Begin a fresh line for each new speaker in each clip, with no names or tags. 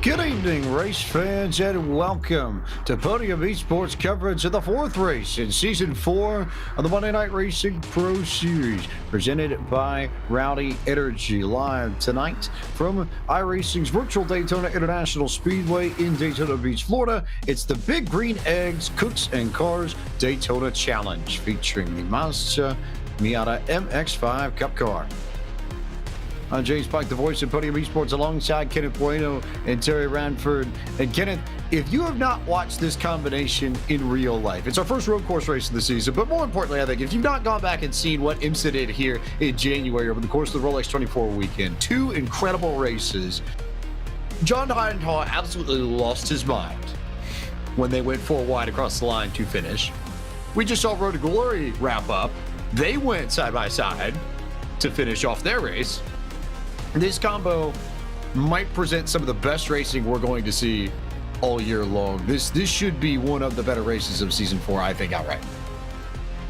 Good evening, race fans, and welcome to Podium eSports coverage of the fourth race in Season 4 of the Monday Night Racing Pro Series, presented by Rowdy Energy, live tonight from iRacing's virtual Daytona International Speedway in Daytona Beach, Florida. It's the Big Green Eggs, Cooks, and Cars Daytona Challenge, featuring the Mazda Miata MX-5 Cup car. I'm James Pike, the voice of Podium eSports, alongside Kenneth Bueno and Terry Ranford. And Kenneth, if you have not watched this combination in real life, it's our first road course race of the season, but more importantly, I think, if you've not gone back and seen what IMSA did here in January over the course of the Rolex 24 weekend, two incredible races, John Heinenthal absolutely lost his mind when they went four wide across the line to finish. We just saw Road to Glory wrap up. They went side by side to finish off their race. This combo might present some of the best racing we're going to see all year long. This should be one of the better races of Season 4, I think, outright.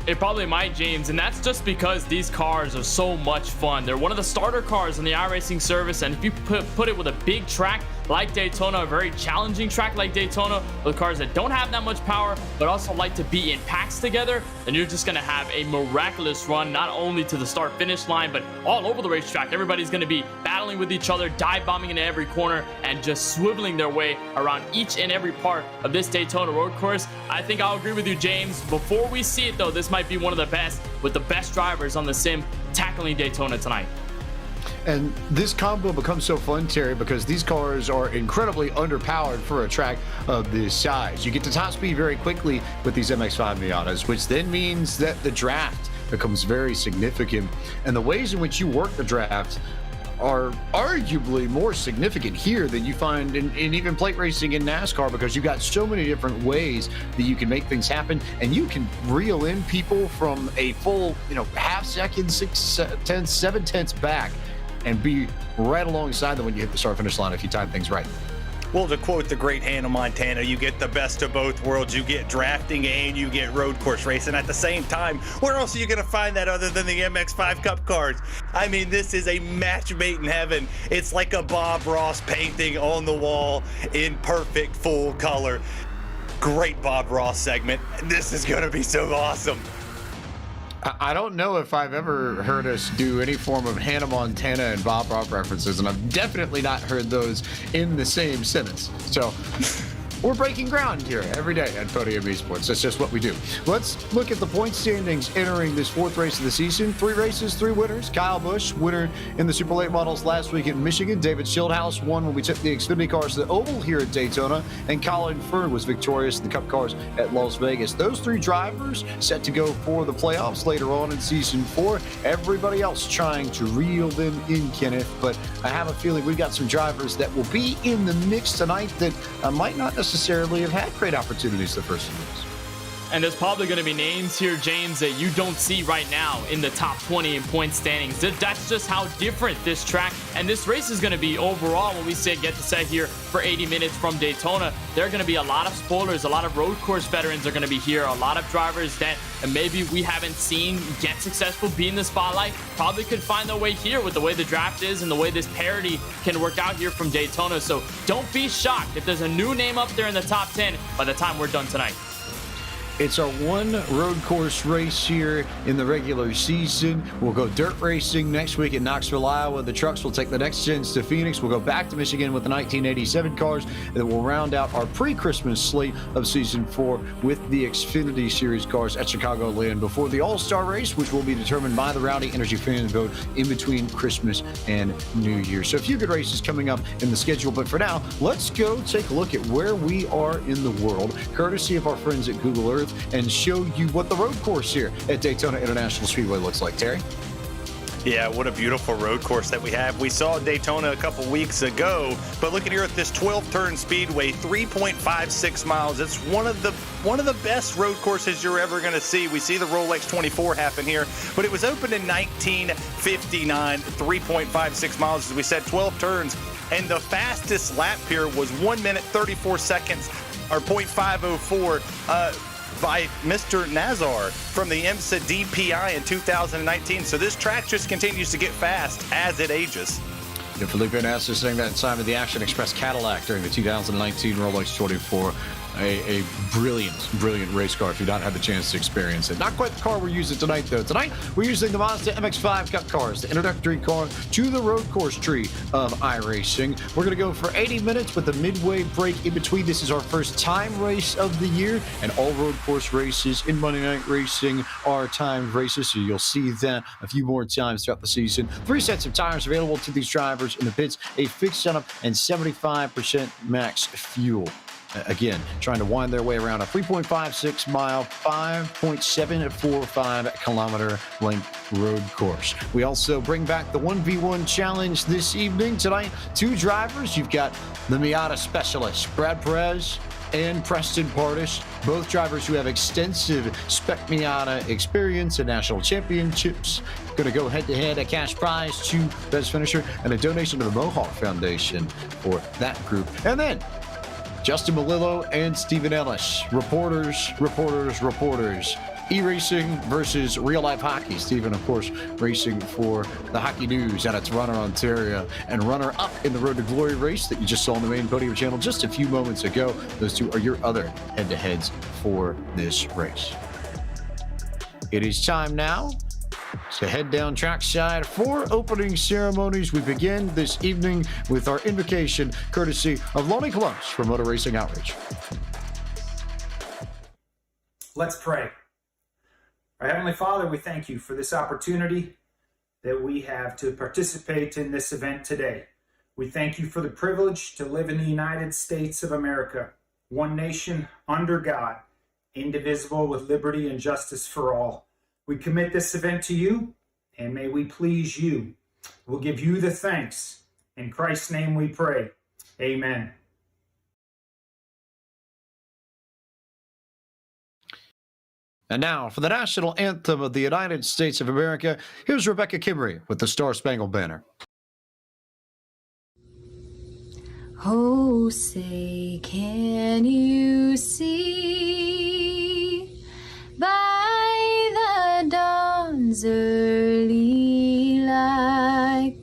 It probably might, James, and that's just because these cars are so much fun. They're one of the starter cars on the iRacing service, and if you put it with a big track like Daytona, a very challenging track like Daytona, with cars that don't have that much power but also like to be in packs together, then you're just going to have a miraculous run, not only to the start finish line but all over the racetrack. Everybody's going to be battling with each other, dive bombing into every corner, and just swiveling their way around each and every part of this Daytona road course. I think I'll agree with you, James. Before we see it though, this might be one of the best, with the best drivers on the sim tackling Daytona tonight.
And this combo becomes so fun, Terry, because these cars are incredibly underpowered for a track of this size. You get to top speed very quickly with these MX-5 Miatas, which then means that the draft becomes very significant. And the ways in which you work the draft are arguably more significant here than you find in even plate racing in NASCAR, because you got so many different ways that you can make things happen, and you can reel in people from a full, half second, 6 tenths, 7 tenths back, and be right alongside them when you hit the start finish line if you time things right.
Well, to quote the great Hannah Montana, you get the best of both worlds. You get drafting and you get road course racing at the same time. Where else are you going to find that other than the MX-5 Cup cars? I mean, this is a match made in heaven. It's like a Bob Ross painting on the wall in perfect full color. Great Bob Ross segment. This is going to be so awesome.
I don't know if I've ever heard us do any form of Hannah Montana and Bob Ross references, and I've definitely not heard those in the same sentence. So we're breaking ground here every day at Podium eSports. That's just what we do. Let's look at the point standings entering this fourth race of the season. 3 races, 3 winners. Kyle Busch, winner in the Super Late Models last week in Michigan. David Schildhouse won when we took the Xfinity cars to the Oval here at Daytona. And Colin Fern was victorious in the Cup cars at Las Vegas. Those 3 drivers set to go for the playoffs later on in Season 4. Everybody else trying to reel them in, Kenneth. But I have a feeling we've got some drivers that will be in the mix tonight that might not necessarily have had great opportunities the first few weeks.
And there's probably going to be names here, James, that you don't see right now in the top 20 in point standings. That's just how different this track and this race is going to be overall. When we say get to set here for 80 minutes from Daytona, there are going to be a lot of spoilers. A lot of road course veterans are going to be here. A lot of drivers that maybe we haven't seen get successful, be in the spotlight, probably could find their way here with the way the draft is and the way this parity can work out here from Daytona. So don't be shocked if there's a new name up there in the top 10 by the time we're done tonight.
It's our one road course race here in the regular season. We'll go dirt racing next week in Knoxville, Iowa. The trucks will take the next gens to Phoenix. We'll go back to Michigan with the 1987 cars, and then we'll round out our pre-Christmas slate of Season 4 with the Xfinity Series cars at Chicagoland before the All-Star race, which will be determined by the Rowdy Energy fan vote in between Christmas and New Year. So a few good races coming up in the schedule, but for now, let's go take a look at where we are in the world, courtesy of our friends at Google Earth, and show you what the road course here at Daytona International Speedway looks like. Terry?
Yeah, what a beautiful road course that we have. We saw Daytona a couple weeks ago, but looking here at this 12-turn speedway, 3.56 miles. It's one of the best road courses you're ever going to see. We see the Rolex 24 happen here, but it was opened in 1959, 3.56 miles, as we said, 12 turns, and the fastest lap here was 1 minute 34 seconds, or 0.504. By Mr. Nazar from the IMSA DPI in 2019. So this track just continues to get fast as it ages.
Felipe Nasser saying that time of the Action Express Cadillac during the 2019 Rolex 24. A brilliant race car if you've not had the chance to experience it. Not quite the car we're using tonight, though. Tonight, we're using the Mazda MX-5 Cup cars, the introductory car to the road course tree of iRacing. We're going to go for 80 minutes with a midway break in between. This is our first time race of the year, and all road course races in Monday Night Racing are timed races, so you'll see that a few more times throughout the season. 3 sets of tires available to these drivers in the pits, a fixed setup, and 75% max fuel. Again, trying to wind their way around a 3.56 mile, 5.745 kilometer length road course. We also bring back the 1v1 challenge this evening. Tonight, 2 drivers. You've got the Miata specialists, Brad Perez and Preston Pardis, both drivers who have extensive Spec Miata experience and national championships. Going to go head-to-head, a cash prize to best finisher, and a donation to the Mohawk Foundation for that group. And then Justin Melillo and Stephen Ellis, reporters. E-racing versus real-life hockey. Stephen, of course, racing for the Hockey News out at Toronto, Ontario, and runner-up in the Road to Glory race that you just saw on the main Podium channel just a few moments ago. Those 2 are your other head-to-heads for this race. It is time now to head down trackside for opening ceremonies. We begin this evening with our invocation, courtesy of Lonnie Columbus from Motor Racing Outreach.
Let's pray. Our Heavenly Father, we thank you for this opportunity that we have to participate in this event today. We thank you for the privilege to live in the United States of America, one nation under God, indivisible with liberty and justice for all. We commit this event to you, and may we please you. We'll give you the thanks. In Christ's name we pray. Amen.
And now, for the national anthem of the United States of America, here's Rebecca Kimmery with the Star Spangled Banner.
Oh, say, can you see by the dawn's early light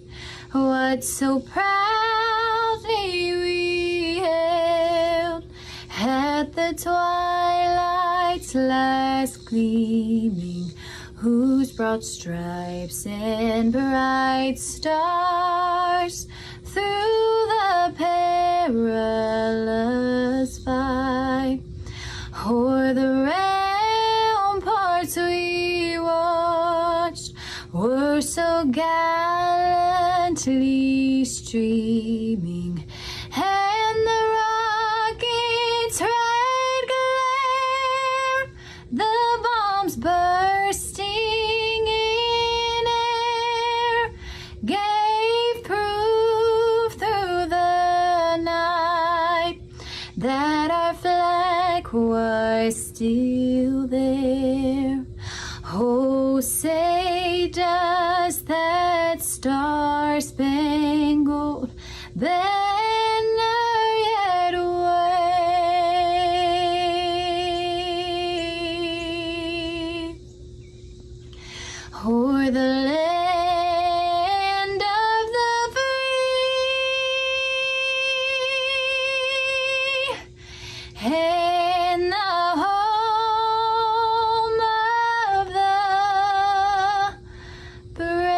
what so proudly we hailed at the twilight's last gleaming, whose broad stripes and bright stars through the perilous fight o'er the ramparts we watched were so gallantly streaming, and the rocket's red glare, the bombs bursting in air, gave proof through the night that our flag was still there. Oh, say, does that star-spangled banner yet wave o'er the land of the free and the home of the brave?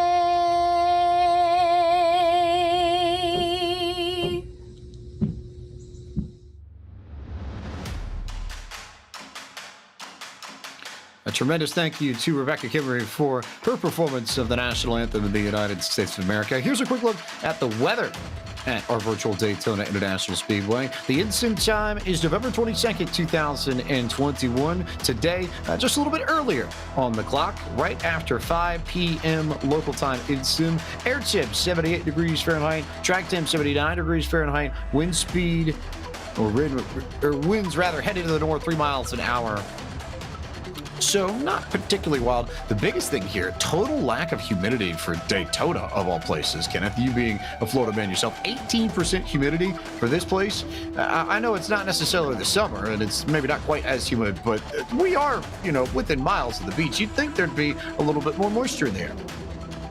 A tremendous thank you to Rebecca Kimmery for her performance of the national anthem of the United States of America. Here's a quick look at the weather at our virtual Daytona International Speedway. The instant time is November 22nd, 2021. Today, just a little bit earlier on the clock, right after 5 p.m. local time instant. Air temp 78 degrees Fahrenheit, track temp 79 degrees Fahrenheit, wind speed, or winds rather, headed to the north 3 miles an hour. So not particularly wild. The biggest thing here, total lack of humidity for Daytona of all places. Kenneth, you being a Florida man yourself, 18% humidity for this place. I know it's not necessarily the summer and it's maybe not quite as humid, but we are, within miles of the beach. You'd think there'd be a little bit more moisture in the air.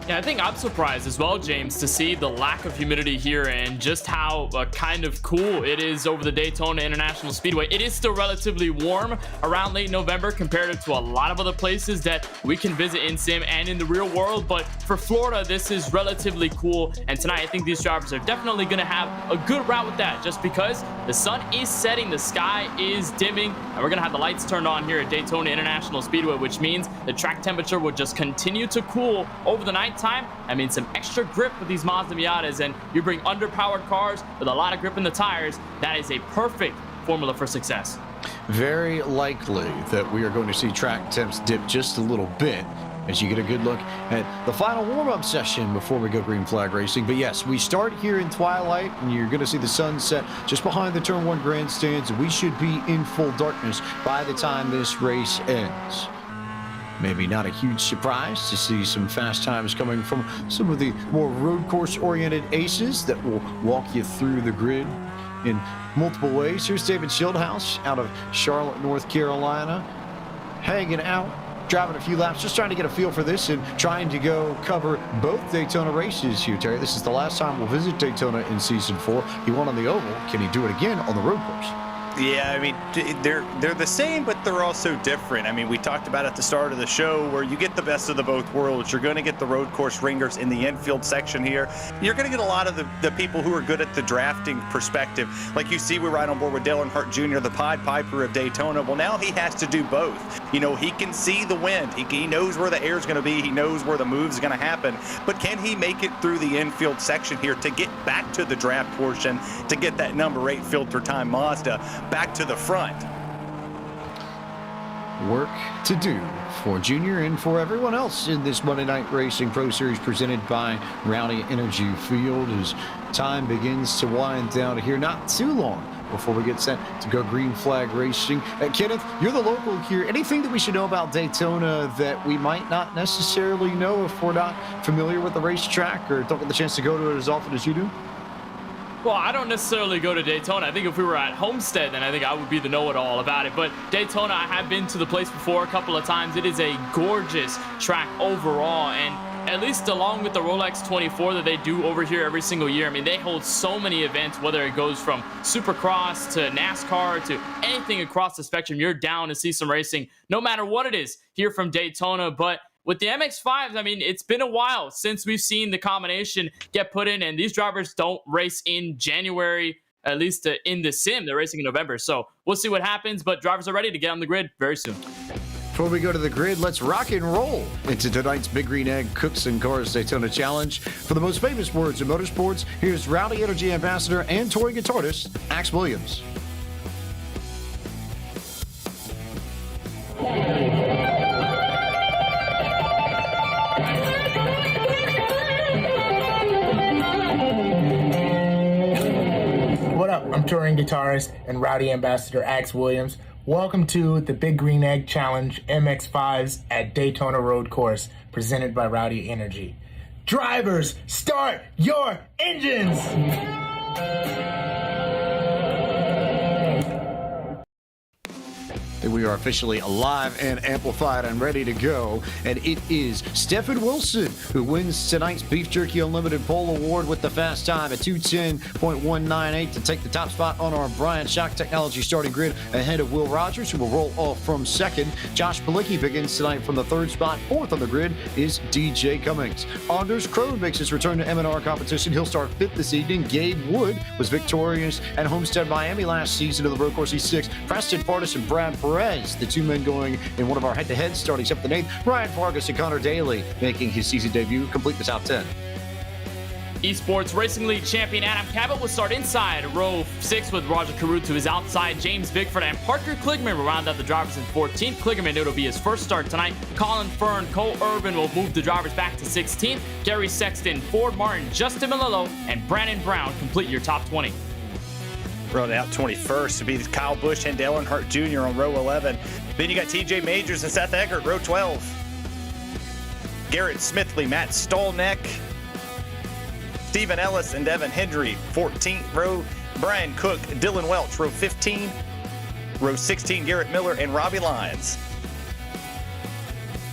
Yeah, I think I'm surprised as well, James, to see the lack of humidity here and just how kind of cool it is over the Daytona International Speedway. It is still relatively warm around late November compared to a lot of other places that we can visit in sim and in the real world, but for Florida, this is relatively cool. And tonight, I think these drivers are definitely going to have a good route with that, just because the sun is setting, the sky is dimming, and we're going to have the lights turned on here at Daytona International Speedway, which means the track temperature will just continue to cool over the night time. I mean, some extra grip with these Mazda Miatas, and you bring underpowered cars with a lot of grip in the tires, that is a perfect formula for success.
Very likely that we are going to see track temps dip just a little bit as you get a good look at the final warm-up session before we go green flag racing. But yes, we start here in twilight, and you're going to see the sun set just behind the turn 1 grandstands. We should be in full darkness by the time this race ends. Maybe not a huge surprise to see some fast times coming from some of the more road course oriented aces that will walk you through the grid in multiple ways. Here's David Schildhouse out of Charlotte, North Carolina, hanging out, driving a few laps, just trying to get a feel for this and trying to go cover both Daytona races here, Terry. This is the last time we'll visit Daytona in season 4. He won on the oval. Can he do it again on the road course?
Yeah, I mean, they're the same, but they're also different. I mean, we talked about at the start of the show where you get the best of the both worlds. You're going to get the road course ringers in the infield section here. You're going to get a lot of the people who are good at the drafting perspective. Like you see, we ride on board with Dale Earnhardt Jr., the Pied Piper of Daytona. Well, now he has to do both. You know, he can see the wind. He knows where the air is going to be. He knows where the move is going to happen. But can he make it through the infield section here to get back to the draft portion, to get that number 8 filter time Mazda back to the front?
Work to do for Junior and for everyone else in this Monday Night Racing Pro Series presented by Rowdy Energy Field as time begins to wind down here. Not too long before we get set to go green flag racing. Kenneth, you're the local here. Anything that we should know about Daytona that we might not necessarily know if we're not familiar with the racetrack or don't get the chance to go to it as often as you do?
Well, I don't necessarily go to Daytona. I think if we were at Homestead, then I think I would be the know-it-all about it. But Daytona, I have been to the place before a couple of times. It is a gorgeous track overall, and at least along with the Rolex 24 that they do over here every single year, I mean, they hold so many events, whether it goes from Supercross to NASCAR to anything across the spectrum. You're down to see some racing, no matter what it is, here from Daytona. But with the MX-5's, I mean, it's been a while since we've seen the combination get put in, and these drivers don't race in January, at least in the sim. They're racing in November, so we'll see what happens, but drivers are ready to get on the grid very soon.
Before we go to the grid, let's rock and roll into tonight's Big Green Egg Cooks and Cars Daytona Challenge. For the most famous words in motorsports, here's Rowdy Energy Ambassador and touring guitarist, Axe Williams.
What up? I'm touring guitarist and Rowdy Ambassador Axe Williams. Welcome to the Big Green Egg Challenge MX-5's at Daytona Road Course, presented by Rowdy Energy. Drivers, start your engines!
We are officially alive and amplified and ready to go. And it is Stephen Wilson who wins tonight's Beef Jerky Unlimited Pole Award with the fast time at 2:10.198 to take the top spot on our Bryant Shock Technology starting grid ahead of Will Rogers, who will roll off from second. Josh Balicki begins tonight from the third spot. Fourth on the grid is DJ Cummings. Anders Krone makes his return to M&R competition. He'll start fifth this evening. Gabe Wood was victorious at Homestead, Miami last season of the road course. He's sixth. Preston Pardis and Brad Perez, the two men going in one of our head-to-heads, starting 7th and 8th. Ryan Vargas and Connor Daly making his season debut, complete the top 10.
eSports Racing League champion Adam Cabot will start inside row 6 with Roger Caruth, who is outside. James Bickford and Parker Kligerman will round out the drivers in 14th. Kligerman, it'll be his first start tonight. Colin Fern, Cole Urban will move the drivers back to 16th. Gary Sexton, Ford Martin, Justin Malillo, and Brandon Brown complete your top 20.
Running out 21st to be Kyle Busch and Dale Earnhardt Jr. on row 11. Then you got TJ Majors and Seth Eggert, row 12. Garrett Smithley, Matt Stolneck, Stephen Ellis and Devin Hendry, 14th row. Brian Cook, Dylan Welch, row 15. Row 16, Garrett Miller and Robbie Lyons.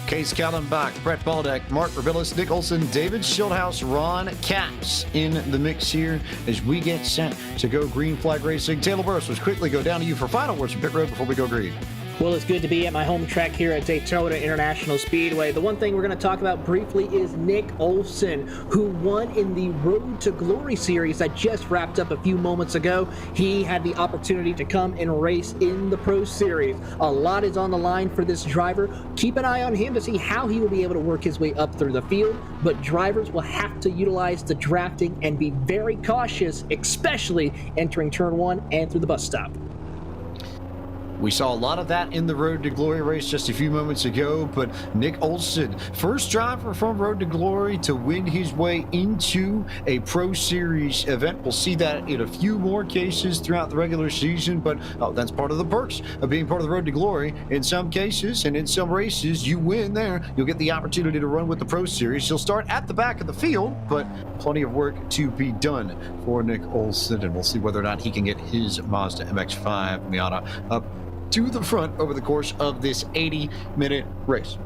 Case Kallenbach, Brett Baldeck, Mark Rabillis, Nick Olson, David Schildhouse, Ron Capps in the mix here as we get set to go green flag racing. Taylor Burris, let's quickly go down to you for final words from pit road before we go green.
Well, it's good to be at my home track here at Daytona International Speedway. The one thing we're going to talk about briefly is Nick Olson, who won in the Road to Glory series that just wrapped up a few moments ago. He had the opportunity to come and race in the Pro Series. A lot is on the line for this driver. Keep an eye on him to see how he will be able to work his way up through the field, but drivers will have to utilize the drafting and be very cautious, especially entering turn 1 and through the bus stop.
We saw a lot of that in the Road to Glory race just a few moments ago, but Nick Olson, first driver from Road to Glory to win his way into a Pro Series event. We'll see that in a few more cases throughout the regular season, but that's part of the perks of being part of the Road to Glory. In some cases and in some races, you win there, you'll get the opportunity to run with the Pro Series. You'll start at the back of the field, but plenty of work to be done for Nick Olson, and we'll see whether or not he can get his Mazda MX-5 Miata up to the front over the course of this 80-minute race.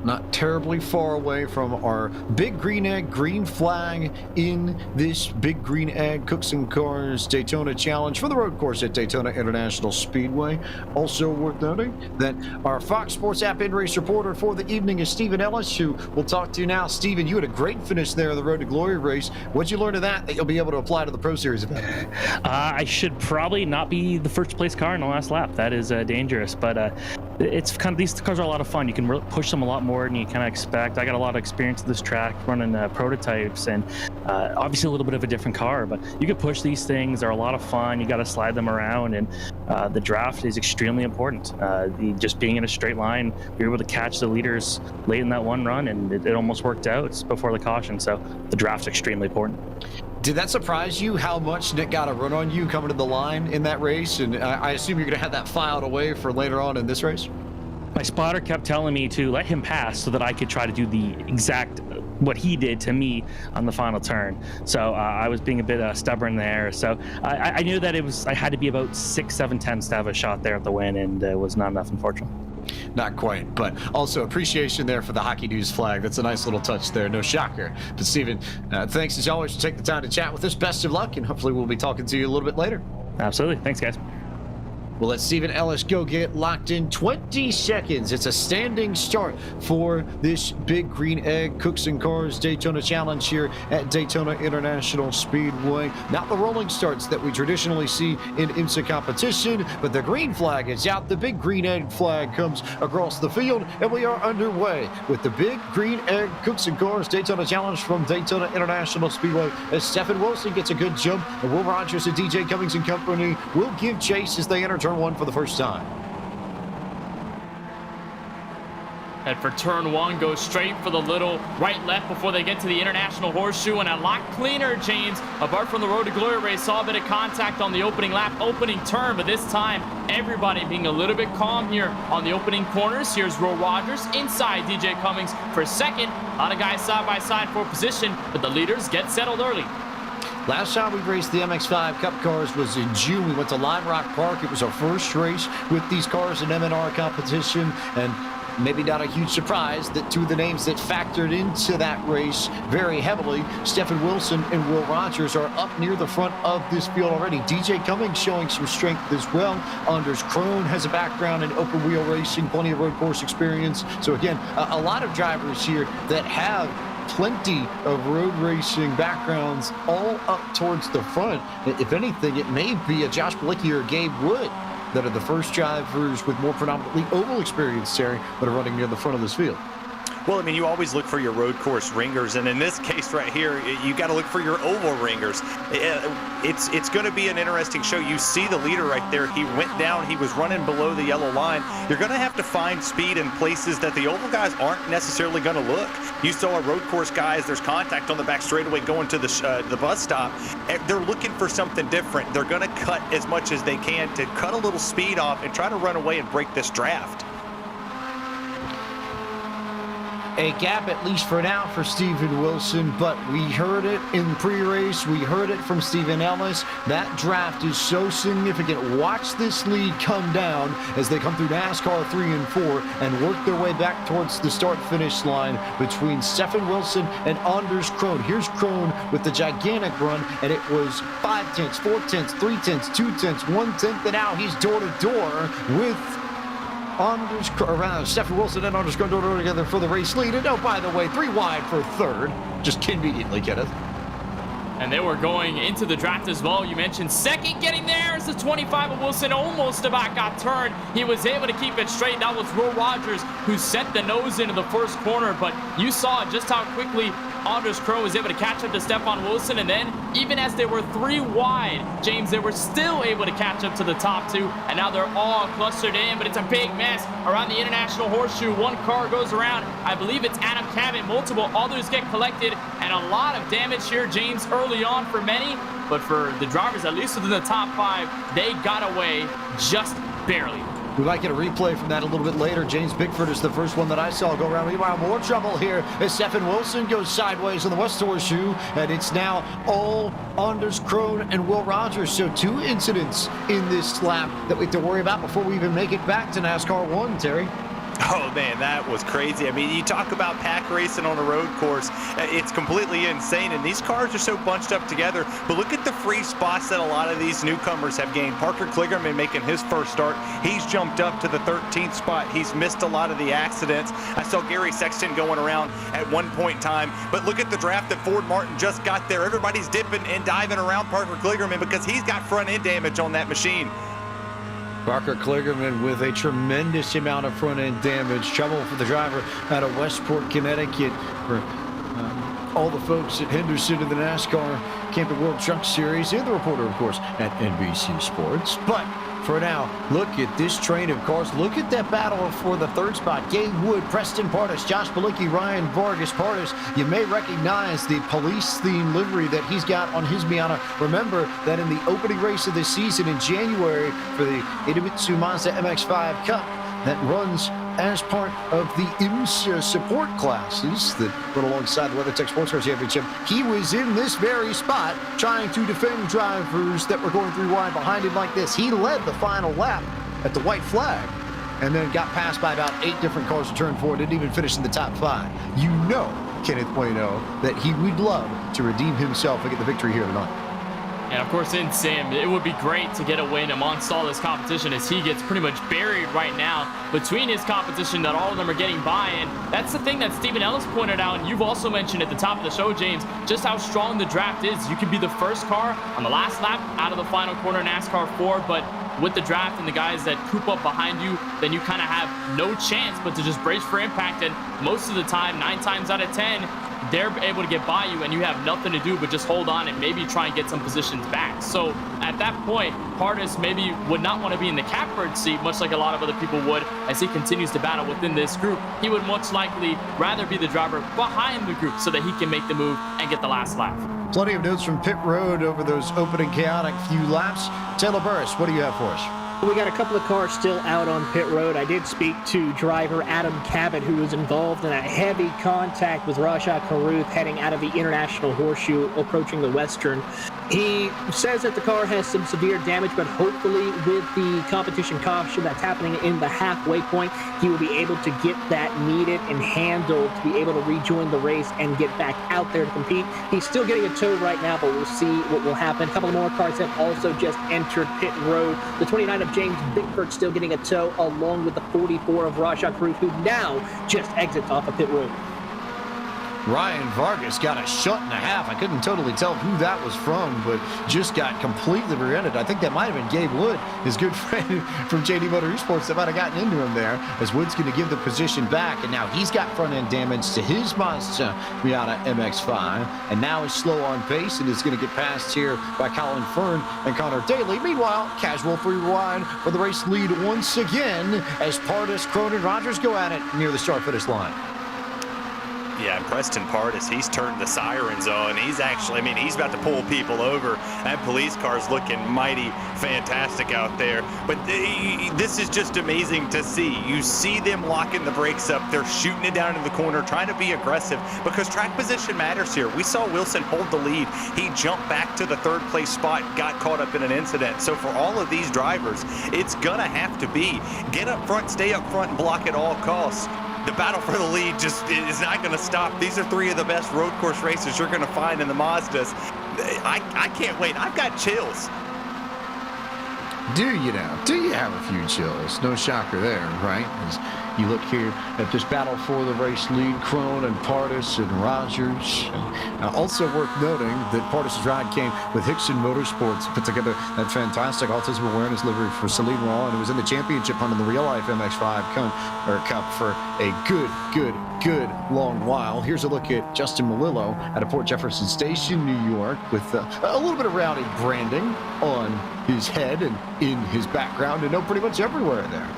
Not terribly far away from our Big Green Egg green flag in this Big Green Egg Cooks and Cars Daytona Challenge for the road course at Daytona International Speedway. Also worth noting that our Fox Sports app in-race reporter for the evening is Stephen Ellis, who we'll talk to now. Stephen, you had a great finish there in the Road to Glory race. What'd you learn of that you'll be able to apply to the Pro Series event?
I should probably not be the first place car in the last lap. That is dangerous, but it's kind of, these cars are a lot of fun. You can really push them a lot more than you kind of expect. I got a lot of experience with this track running prototypes, and obviously a little bit of a different car, but you can push these things. They're a lot of fun. You got to slide them around, and the draft is extremely important. Just being in a straight line, you're able to catch the leaders late in that one run, and it almost worked out before the caution. So the draft's extremely important.
Did that surprise you how much Nick got a run on you coming to the line in that race? And I assume you're going to have that filed away for later on in this race?
My spotter kept telling me to let him pass so that I could try to do the exact what he did to me on the final turn. So I was being a bit stubborn there. So I knew that I had to be about 6-7 to have a shot there at the win, and it was not enough, unfortunately.
Not quite, but also appreciation there for the Hockey News flag. That's a nice little touch there. No shocker. But Stephen, thanks as always for taking the time to chat with us. Best of luck, and hopefully we'll be talking to you a little bit later.
Absolutely. Thanks, guys.
We'll let Stephen Ellis go get locked in. 20 seconds. It's a standing start for this Big Green Egg Cooks and Cars Daytona Challenge here at Daytona International Speedway. Not the rolling starts that we traditionally see in IMSA competition, but the green flag is out. The Big Green Egg flag comes across the field, and we are underway with the Big Green Egg Cooks and Cars Daytona Challenge from Daytona International Speedway as Stephen Wilson gets a good jump, and Will Rogers and DJ Cummings and company will give chase as they enter turn 1 for the first time.
And for turn 1, go straight for the little right-left before they get to the International Horseshoe, and a lot cleaner, James. Apart from the Road to Glory race, saw a bit of contact on the opening lap, opening turn, but this time, everybody being a little bit calm here on the opening corners. Here's Will Rogers inside DJ Cummings for second. A lot of guys side by side for position, but the leaders get settled early.
Last time we raced the MX-5 Cup cars was in June. We went to Lime Rock Park. It was our first race with these cars in MNR competition, and maybe not a huge surprise that two of the names that factored into that race very heavily, Stephen Wilson and Will Rogers, are up near the front of this field already. DJ Cummings showing some strength as well. Anders Krohn has a background in open wheel racing, plenty of road course experience. So again, a lot of drivers here that have plenty of road racing backgrounds all up towards the front. If anything, it may be a Josh Balicki or Gabe Wood that are the first drivers with more predominantly oval experience, Terry, that are running near the front of this field.
Well, I mean, you always look for your road course ringers, and in this case right here, you got to look for your oval ringers. It's going to be an interesting show. You see the leader right there. He went down. He was running below the yellow line. You're going to have to find speed in places that the oval guys aren't necessarily going to look. You saw our road course guys, there's contact on the back straightaway going to the bus stop. They're looking for something different. They're going to cut as much as they can to cut a little speed off and try to run away and break this draft.
a gap, at least for now, for Steven Wilson, but we heard it in pre-race. We heard it from Stephen Ellis. That draft is so significant. Watch this lead come down as they come through NASCAR 3 and 4 and work their way back towards the start-finish line between Stephen Wilson and Anders Krohn. Here's Krohn with the gigantic run, and it was 5 tenths, 4 tenths, 3 tenths, 2 tenths, 1 tenth, and now he's door-to-door with Stephen Wilson and Anders Krohn door together for the race lead. And oh, by the way, 3 wide for third. Just conveniently, Kenneth.
And they were going into the draft as well. You mentioned second getting there as the 25 of Wilson almost about got turned. He was able to keep it straight. That was Will Rogers who sent the nose into the first corner. But you saw just how quickly Anders Krohn was able to catch up to Stefan Wilson. And then even as they were 3 wide, James, they were still able to catch up to the top 2. And now they're all clustered in. But it's a big mess around the International Horseshoe. One car goes around. I believe it's Adam Cabot. Multiple others get collected. And a lot of damage here, James, early on for many, but for the drivers, at least within the top 5, they got away just barely.
We might get a replay from that a little bit later. James Bickford is the first one that I saw go around. Meanwhile, more trouble here as Stephen Wilson goes sideways on the West Horseshoe, and it's now all Anders Krohn and Will Rogers. So 2 incidents in this lap that we have to worry about before we even make it back to NASCAR 1, Terry.
Oh, man, that was crazy. I mean, you talk about pack racing on a road course. It's completely insane, and these cars are so bunched up together. But look at the free spots that a lot of these newcomers have gained. Parker Kligerman making his first start. He's jumped up to the 13th spot. He's missed a lot of the accidents. I saw Gary Sexton going around at one point in time. But look at the draft that Ford Martin just got there. Everybody's dipping and diving around Parker Kligerman because he's got front-end damage on that machine.
Parker Kligerman with a tremendous amount of front-end damage. Trouble for the driver out of Westport, Connecticut. For all the folks at Henderson in the NASCAR Camping World Truck Series, and the reporter, of course, at NBC Sports. But for now, look at this train of cars. Look at that battle for the 3rd spot. Gabe Wood, Preston Pardus, Josh Bilicki, Ryan Vargas. Pardus, you may recognize the police-themed livery that he's got on his Miata. Remember that in the opening race of the season in January for the Idemitsu Mazda MX-5 Cup that runs as part of the IMSA support classes that run alongside the WeatherTech Sports Car Championship, he was in this very spot trying to defend drivers that were going 3 wide behind him like this. He led the final lap at the white flag and then got passed by about 8 different cars to turn 4, didn't even finish in the top 5. You know, Kenneth Bueno, that he would love to redeem himself and get the victory here tonight.
And of course, in Sam, it would be great to get a win amongst all this competition as he gets pretty much buried right now between his competition that all of them are getting by. And that's the thing that Stephen Ellis pointed out, and you've also mentioned at the top of the show, James, just how strong the draft is. You could be the first car on the last lap out of the final corner NASCAR 4, but with the draft and the guys that coop up behind you, then you kind of have no chance but to just brace for impact. And most of the time, 9 times out of 10, they're able to get by you and you have nothing to do but just hold on and maybe try and get some positions back. So at that point, Pardus maybe would not want to be in the catbird seat, much like a lot of other people would, as he continues to battle within this group. He would much likely rather be the driver behind the group so that he can make the move and get the last lap.
Plenty of notes from pit road over those opening chaotic few laps. Taylor Burris, what do you have for us?
We got a couple of cars still out on pit road. I did speak to driver Adam Cabot, who was involved in a heavy contact with Rajah Caruth heading out of the International Horseshoe, approaching the Western. He says that the car has some severe damage, but hopefully with the competition caution that's happening in the halfway point, he will be able to get that needed and handled to be able to rejoin the race and get back out there to compete. He's still getting a tow right now, but we'll see what will happen. A couple more cars have also just entered pit road. The 29 of James Bickford still getting a tow, along with the 44 of Rajah Caruth, who now just exits off of pit road.
Ryan Vargas got a shot and a half. I couldn't totally tell who that was from, but just got completely rear-ended. I think that might have been Gabe Wood, his good friend from JD Motor Esports, that might have gotten into him there, as Wood's going to give the position back, and now he's got front-end damage to his Mazda Miata MX-5, and now is slow on pace and is going to get passed here by Colin Fern and Connor Daly. Meanwhile, casual free ride for the race lead once again as Pardus, Krohn, and Rogers go at it near the start-finish line.
Yeah, and Preston Pardis, he's turned the sirens on. He's actually, I mean, he's about to pull people over. That police car's looking mighty fantastic out there. But this is just amazing to see. You see them locking the brakes up. They're shooting it down in the corner, trying to be aggressive because track position matters here. We saw Wilson hold the lead. He jumped back to the third place spot, got caught up in an incident. So for all of these drivers, it's gonna have to be get up front, stay up front, and block at all costs. The battle for the lead just is not going to stop. These are three of the best road course races you're going to find in the Mazdas. I can't wait. I've got chills.
Do you now? Do you have a few chills? No shocker there, right? As you look here at this battle for the race lead, Krone and Pardis and Rogers. Also worth noting that Pardis' ride came with Hickson Motorsports, put together that fantastic autism awareness livery for Celine Raw, and it was in the championship hunt in the real-life MX-5 Cup for a good long while. Here's a look at Justin Malillo at a Port Jefferson Station, New York, with a little bit of Rowdy branding on his head and in his background, and pretty much everywhere there.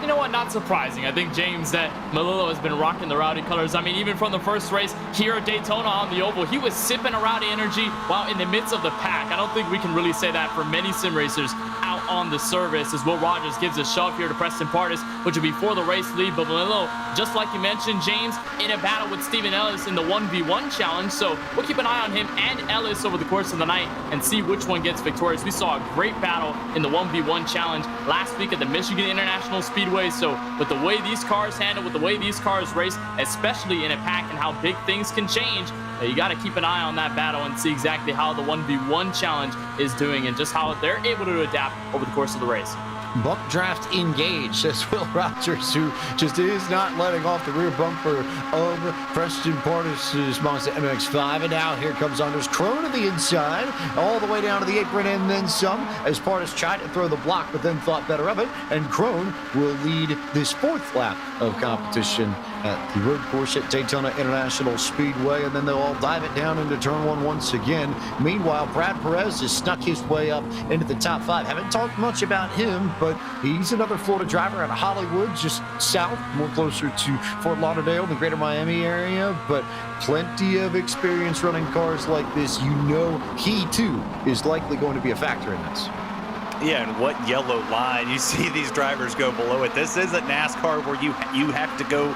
You know what? Not surprising. I think, James, that Malillo has been rocking the Rowdy colors. I mean, even from the first race here at Daytona on the oval, he was sipping a Rowdy energy while in the midst of the pack. I don't think we can really say that for many sim racers out on the service, as Will Rogers gives a shove here to Preston Pardis, which will be for the race lead. But Malillo, just like you mentioned, James, in a battle with Stephen Ellis in the 1v1 challenge. So we'll keep an eye on him and Ellis over the course of the night and see which one gets victorious. We saw a great battle in the 1v1 challenge last week at the Michigan International Speedway. So with the way these cars handle, with the way these cars race, especially in a pack and how big things can change, you got to keep an eye on that battle and see exactly how the 1v1 challenge is doing and just how they're able to adapt over the course of the race.
Bump draft engaged, says Will Rogers, who just is not letting off the rear bumper of Preston Pardis' Mazda MX-5. And now here comes Anders Krone to the inside, all the way down to the apron and then some, as Pardis tried to throw the block but then thought better of it. And Krone will lead this fourth lap of competition at the road course at Daytona International Speedway, and then they'll all dive it down into turn one once again. Meanwhile, Brad Perez has snuck his way up into the top five. Haven't talked much about him, but he's another Florida driver out of Hollywood, just south, more closer to Fort Lauderdale, the greater Miami area, but plenty of experience running cars like this. You know he, too, is likely going to be a factor in this.
Yeah, and what yellow line. You see these drivers go below it. This isn't NASCAR where you have to go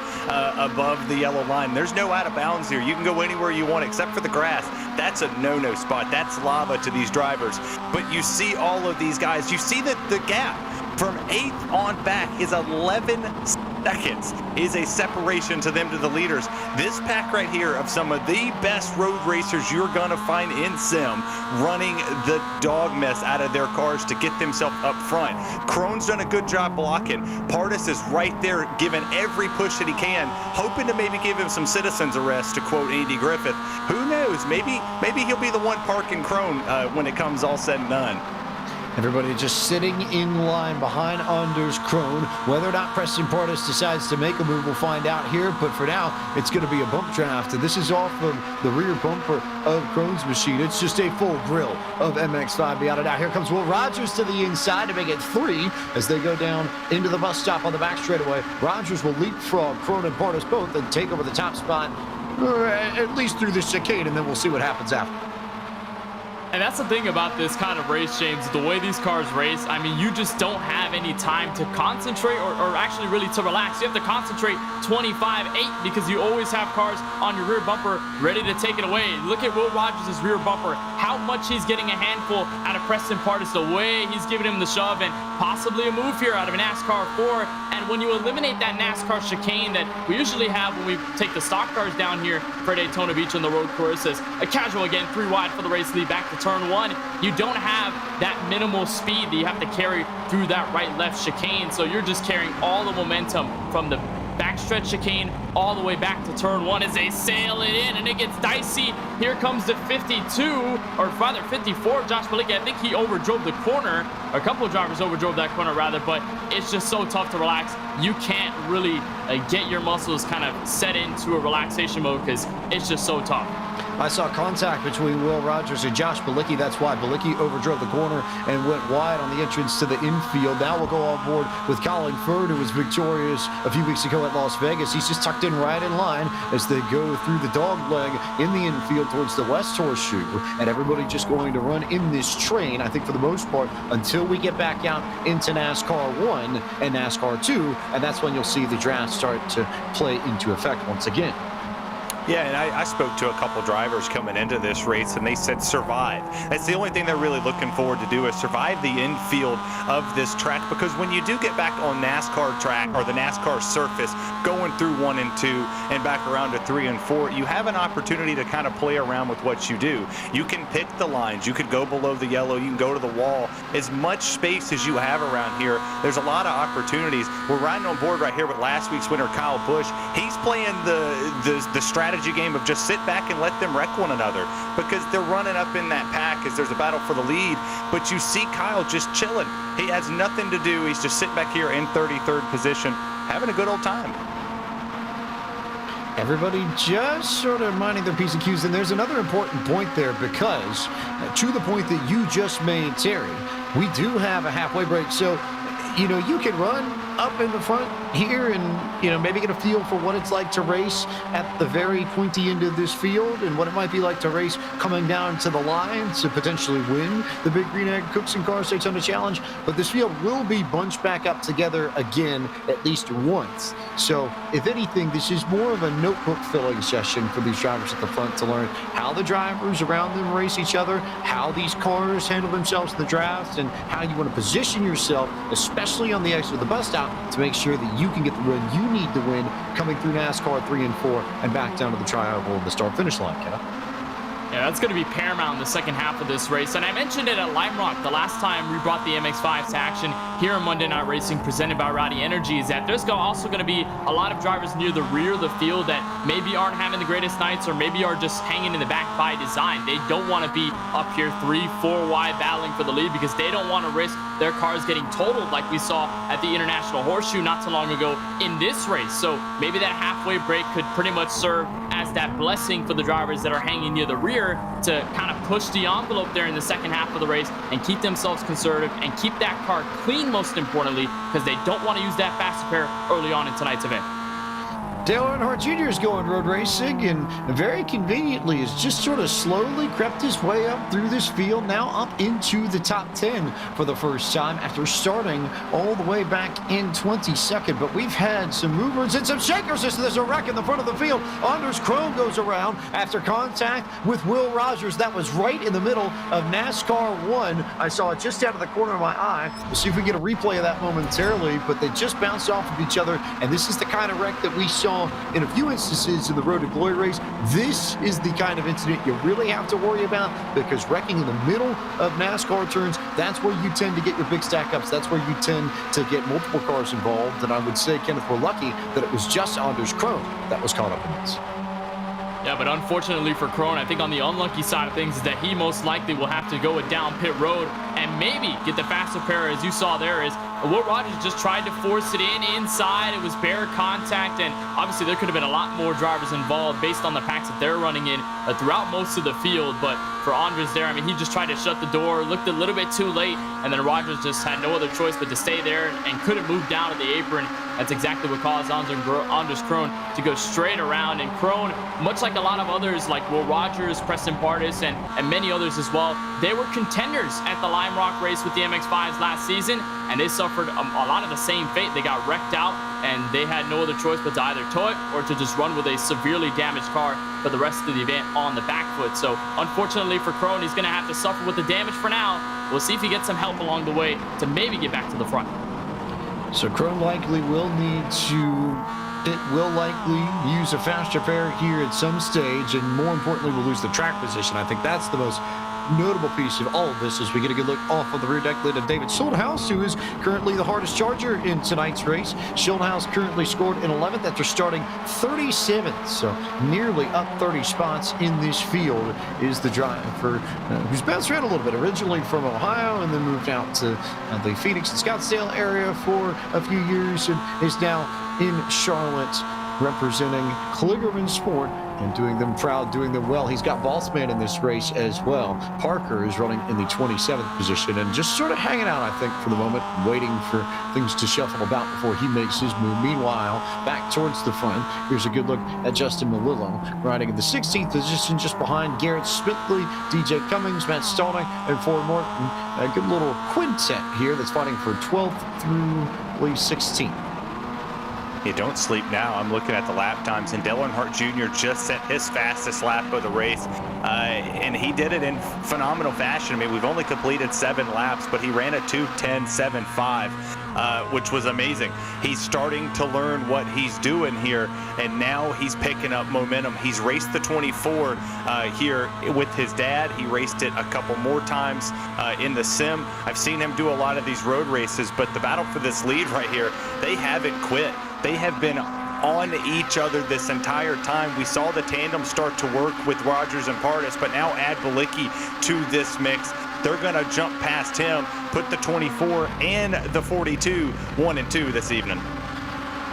above the yellow line. There's no out of bounds here. You can go anywhere you want except for the grass. That's a no-no spot. That's lava to these drivers. But you see all of these guys. You see that the gap from 8th on back is 11 seconds is a separation to them to the leaders. This pack right here of some of the best road racers you're going to find in sim running the dog mess out of their cars to get themselves up front. Krone's done a good job blocking. Pardis is right there giving every push that he can, hoping to maybe give him some citizen's arrest, to quote Andy Griffith. Who knows? Maybe he'll be the one parking Krone when it comes all said and done.
Everybody just sitting in line behind Anders Krone. Whether or not Preston Pardis decides to make a move, we'll find out here. But for now, it's going to be a bump draft. And this is off of the rear bumper of Krone's machine. It's just a full grill of MX-5 beyond it. Now here comes Will Rogers to the inside to make it 3 as they go down into the bus stop on the back straightaway. Rogers will leapfrog Krone and Pardis both and take over the top spot, at least through the chicane, and then we'll see what happens after.
And that's the thing about this kind of race, James, the way these cars race. I mean, you just don't have any time to concentrate or actually really to relax. You have to concentrate 25-8 because you always have cars on your rear bumper ready to take it away. Look at Will Rogers' rear bumper, how much he's getting a handful out of Preston Pardis, the way he's giving him the shove, and possibly a move here out of a NASCAR 4. And when you eliminate that NASCAR chicane that we usually have when we take the stock cars down here for Daytona Beach on the road course, as a casual again, 3 wide for the race lead back to turn 1, you don't have that minimal speed that you have to carry through that right-left chicane. So you're just carrying all the momentum from the backstretch chicane all the way back to turn 1 as they sail it in, and it gets dicey. Here comes the 52, or rather 54, Josh Malicki. I think he overdrove the corner. A couple of drivers overdrove that corner rather, but it's just so tough to relax. You can't really get your muscles kind of set into a relaxation mode because it's just so tough.
I saw contact between Will Rogers and Josh Bilicki. That's why Bilicki overdrove the corner and went wide on the entrance to the infield. Now we'll go on board with Colin Ferd, who was victorious a few weeks ago at Las Vegas. He's just tucked in right in line as they go through the dog leg in the infield towards the West Horseshoe. And everybody just going to run in this train, I think, for the most part, until we get back out into NASCAR 1 and NASCAR 2. And that's when you'll see the draft start to play into effect once again.
Yeah, and I spoke to a couple drivers coming into this race, and they said survive. That's the only thing they're really looking forward to do, is survive the infield of this track, because when you do get back on NASCAR track or the NASCAR surface, going through 1 and 2 and back around to 3 and 4, you have an opportunity to kind of play around with what you do. You can pick the lines. You could go below the yellow. You can go to the wall. As much space as you have around here, there's a lot of opportunities. We're riding on board right here with last week's winner, Kyle Busch. He's playing the strategy game of just sit back and let them wreck one another, because they're running up in that pack as there's a battle for the lead. But you see Kyle just chilling. He has nothing to do. He's just sitting back here in 33rd position, having a good old time.
Everybody just sort of minding their P's and Q's. And there's another important point there, because to the point that you just made, Terry, we do have a halfway break. So, you know, you can run up in the front here and, you know, maybe get a feel for what it's like to race at the very pointy end of this field and what it might be like to race coming down to the line to potentially win the Big Green Egg Cooks and Cars Daytona Challenge. But this field will be bunched back up together again at least once. So if anything, this is more of a notebook filling session for these drivers at the front to learn how the drivers around them race each other, how these cars handle themselves in the draft, and how you want to position yourself, especially on the exit of the bus stop, to make sure that you can get the run you need to win coming through NASCAR 3 and 4 and back down to the tri-oval and the start-finish line, Kenna.
Yeah, that's going to be paramount in the second half of this race. And I mentioned it at Lime Rock the last time we brought the MX-5's to action here on Monday Night Racing presented by Rowdy Energy, is that there's also going to be a lot of drivers near the rear of the field that maybe aren't having the greatest nights or maybe are just hanging in the back by design. They don't want to be up here 3-4 wide battling for the lead, because they don't want to risk their cars getting totaled like we saw at the International Horseshoe not too long ago in this race. So maybe that halfway break could pretty much serve as that blessing for the drivers that are hanging near the rear to kind of push the envelope there in the second half of the race and keep themselves conservative and keep that car clean, most importantly, because they don't want to use that fast repair early on in tonight's event.
Dale Earnhardt Jr. is going road racing, and very conveniently has just sort of slowly crept his way up through this field, now up into the top 10 for the first time after starting all the way back in 22nd. But we've had some movements and some shakers as there's a wreck in the front of the field. Anders Krohn goes around after contact with Will Rogers. That was right in the middle of NASCAR 1. I saw it just out of the corner of my eye. We'll see if we get a replay of that momentarily, but they just bounced off of each other, and this is the kind of wreck that we saw in a few instances in the Road to Glory race. This is the kind of incident you really have to worry about, because wrecking in the middle of NASCAR turns, that's where you tend to get your big stack ups. That's where you tend to get multiple cars involved. And I would say, Kenneth, we're lucky that it was just Anders Krohn that was caught up in this.
Yeah, but unfortunately for Krohn, I think on the unlucky side of things is that he most likely will have to go down pit road and maybe get the fast repair. As you saw there, is Will Rogers just tried to force it inside. It was bare contact, and obviously there could have been a lot more drivers involved based on the packs that they're running in throughout most of the field. But for Andres there, I mean, he just tried to shut the door, looked a little bit too late, and then Rogers just had no other choice but to stay there and couldn't move down to the apron. That's exactly what caused Anders Krohn to go straight around. And Krohn, much like a lot of others like Will Rogers, Preston Pardis, and many others as well, they were contenders at the Lime Rock race with the MX-5's last season, and they suffered a lot of the same fate. They got wrecked out, and they had no other choice but to either tow it or to just run with a severely damaged car for the rest of the event on the back foot. So unfortunately for Krohn, he's going to have to suffer with the damage for now. We'll see if he gets some help along the way to maybe get back to the front.
So Krohn likely will need to use a fast repair here at some stage, and more importantly, will lose the track position. I think that's the most notable piece of all of this as we get a good look off of the rear deck lid of David Schulthouse, who is currently the hardest charger in tonight's race. Schulthouse currently scored in 11th after starting 37th, so nearly up 30 spots in this field is the driver who's bounced around a little bit, originally from Ohio and then moved out to the Phoenix and Scottsdale area for a few years and is now in Charlotte representing Kligerman Sport and doing them proud, doing them well. He's got Bossman in this race as well. Parker is running in the 27th position and just sort of hanging out, I think, for the moment, waiting for things to shuffle about before he makes his move. Meanwhile, back towards the front, here's a good look at Justin Melillo, riding in the 16th position just behind Garrett Smithley, DJ Cummings, Matt Stoning, and Ford Morton. A good little quintet here that's fighting for 12th through, I believe, 16th.
You don't sleep now. I'm looking at the lap times, and Dale Earnhardt Jr. just set his fastest lap of the race, and he did it in phenomenal fashion. I mean, we've only completed 7 laps, but he ran a 2:10.75, which was amazing. He's starting to learn what he's doing here, and now he's picking up momentum. He's raced the 24 here with his dad. He raced it a couple more times in the sim. I've seen him do a lot of these road races, but the battle for this lead right here, they haven't quit. They have been on each other this entire time. We saw the tandem start to work with Rogers and Pardis, but now add Balicki to this mix. They're going to jump past him, put the 24 and the 42 1 and 2 this evening.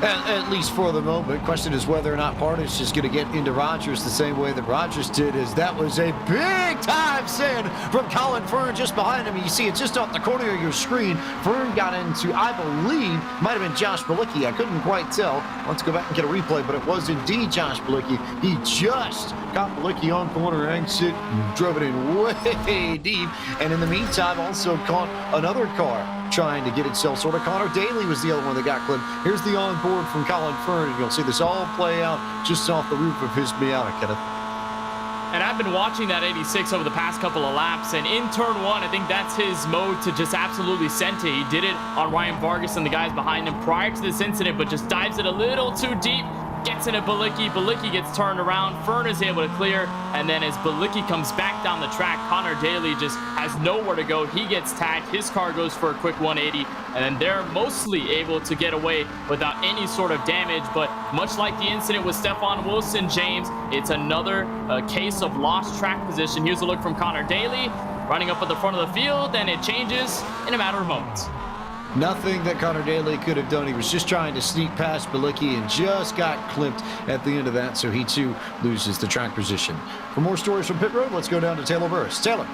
At least for the moment. Question is whether or not Pardis is going to get into Rogers the same way that Rogers did, as that was a big-time send from Colin Fern just behind him. You see it just off the corner of your screen. Fern got into, I believe, might have been Josh Balicki. I couldn't quite tell. Let's go back and get a replay, but it was indeed Josh Balicki. He just got Balicki on corner exit, drove it in way deep, and in the meantime also caught another car trying to get itself sorted. Connor Daly was the other one that got clipped. Here's the onboard from Colin Fern, and you'll see this all play out just off the roof of his Miata, Kenneth.
And I've been watching that 86 over the past couple of laps, and in turn 1, I think that's his mode to just absolutely send it. He did it on Ryan Vargas and the guys behind him prior to this incident, but just dives it a little too deep. Gets into Balicki. Balicki gets turned around. Fern is able to clear. And then as Balicki comes back down the track, Connor Daly just has nowhere to go. He gets tagged. His car goes for a quick 180. And then they're mostly able to get away without any sort of damage. But much like the incident with Stefan Wilson, James, it's another case of lost track position. Here's a look from Connor Daly, running up at the front of the field, and it changes in a matter of moments.
Nothing that Connor Daly could have done. He was just trying to sneak past Balicki and just got clipped at the end of that, so he too loses the track position. For more stories from pit road, let's go down to Taylor Burris. Taylor.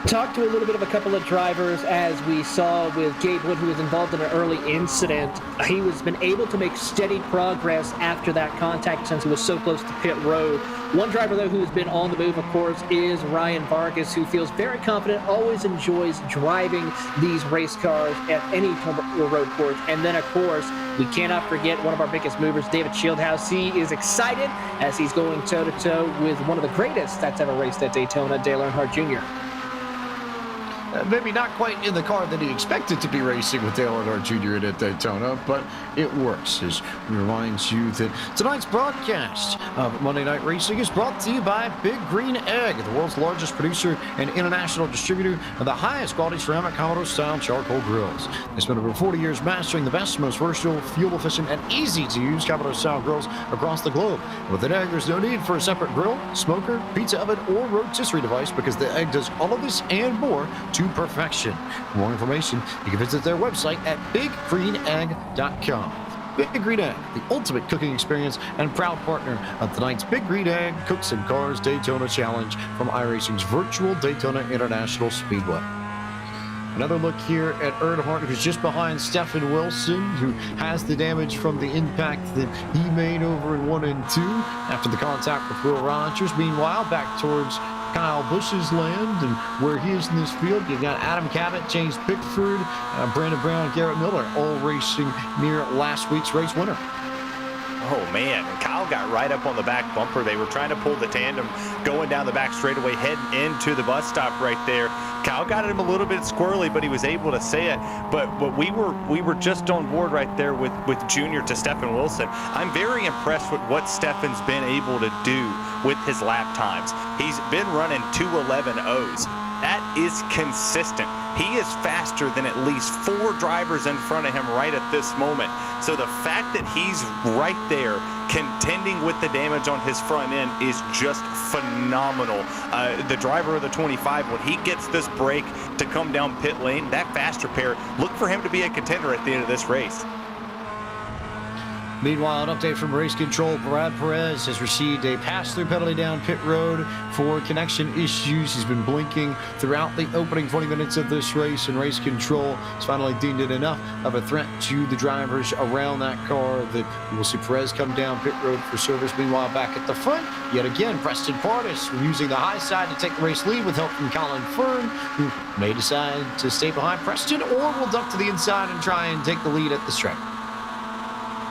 Talked to a little bit of a couple of drivers, as we saw with Gabe Wood, who was involved in an early incident. He was been able to make steady progress after that contact since he was so close to pit road. One driver, though, who's been on the move, of course, is Ryan Vargas, who feels very confident, always enjoys driving these race cars at any road course. And then, of course, we cannot forget one of our biggest movers, David Shieldhouse. He is excited as he's going toe-to-toe with one of the greatest that's ever raced at Daytona, Dale Earnhardt Jr.
Maybe not quite in the car that he expected to be racing with Dale Earnhardt Jr. at Daytona, but it works. As we remind you that tonight's broadcast of Monday Night Racing is brought to you by Big Green Egg, the world's largest producer and international distributor of the highest quality ceramic Commodore-style charcoal grills. They spent over 40 years mastering the best, most versatile, fuel-efficient, and easy-to-use Commodore-style grills across the globe. With an Egg, there's no need for a separate grill, smoker, pizza oven, or rotisserie device, because the Egg does all of this and more to perfection. For more information, you can visit their website at biggreenegg.com. Big Green Egg, the ultimate cooking experience and proud partner of tonight's Big Green Egg Cooks and Cars Daytona Challenge from iRacing's virtual Daytona International Speedway. Another look here at Earnhardt, who's just behind Stefan Wilson, who has the damage from the impact that he made over in 1 and 2 after the contact with Will Rogers. Meanwhile, back towards Kyle Busch's land, and where he is in this field, you've got Adam Cabot, James Pickford, Brandon Brown, Garrett Miller, all racing near last week's race winner.
Oh, man. Kyle got right up on the back bumper. They were trying to pull the tandem going down the back straightaway, heading into the bus stop right there. Kyle got him a little bit squirrely, but he was able to say it. But we were just on board right there with Junior to Stefan Wilson. I'm very impressed with what Stefan's been able to do with his lap times. He's been running 2:11.0s. That is consistent. He is faster than at least 4 drivers in front of him right at this moment. So the fact that he's right there contending with the damage on his front end is just phenomenal. The driver of the 25, when he gets this break to come down pit lane, that faster pair, look for him to be a contender at the end of this race.
Meanwhile, an update from race control. Brad Perez has received a pass-through penalty down pit road for connection issues. He's been blinking throughout the opening 20 minutes of this race, and race control has finally deemed it enough of a threat to the drivers around that car that we will see Perez come down pit road for service. Meanwhile, back at the front, yet again, Preston Pardus using the high side to take the race lead with help from Colin Fern, who may decide to stay behind Preston or will duck to the inside and try and take the lead at the stripe.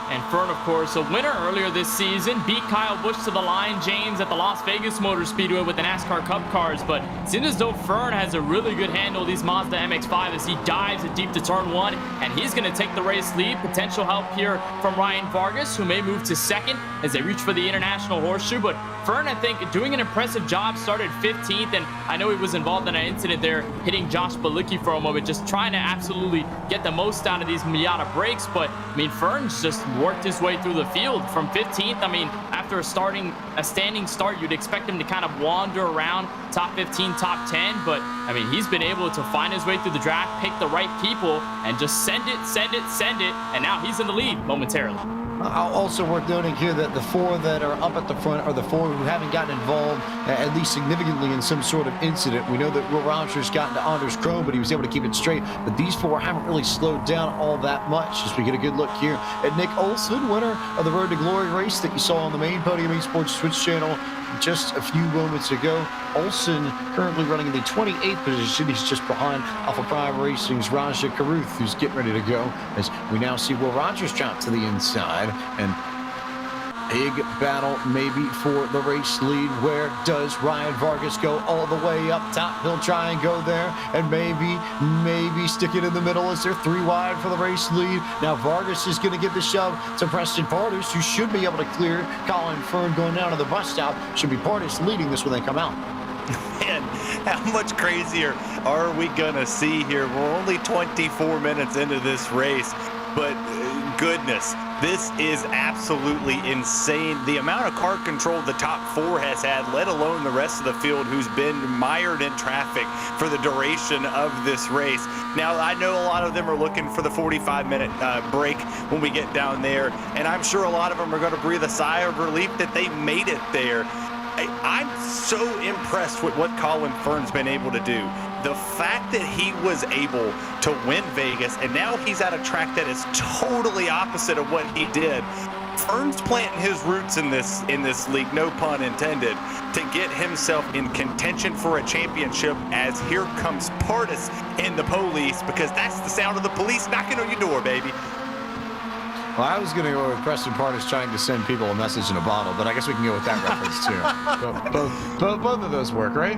And Fern, of course, a winner earlier this season, beat Kyle Busch to the line, James, at the Las Vegas Motor Speedway with the NASCAR Cup cars. But it seems as though Fern has a really good handle of these Mazda MX-5 as he dives it deep to turn one, and he's going to take the race lead. Potential help here from Ryan Vargas, who may move to second as they reach for the International Horseshoe. But Fern, I think, doing an impressive job, started 15th, and I know he was involved in an incident there, hitting Josh Balicki for a moment, just trying to absolutely get the most out of these Miata brakes. But, I mean, Fern's just worked his way through the field from 15th. I mean, after a standing start, you'd expect him to kind of wander around top 15, top 10, but I mean, he's been able to find his way through the draft, pick the right people, and just send it, and now he's in the lead momentarily.
Also worth noting here that the four that are up at the front are the four who haven't gotten involved, at least significantly, in some sort of incident. We know that Will Rogers got into Anders Chrome, but he was able to keep it straight. But these four haven't really slowed down all that much, as we get a good look here at Nick Olson, winner of the Road to Glory race that you saw on the main Podium eSports Twitch channel just a few moments ago. Olson currently running in the 28th position. He's just behind Alpha Prime Racing's Raja Karuth, who's getting ready to go, as we now see Will Rogers drop to the inside. And big battle maybe for the race lead. Where does Ryan Vargas go? All the way up top. He'll try and go there, and maybe stick it in the middle as they're 3 wide for the race lead. Now Vargas is going to give the shove to Preston Pardus, who should be able to clear Colin Fern going down to the bus stop. Should be Pardus leading this when they come out.
Man, how much crazier are we going to see here? We're only 24 minutes into this race, but goodness, this is absolutely insane. The amount of car control the top four has had, let alone the rest of the field who's been mired in traffic for the duration of this race. Now, I know a lot of them are looking for the 45-minute break when we get down there, and I'm sure a lot of them are going to breathe a sigh of relief that they made it there. I'm so impressed with what Colin Fern's been able to do. The fact that he was able to win Vegas, and now he's at a track that is totally opposite of what he did. Fern's planting his roots in this league, no pun intended, to get himself in contention for a championship, as here comes Pardus and the police, because that's the sound of the police knocking on your door, baby.
Well, I was going to go with Preston Pardus trying to send people a message in a bottle, but I guess we can go with that reference too. Both of those work, right?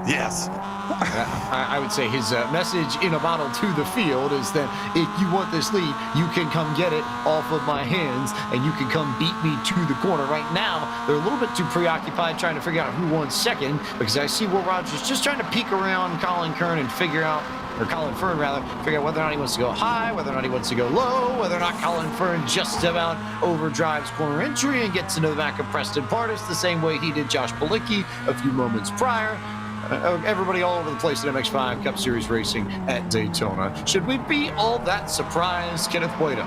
Yes.
I would say his message in a bottle to the field is that if you want this lead, you can come get it off of my hands, and you can come beat me to the corner. Right now, they're a little bit too preoccupied trying to figure out who won second, because I see Will Rogers just trying to peek around Colin Fern and figure out whether or not he wants to go high, whether or not he wants to go low, whether or not Colin Fern just about overdrives corner entry and gets into the back of Preston Pardus the same way he did Josh Balicki a few moments prior. Everybody all over the place at MX-5 Cup Series racing at Daytona. Should we be all that surprised, Kenneth Boydo?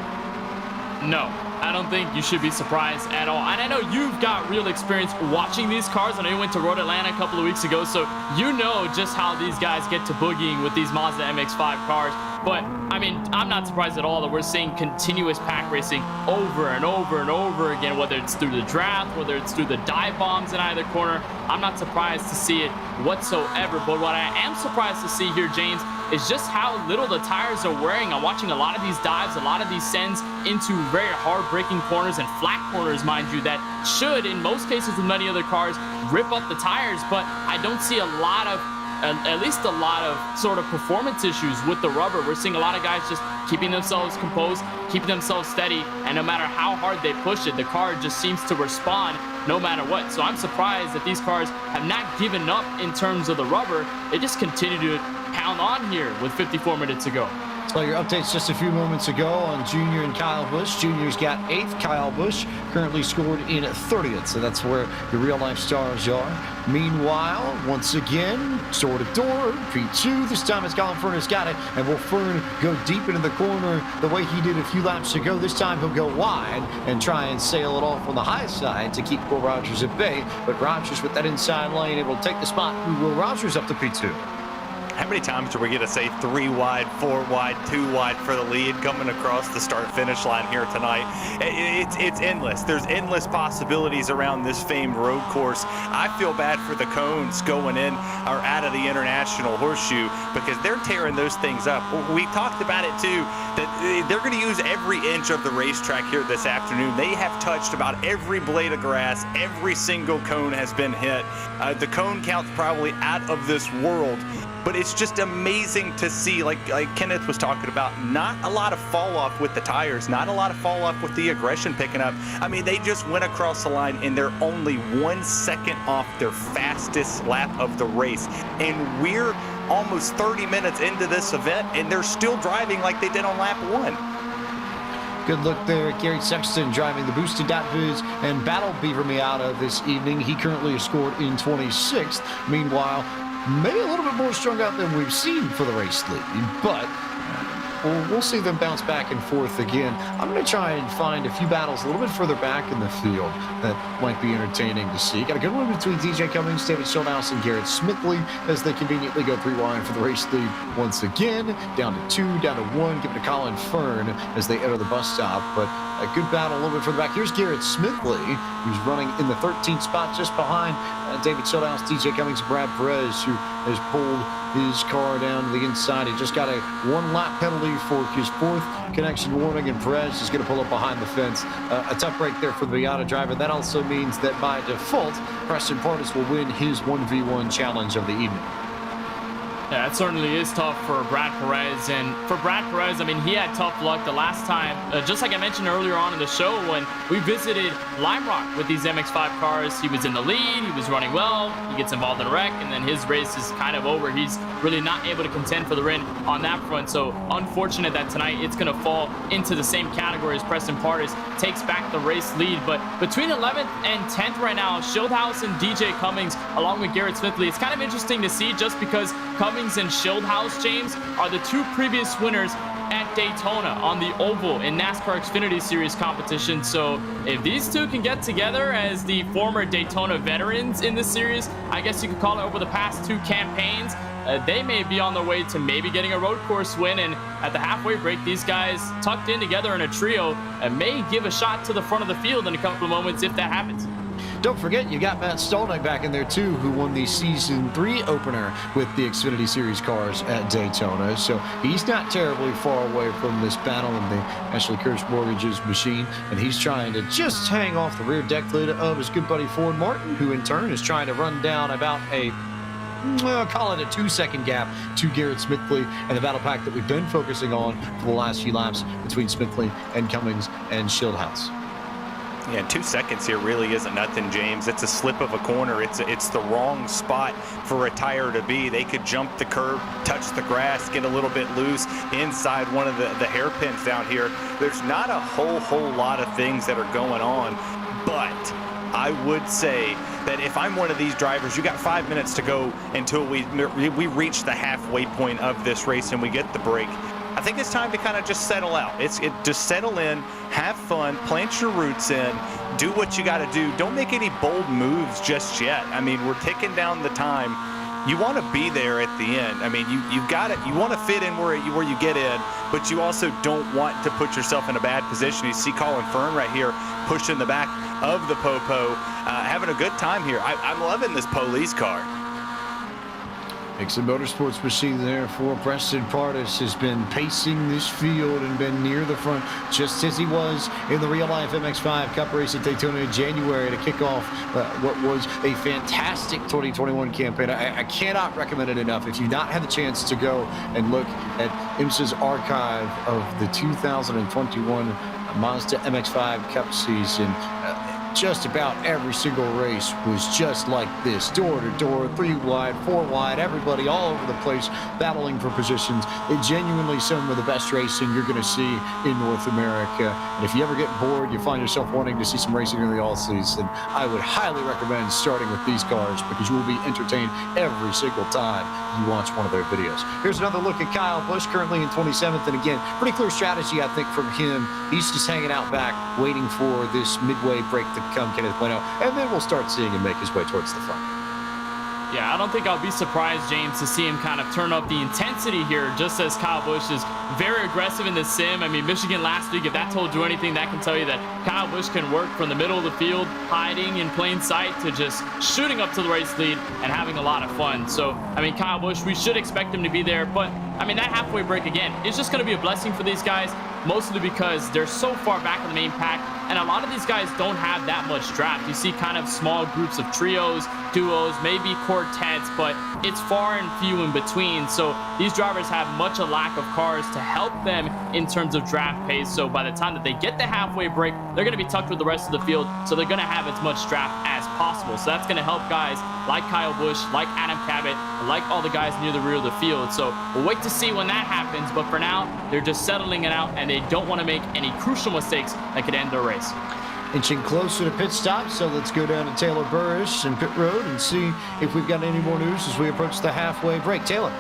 No, I don't think you should be surprised at all. And I know you've got real experience watching these cars. I know you went to Road Atlanta a couple of weeks ago, so you know just how these guys get to boogieing with these Mazda MX-5 cars. But, I mean, I'm not surprised at all that we're seeing continuous pack racing over and over and over again, whether it's through the draft, whether it's through the dive bombs in either corner. I'm not surprised to see it whatsoever. But what I am surprised to see here, James, is just how little the tires are wearing. I'm watching a lot of these dives, a lot of these sends into very hard braking corners and flat corners, mind you, that should, in most cases with many other cars, rip up the tires. But I don't see at least a lot of sort of performance issues with the rubber. We're seeing a lot of guys just keeping themselves composed, keeping themselves steady, and no matter how hard they push it, the car just seems to respond no matter what. So I'm surprised that these cars have not given up in terms of the rubber. They just continue to pound on here with 54 minutes to go.
So your updates just a few moments ago on Junior and Kyle Busch. Junior's got 8th. Kyle Busch currently scored in 30th. So that's where your real-life stars are. Meanwhile, once again, door-to-door, P2. This time it's Colin Fern has got it. And will Fern go deep into the corner the way he did a few laps ago? This time he'll go wide and try and sail it off on the high side to keep Will Rogers at bay. But Rogers with that inside lane able to take the spot. Will Rogers up to P2.
How many times are we going to say 3 wide, 4 wide, 2 wide for the lead coming across the start-finish line here tonight? It's endless. There's endless possibilities around this famed road course. I feel bad for the cones going in or out of the International Horseshoe because they're tearing those things up. We talked about it too, that they're going to use every inch of the racetrack here this afternoon. They have touched about every blade of grass. Every single cone has been hit. The cone count's probably out of this world. But it's just amazing to see, like Kenneth was talking about, not a lot of fall off with the tires, not a lot of fall off with the aggression picking up. I mean, they just went across the line and they're only 1 second off their fastest lap of the race. And we're almost 30 minutes into this event and they're still driving like they did on lap 1.
Good look there at Gary Sexton driving the BOOSTED.BIZ and Battle Beaver Miata this evening. He currently has scored in 26th. Meanwhile, maybe a little bit more strung out than we've seen for the race lead, but we'll see them bounce back and forth again. I'm going to try and find a few battles a little bit further back in the field that might be entertaining to see. Got a good one between DJ Cummings, David Schulthouse, and Garrett Smithley as they conveniently go 3 wide for the race lead once again. Down to 2, down to 1, give it to Colin Fern as they enter the bus stop. But a good battle a little bit further back. Here's Garrett Smithley, who's running in the 13th spot just behind David Schulthouse, DJ Cummings, and Brad Perez, who has pulled his car down to the inside. He just got a 1-lap penalty for his 4th connection warning, and Perez is going to pull up behind the fence. A tough break there for the Miata driver. That also means that by default, Preston Portis will win his 1v1 challenge of the evening.
Yeah, it certainly is tough for Brad Perez. And for Brad Perez, I mean, he had tough luck the last time. Just like I mentioned earlier on in the show, when we visited Lime Rock with these MX-5 cars, he was in the lead, he was running well, he gets involved in a wreck, and then his race is kind of over. He's really not able to contend for the win on that front. So unfortunate that tonight it's going to fall into the same category as Preston Portis takes back the race lead. But between 11th and 10th right now, Schildhouse and DJ Cummings, along with Garrett Smithley, it's kind of interesting to see just because Cummings and Schildhouse, James, are the 2 previous winners at Daytona on the oval in NASCAR Xfinity Series competition. So if these 2 can get together as the former Daytona veterans in this series, I guess you could call it, over the past 2 campaigns, they may be on their way to maybe getting a road course win. And at the halfway break, these guys tucked in together in a trio may give a shot to the front of the field in a couple of moments if that happens.
Don't forget, you got Matt Stolnick back in there, too, who won the Season 3 opener with the Xfinity Series cars at Daytona. So he's not terribly far away from this battle in the Ashley Kurtz Mortgage's machine. And he's trying to just hang off the rear deck lid of his good buddy Ford Martin, who in turn is trying to run down about a, call it a 2-second gap to Garrett Smithley and the battle pack that we've been focusing on for the last few laps between Smithley and Cummings and Schildhouse.
Yeah, 2 seconds here really isn't nothing, James. It's a slip of a corner. It's the wrong spot for a tire to be. They could jump the curb, touch the grass, get a little bit loose inside one of the hairpins down here. There's not a whole lot of things that are going on, but I would say that if I'm one of these drivers, you got 5 minutes to go until we reach the halfway point of this race and we get the break. I think it's time to kind of just settle out. Just settle in, have fun, plant your roots in, do what you got to do. Don't make any bold moves just yet. I mean, we're ticking down the time. You want to be there at the end. I mean, you got it. You want to fit in where you get in, but you also don't want to put yourself in a bad position. You see Colin Fern right here pushing the back of the Popo, having a good time here. I'm loving this police car.
Nixon Motorsports machine there for Preston Portis has been pacing this field and been near the front just as he was in the real-life MX-5 Cup race at Daytona in January to kick off what was a fantastic 2021 campaign. I cannot recommend it enough. If you've not had the chance to go and look at IMSA's archive of the 2021 Mazda MX-5 Cup season, just about every single race was just like this. Door to door, 3 wide, 4 wide, everybody all over the place battling for positions. It genuinely some of the best racing you're going to see in North America. And if you ever get bored, you find yourself wanting to see some racing in the all-season, I would highly recommend starting with these cars because you will be entertained every single time you watch one of their videos. Here's another look at Kyle Busch, currently in 27th. And again, pretty clear strategy, I think, from him. He's just hanging out back, waiting for this midway break to come, Kenneth Bueno, and then we'll start seeing him make his way towards the front.
Yeah, I don't think I'll be surprised, James, to see him kind of turn up the intensity here, just as Kyle Busch is very aggressive in the sim. I mean, Michigan last week, if that told you anything, that can tell you that Kyle Busch can work from the middle of the field, hiding in plain sight, to just shooting up to the race lead and having a lot of fun. So, I mean, Kyle Busch, we should expect him to be there, but I mean, that halfway break, again, is just going to be a blessing for these guys, mostly because they're so far back in the main pack, and a lot of these guys don't have that much draft. You see kind of small groups of trios, duos, maybe quartets, but it's far and few in between. So these drivers have much a lack of cars to help them in terms of draft pace. So by the time that they get the halfway break, they're going to be tucked with the rest of the field, so they're going to have as much draft as possible. So that's going to help guys like Kyle Busch, like Adam Cabot, like all the guys near the rear of the field. So we'll wait to see when that happens, but for now, they're just settling it out, and they don't want to make any crucial mistakes that could end their race.
Inching closer to pit stop, so let's go down to Taylor Burris and pit road and see if we've got any more news as we approach the halfway break. Taylor.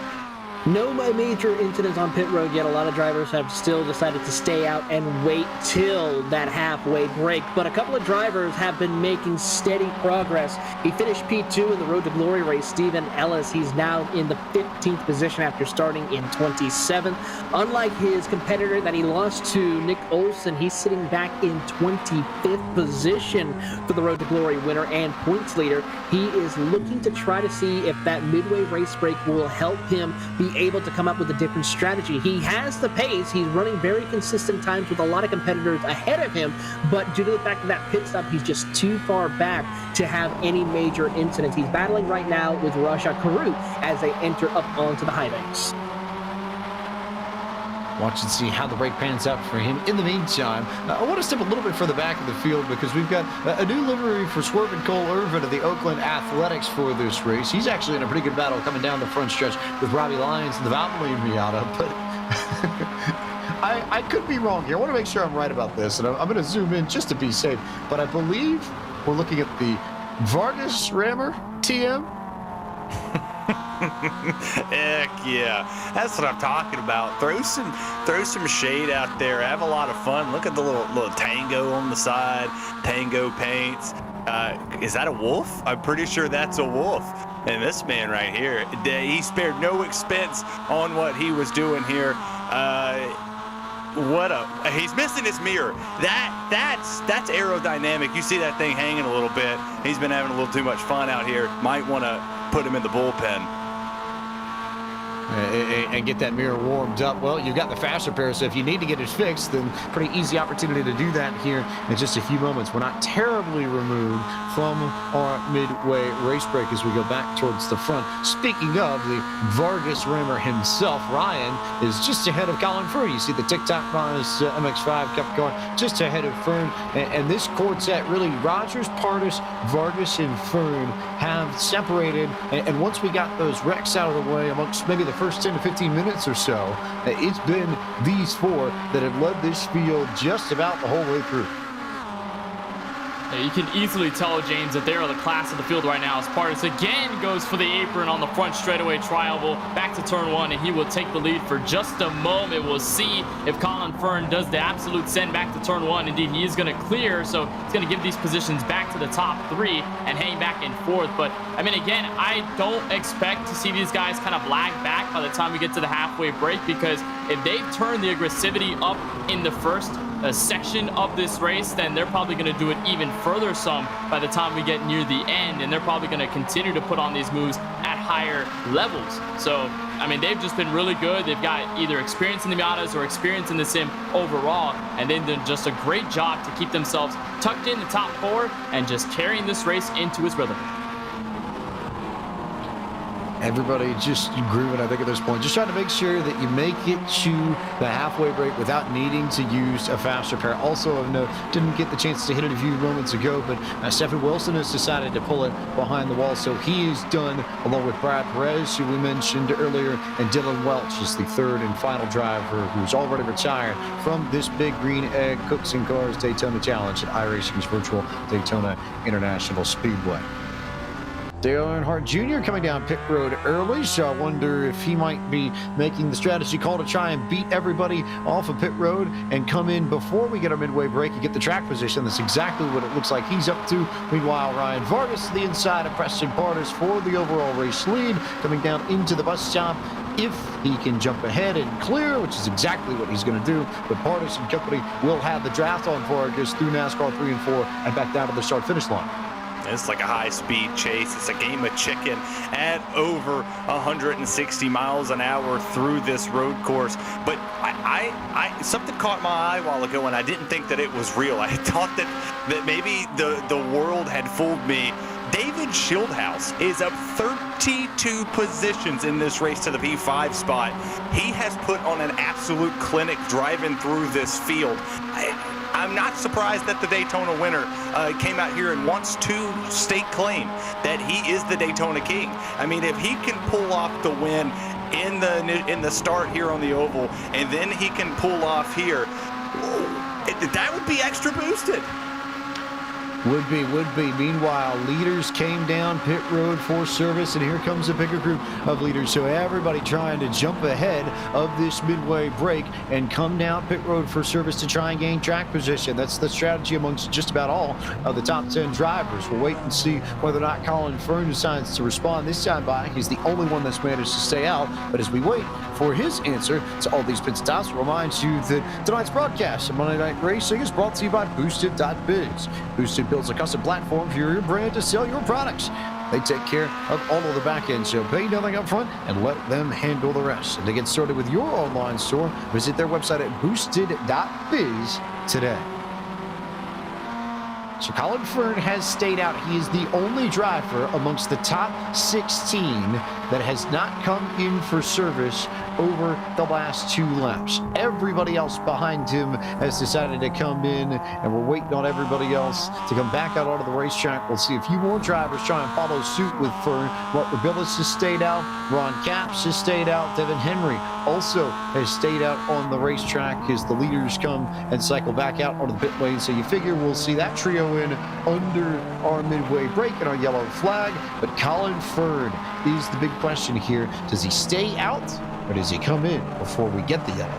No major incidents on pit road yet. A lot of drivers have still decided to stay out and wait till that halfway break. But a couple of drivers have been making steady progress. He finished P2 in the Road to Glory race, Steven Ellis. He's now in the 15th position after starting in 27th. Unlike his competitor that he lost to, Nick Olsen, he's sitting back in 25th position for the Road to Glory winner and points leader. He is looking to try to see if that midway race break will help him be able to come up with a different strategy. He has the pace. He's running very consistent times with a lot of competitors ahead of him, but due to the fact of that pit stop, he's just too far back to have any major incidents. He's battling right now with Rasha Karu as they enter up onto the high banks.
Watch and see how the break pans out for him. In the meantime, I want to step a little bit further back in the field because we've got a new livery for Swervin Cole Irvin of the Oakland Athletics for this race. He's actually in a pretty good battle coming down the front stretch with Robbie Lyons and the Valvoline Miata, but I could be wrong here. I want to make sure I'm right about this, and I'm going to zoom in just to be safe, but I believe we're looking at the Vargas Rammer TM.
Heck yeah, that's what I'm talking about. Throw some shade out there, have a lot of fun. Look at the little tango on the side, tango paints. Is that a wolf? I'm pretty sure that's a wolf. And this man right here, he spared no expense on what he was doing here. He's missing his mirror. That's aerodynamic. You see that thing hanging a little bit. He's been having a little too much fun out here. Might want to put him in the bullpen.
And get that mirror warmed up. Well, you've got the fast repair, so if you need to get it fixed, then pretty easy opportunity to do that here in just a few moments. We're not terribly removed from our midway race break as we go back towards the front. Speaking of the Vargas Rammer himself, Ryan is just ahead of Colin Fern. You see the tic-tac on his MX-5 Cup car just ahead of Fern. And this quartet, really, Rogers, Pardis, Vargas, and Fern have separated. And once we got those wrecks out of the way amongst maybe the first 10 to 15 minutes or so, it's been these four that have led this field just about the whole way through.
Yeah, you can easily tell, James, that they are the class of the field right now as Pardis again goes for the apron on the front straightaway tri-oval back to turn one, and he will take the lead for just a moment. We'll see if Colin Fern does the absolute send back to turn one. Indeed, he is going to clear, so he's going to give these positions back to the top three and hang back in fourth. But, I mean, again, I don't expect to see these guys kind of lag back by the time we get to the halfway break, because if they turn the aggressivity up in the first section of this race, then they're probably going to do it even further some by the time we get near the end, and they're probably going to continue to put on these moves at higher levels. So, I mean, they've just been really good. They've got either experience in the Miatas or experience in the sim overall, and they've done just a great job to keep themselves tucked in the top four and just carrying this race into its rhythm.
Everybody just grooving, I think, at this point. Just trying to make sure that you make it to the halfway break without needing to use a faster pair. Also, didn't get the chance to hit it a few moments ago, but Stephen Wilson has decided to pull it behind the wall. So he is done, along with Brad Perez, who we mentioned earlier, and Dylan Welch is the third and final driver who's already retired from this Big Green Egg Cooks and Cars Daytona Challenge at iRacing's virtual Daytona International Speedway. Dale Earnhardt Jr. coming down pit road early, so I wonder if he might be making the strategy call to try and beat everybody off of pit road and come in before we get our midway break and get the track position. That's exactly what it looks like he's up to. Meanwhile, Ryan Vargas to the inside of Preston Pardus for the overall race lead, coming down into the bus stop. If he can jump ahead and clear, which is exactly what he's going to do, but Pardus and company will have the draft on Vargas through NASCAR 3 and 4 and back down to the start-finish line.
It's like a high-speed chase. It's a game of chicken at over 160 miles an hour through this road course. But something caught my eye a while ago, and I didn't think that it was real. I thought that maybe the world had fooled me. David Schildhouse is up 32 positions in this race to the P5 spot. He has put on an absolute clinic driving through this field. I'm not surprised that the Daytona winner came out here and wants to stake claim that he is the Daytona King. I mean, if he can pull off the win in the start here on the oval, and then he can pull off here, that would be extra boosted.
Would be. Meanwhile, leaders came down pit road for service, and here comes a bigger group of leaders. So everybody trying to jump ahead of this midway break and come down pit road for service to try and gain track position. That's the strategy amongst just about all of the top 10 drivers. We'll wait and see whether or not Colin Fern decides to respond this time by. He's the only one that's managed to stay out. But as we wait for his answer to all these pit stops, reminds you that tonight's broadcast of Monday Night Racing is brought to you by BOOSTED.BIZ. Boosted builds a custom platform for your brand to sell your products. They take care of all of the back end, so pay nothing up front and let them handle the rest. And to get started with your online store, visit their website at boosted.biz today. So Colin Fern has stayed out. He is the only driver amongst the top 16 that has not come in for service over the last 2 laps. Everybody else behind him has decided to come in, and we're waiting on everybody else to come back out onto the racetrack. We'll see a few more drivers try and follow suit with Fern. Mark Rebillis has stayed out. Ron Capps has stayed out. Devin Henry also has stayed out on the racetrack as the leaders come and cycle back out onto the pit lane. So you figure we'll see that trio in under our midway break and our yellow flag. But Colin Fern is the big question here. Does he stay out, or does he come in before we get the yellow?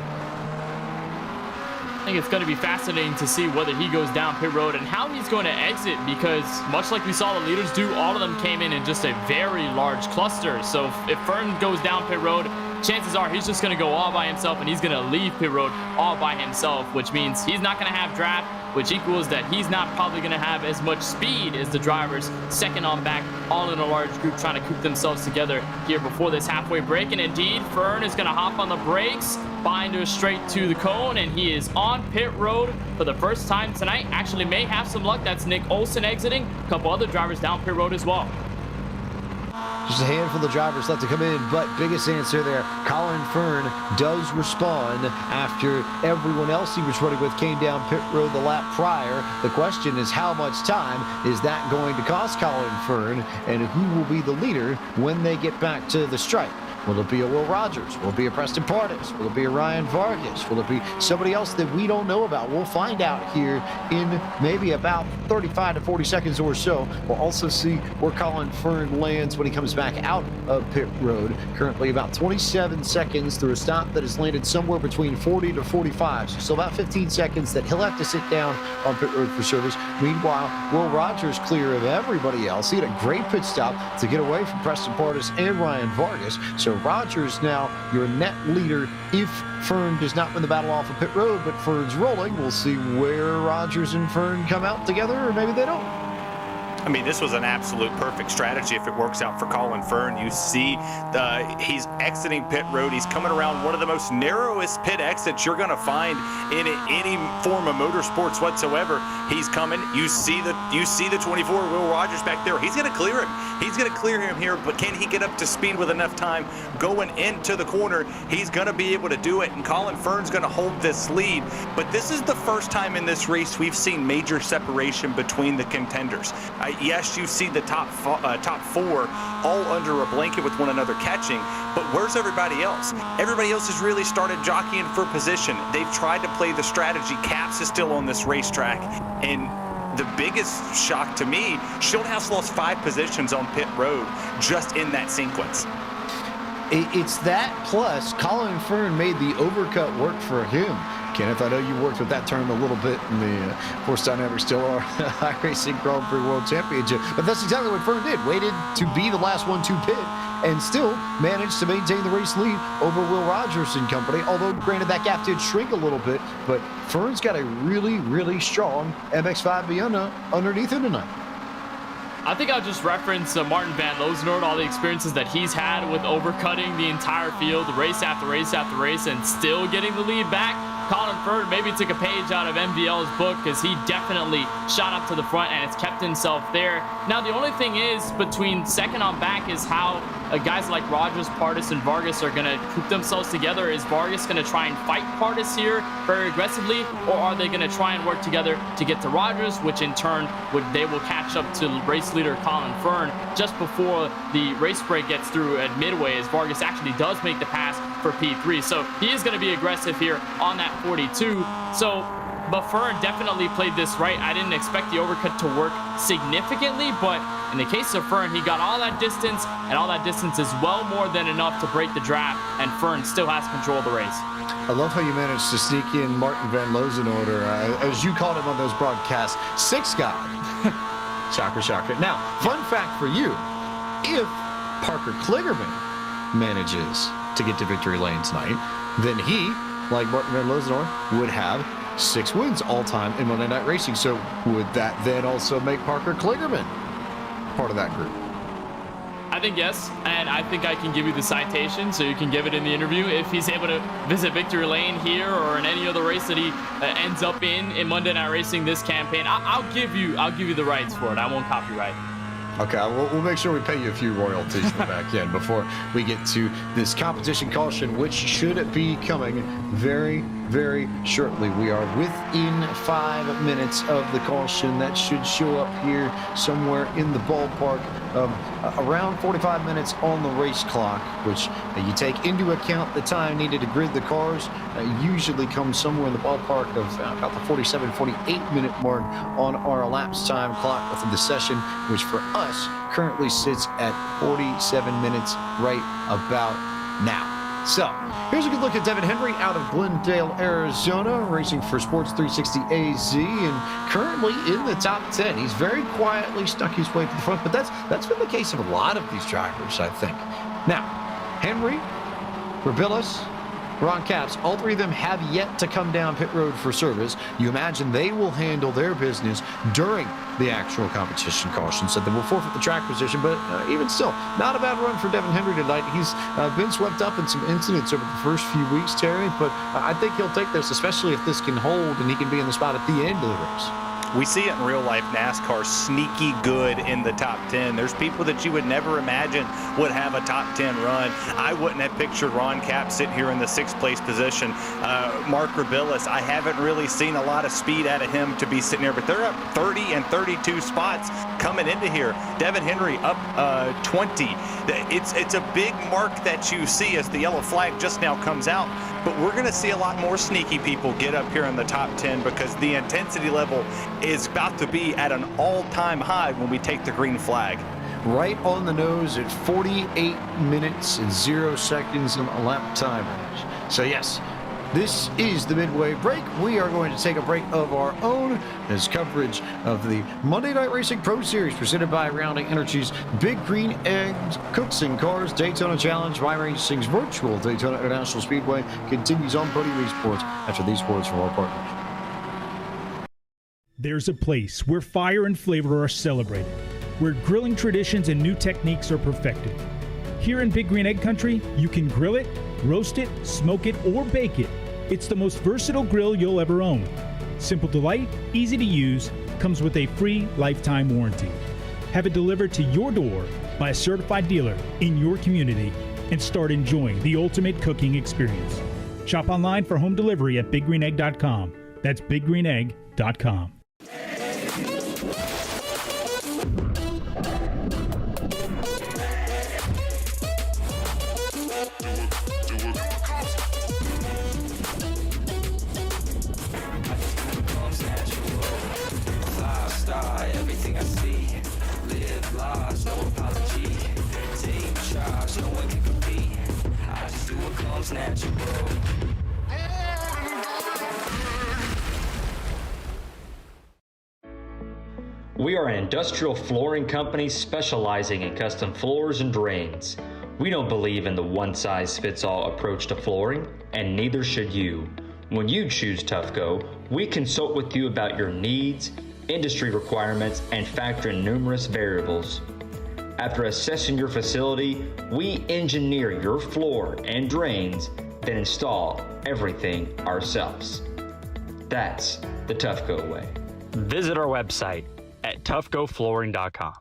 I think it's going to be fascinating to see whether he goes down pit road and how he's going to exit, because much like we saw the leaders do, all of them came in just a very large cluster. So if Fern goes down pit road, chances are he's just going to go all by himself, and he's going to leave pit road all by himself, which means he's not going to have draft, which equals that he's not probably going to have as much speed as the drivers second on back, all in a large group trying to coop themselves together here before this halfway break. And indeed, Fern is going to hop on the brakes, binder straight to the cone, and he is on pit road for the first time tonight. Actually may have some luck. That's Nick Olsen exiting. A couple other drivers down pit road as well.
Just a handful of drivers left to come in, but biggest answer there, Colin Fern does respond after everyone else he was running with came down pit road the lap prior. The question is, how much time is that going to cost Colin Fern, and who will be the leader when they get back to the stripe? Will it be a Will Rogers? Will it be a Preston Pardus? Will it be a Ryan Vargas? Will it be somebody else that we don't know about? We'll find out here in maybe about 35 to 40 seconds or so. We'll also see where Colin Fern lands when he comes back out of pit road. Currently about 27 seconds through a stop that has landed somewhere between 40 to 45. So still about 15 seconds that he'll have to sit down on pit road for service. Meanwhile, Will Rogers clear of everybody else. He had a great pit stop to get away from Preston Pardus and Ryan Vargas. So Rogers now your net leader if Fern does not win the battle off of pit road, but Fern's rolling. We'll see where Rogers and Fern come out together, or maybe they don't.
I mean, this was an absolute perfect strategy if it works out for Colin Fern. You see he's exiting pit road. He's coming around one of the most narrowest pit exits you're going to find in any form of motorsports whatsoever. He's coming. You see the 24 Will Rogers back there. He's going to clear him. He's going to clear him here, but can he get up to speed with enough time going into the corner? He's going to be able to do it, and Colin Fern's going to hold this lead. But this is the first time in this race we've seen major separation between the contenders. Yes, you see the top four all under a blanket with one another catching, but where's everybody else? Everybody else has really started jockeying for position. They've tried to play the strategy. Caps is still on this racetrack, and the biggest shock to me, Schildhouse lost 5 positions on pit road just in that sequence.
It's that plus Colin Fern made the overcut work for him. Kenneth, I know you worked with that term a little bit in the Force Dynamics Still Are iRacing Grand Prix World Championship, but that's exactly what Fern did. Waited to be the last one to pit and still managed to maintain the race lead over Will Rogers and company, although granted that gap did shrink a little bit, but Fern's got a really, really strong MX-5 Vienna underneath him tonight.
I think I'll just reference Martin Van Loosenoord, all the experiences that he's had with overcutting the entire field, race after race after race, and still getting the lead back. Colin Fern maybe took a page out of MVL's book because he definitely shot up to the front and it's kept himself there. Now, the only thing is between second on back is how guys like Rogers, Pardis, and Vargas are going to keep themselves together. Is Vargas going to try and fight Pardis here very aggressively, or are they going to try and work together to get to Rogers, which in turn they will catch up to race leader Colin Fern just before the race break gets through at midway, as Vargas actually does make the pass for P3. So he is going to be aggressive here on that 42. But Fern definitely played this right. I didn't expect the overcut to work significantly, but in the case of Fern, he got all that distance, and all that distance is well more than enough to break the draft, and Fern still has control of the race.
I love how you managed to sneak in Martin Van Loosenoord, or as you called him on those broadcasts, Six God. Shocker, shocker. Now, fun fact for you, if Parker Kligerman manages to get to victory lane tonight, then he, like Martin Van Loosenoord, would have 6 wins all-time in Monday Night Racing. So would that then also make Parker Kligerman part of that group?
I think yes, and I think I can give you the citation so you can give it in the interview if he's able to visit victory lane here or in any other race that he ends up in Monday Night Racing this campaign. I'll give you the rights for it. I won't copyright.
Okay, we'll make sure we pay you a few royalties in the back end before we get to this competition caution, which should be coming very, very shortly. We are within 5 minutes of the caution. That should show up here somewhere in the ballpark of around 45 minutes on the race clock, which you take into account the time needed to grid the cars, usually comes somewhere in the ballpark of about the 47, 48 minute mark on our elapsed time clock within the session, which for us currently sits at 47 minutes right about now. So, here's a good look at Devin Henry out of Glendale, Arizona, racing for Sports 360 AZ, and currently in the top 10. He's very quietly stuck his way to the front, but that's been the case of a lot of these drivers, I think. Now, Henry, Rabillas, Ron Capps, all 3 of them have yet to come down pit road for service. You imagine they will handle their business during the actual competition caution, so they will forfeit the track position, but even still, not a bad run for Devin Henry tonight. He's been swept up in some incidents over the first few weeks, Terry, but I think he'll take this, especially if this can hold and he can be in the spot at the end of the race.
We see it in real life NASCAR, sneaky good in the top 10. There's people that you would never imagine would have a top 10 run. I wouldn't have pictured Ron Capps sitting here in the 6th place position. Mark Rabillas, I haven't really seen a lot of speed out of him to be sitting there, but they're up 30 and 32 spots coming into here. Devin Henry up 20. It's a big mark that you see as the yellow flag just now comes out, but we're going to see a lot more sneaky people get up here in the top 10 because the intensity level is about to be at an all-time high when we take the green flag.
Right on the nose at 48 minutes and 0 seconds in a lap time. So yes, this is the midway break. We are going to take a break of our own as coverage of the Monday Night Racing Pro Series presented by Rowdy Energy's Big Green Eggs Cooks and Cars Daytona Challenge. iRacing's virtual Daytona International Speedway continues on Podium eSports after these words from our partners.
There's a place where fire and flavor are celebrated. where grilling traditions and new techniques are perfected. Here in Big Green Egg Country, you can grill it, roast it, smoke it, or bake it. It's the most versatile grill you'll ever own. Simple to light, easy to use, comes with a free lifetime warranty. Have it delivered to your door by a certified dealer in your community and start enjoying the ultimate cooking experience. Shop online for home delivery at BigGreenEgg.com. That's BigGreenEgg.com.
Everything I see, live lives, no apology. Take charge, no one can compete. I just do what comes natural.
We are an industrial flooring company specializing in custom floors and drains. We don't believe in the one-size-fits-all approach to flooring, and neither should you. When you choose Tufco, we consult with you about your needs, industry requirements, and factor in numerous variables. After assessing your facility, we engineer your floor and drains, then install everything ourselves. That's the Tufco way. Visit our website at tufcoflooring.com.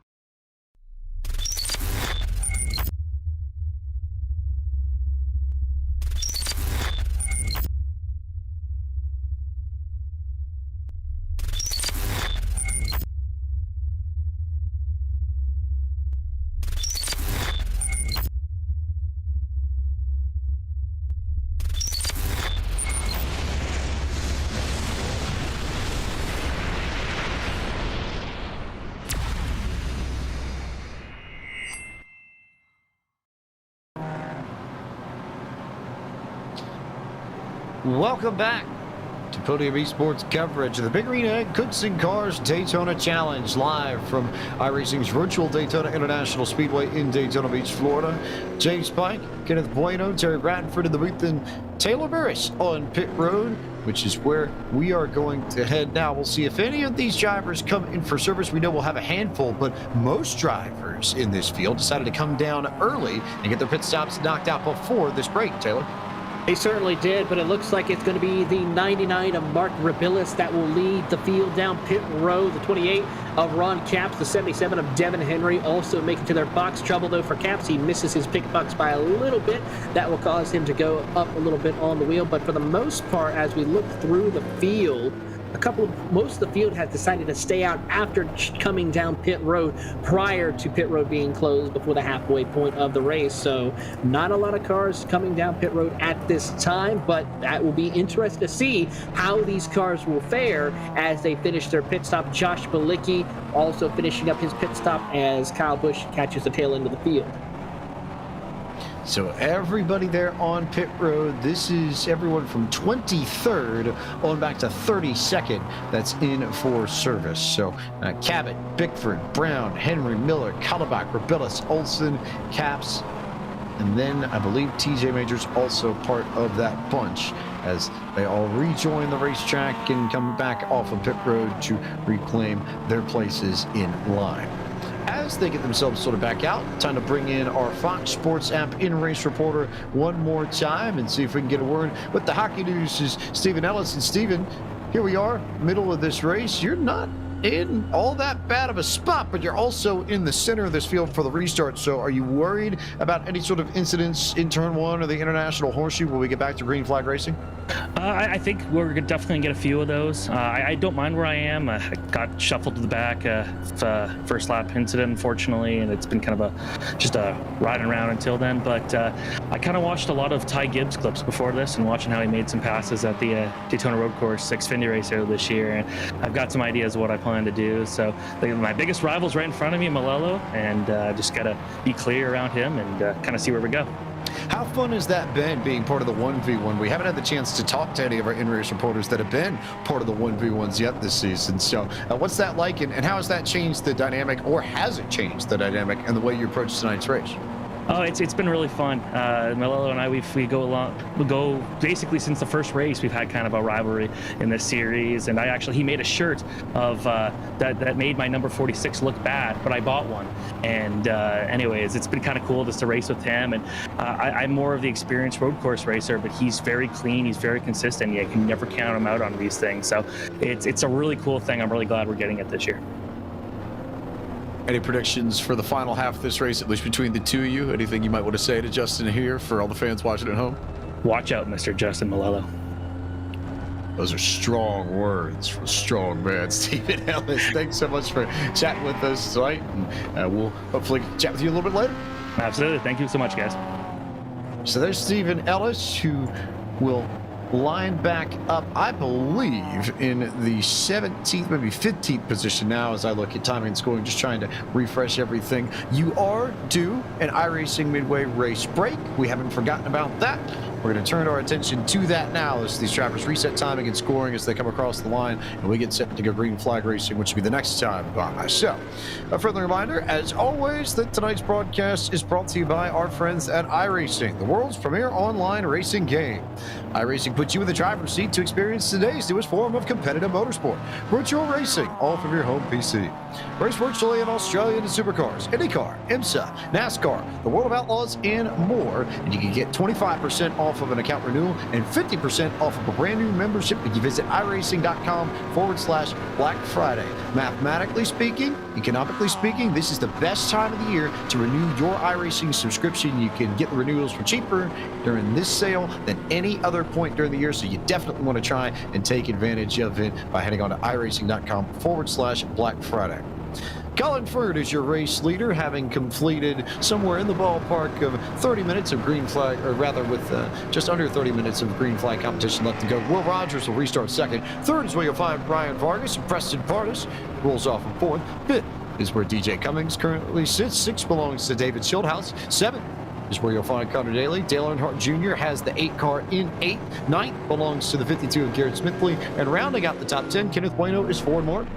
Welcome back to Podium eSports coverage of the Big Green Egg Cooks and Cars Daytona Challenge, live from iRacing's virtual Daytona International Speedway in Daytona Beach, Florida. James Pike, Kenneth Bueno, Terry Bradford in the booth, and Taylor Barris on pit road, which is where we are going to head now. We'll see if any of these drivers come in for service. We know we'll have a handful, but most drivers in this field decided to come down early and get their pit stops knocked out before this break. Taylor?
They certainly did, but it looks like it's going to be the 99 of Mark Rabilis that will lead the field down pit road. The 28 of Ron Capps, the 77 of Devin Henry also making to their box. Trouble, though, for Capps. He misses his pick box by a little bit. That will cause him to go up a little bit on the wheel. But for the most part, as we look through the field, most of the field has decided to stay out after coming down pit road prior to pit road being closed before the halfway point of the race. So not a lot of cars coming down pit road at this time, but that will be interesting to see how these cars will fare as they finish their pit stop. Josh Balicki also finishing up his pit stop as Kyle Busch catches the tail end of the field.
So everybody there on pit road, this is everyone from 23rd on back to 32nd that's in for service. So Cabot, Bickford, Brown, Henry, Miller, Kallenbach, Rabilis, Olsen, Capps, and then I believe TJ Majors also part of that bunch as they all rejoin the racetrack and come back off of pit road to reclaim their places in line. As they get themselves sort of back out, time to bring in our Fox Sports app in-race reporter one more time and see if we can get a word with the hockey news. Is Stephen Ellis. And Stephen, here we are, middle of this race. You're not in all that bad of a spot, but you're also in the center of this field for the restart. So are you worried about any sort of incidents in turn one or the International Horseshoe when we get back to green flag racing?
I think we're definitely going to get a few of those. I don't mind where I am. I got shuffled to the back first lap incident, unfortunately, and it's been kind of just riding around until then. But I kind of watched a lot of Ty Gibbs clips before this and watching how he made some passes at the Daytona Road Course Xfinity race earlier this year. And I've got some ideas of what I plan to do. So my biggest rival's right in front of me, Malello, and just got to be clear around him and kind of see where we go.
How fun has that been, being part of the 1v1? We haven't had the chance to talk to any of our in-race reporters that have been part of the 1v1s yet this season. So what's that like, and how has that changed the dynamic, or has it changed the dynamic and the way you approach tonight's race?
Oh, it's been really fun. Malolo and I, we go basically since the first race. We've had kind of a rivalry in this series, and he made a shirt of that made my number 46 look bad, but I bought one. And anyways, it's been kind of cool just to race with him. And I'm more of the experienced road course racer, but he's very clean, he's very consistent. You can never count him out on these things. So it's a really cool thing. I'm really glad we're getting it this year.
Any predictions for the final half of this race, at least between the two of you? Anything you might want to say to Justin here for all the fans watching at home?
Watch out, Mr. Justin Malolo.
Those are strong words from a strong man, Stephen Ellis. Thanks so much for chatting with us tonight, and we'll hopefully chat with you a little bit later.
Absolutely. Thank you so much, guys.
So there's Stephen Ellis, who will line back up, I believe, in the 17th, maybe 15th position now as I look at timing and scoring, just trying to refresh everything. You are due an iRacing Midway race break. We haven't forgotten about that. We're going to turn our attention to that now as these drivers reset timing and scoring as they come across the line, and we get set to go green flag racing, which will be the next time by. So, a friendly reminder, as always, that tonight's broadcast is brought to you by our friends at iRacing, the world's premier online racing game. iRacing puts you in the driver's seat to experience today's newest form of competitive motorsport, virtual racing, all from your home PC. Race virtually in Australian supercars, IndyCar, IMSA, NASCAR, the World of Outlaws, and more. And you can get 25% off of an account renewal and 50% off of a brand new membership if you visit iRacing.com/Black Friday. Mathematically speaking, economically speaking, this is the best time of the year to renew your iRacing subscription. You can get the renewals for cheaper during this sale than any other point during the year, so you definitely want to try and take advantage of it by heading on to iRacing.com/Black Friday. Colin Ford is your race leader, having completed somewhere in the ballpark of 30 minutes of green flag, or rather with just under 30 minutes of green flag competition left to go. Will Rogers will restart second. Third is where you'll find Brian Vargas, and Preston Pardis rolls off in fourth. Fifth is where DJ Cummings currently sits. Sixth belongs to David Schildhouse. Seventh is where you'll find Connor Daly. Dale Earnhardt Jr. has the 8 car in 8th. Ninth belongs to the 52 of Garrett Smithley. And rounding out the top 10, Kenneth Bueno is Ford Martin.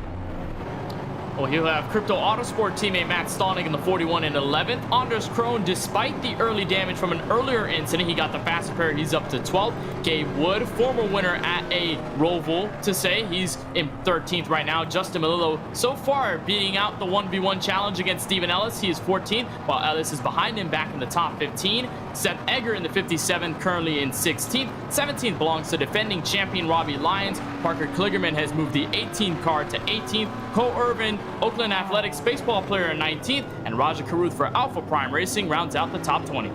Well, he'll have Crypto Autosport teammate Matt Stonick in the 41 and 11th. Anders Krohn, despite the early damage from an earlier incident, he got the faster pair. He's up to 12th. Gabe Wood, former winner at a Roval, to say he's in 13th right now. Justin Malillo, so far, beating out the 1v1 challenge against Stephen Ellis. He is 14th, while Ellis is behind him back in the top 15. Seth Egger in the 57th, currently in 16th. 17th belongs to defending champion Robbie Lyons. Parker Kligerman has moved the 18 car to 18th. Cole Irvin, Oakland Athletics baseball player in 19th, and Raja Karuth for Alpha Prime Racing rounds out the top 20.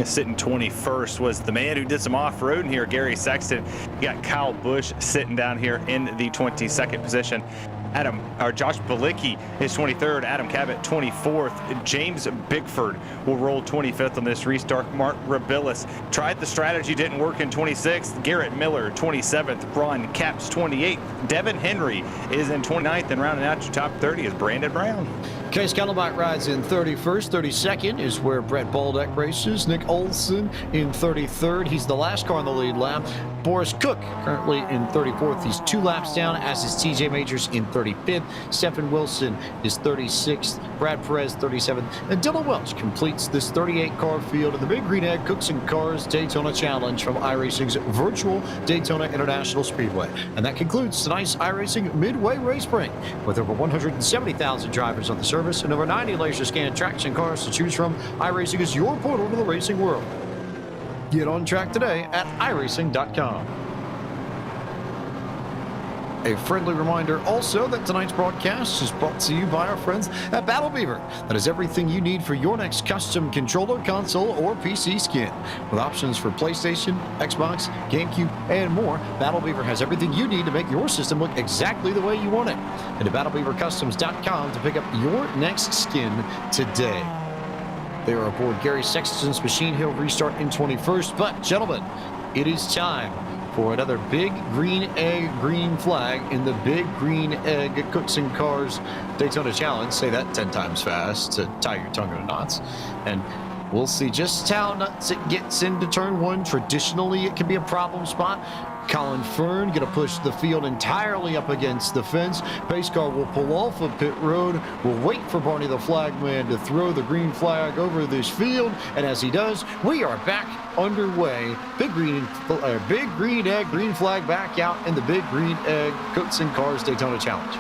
Sitting 21st was the man who did some off-roading here, Gary Sexton. You got Kyle Busch sitting down here in the 22nd position. Josh Balicki is 23rd, Adam Cabot 24th, James Bickford will roll 25th on this restart. Mark Rabilis tried the strategy, didn't work in 26th. Garrett Miller 27th, Ron Capps 28th, Devin Henry is in 29th, and rounding out your top 30 is Brandon Brown.
Case Kellebach rides in 31st. 32nd is where Brett Baldeck races. Nick Olson in 33rd. He's the last car on the lead lap. Boris Cook currently in 34th. He's 2 laps down, as is TJ Majors in 35th. Stephen Wilson is 36th. Brad Perez 37th. And Dylan Welch completes this 38-car field of the Big Green Egg Cooks and Cars Daytona Challenge from iRacing's virtual Daytona International Speedway. And that concludes tonight's iRacing Midway Race Break. With over 170,000 drivers on the service and over 90 laser scan tracks and cars to choose from, iRacing is your portal to the racing world. Get on track today at iRacing.com. A friendly reminder also that tonight's broadcast is brought to you by our friends at Battle Beaver. That is everything you need for your next custom controller, console, or PC skin. With options for PlayStation, Xbox, GameCube, and more, Battle Beaver has everything you need to make your system look exactly the way you want it. And to BattleBeaverCustoms.com to pick up your next skin today. They are aboard Gary Sexton's machine. He'll restart in 21st. But, gentlemen, it is time for another Big Green Egg green flag in the Big Green Egg Cooks and Cars Daytona Challenge. Say that 10 times fast to tie your tongue in knots. And we'll see just how nuts it gets into turn 1. Traditionally, it can be a problem spot. Colin Fern going to push the field entirely up against the fence. Pace car will pull off of pit road. We'll wait for Barney the flagman to throw the green flag over this field. And as he does, we are back underway. Big green egg, green flag back out in the Big Green Egg Coats and Cars Daytona Challenge.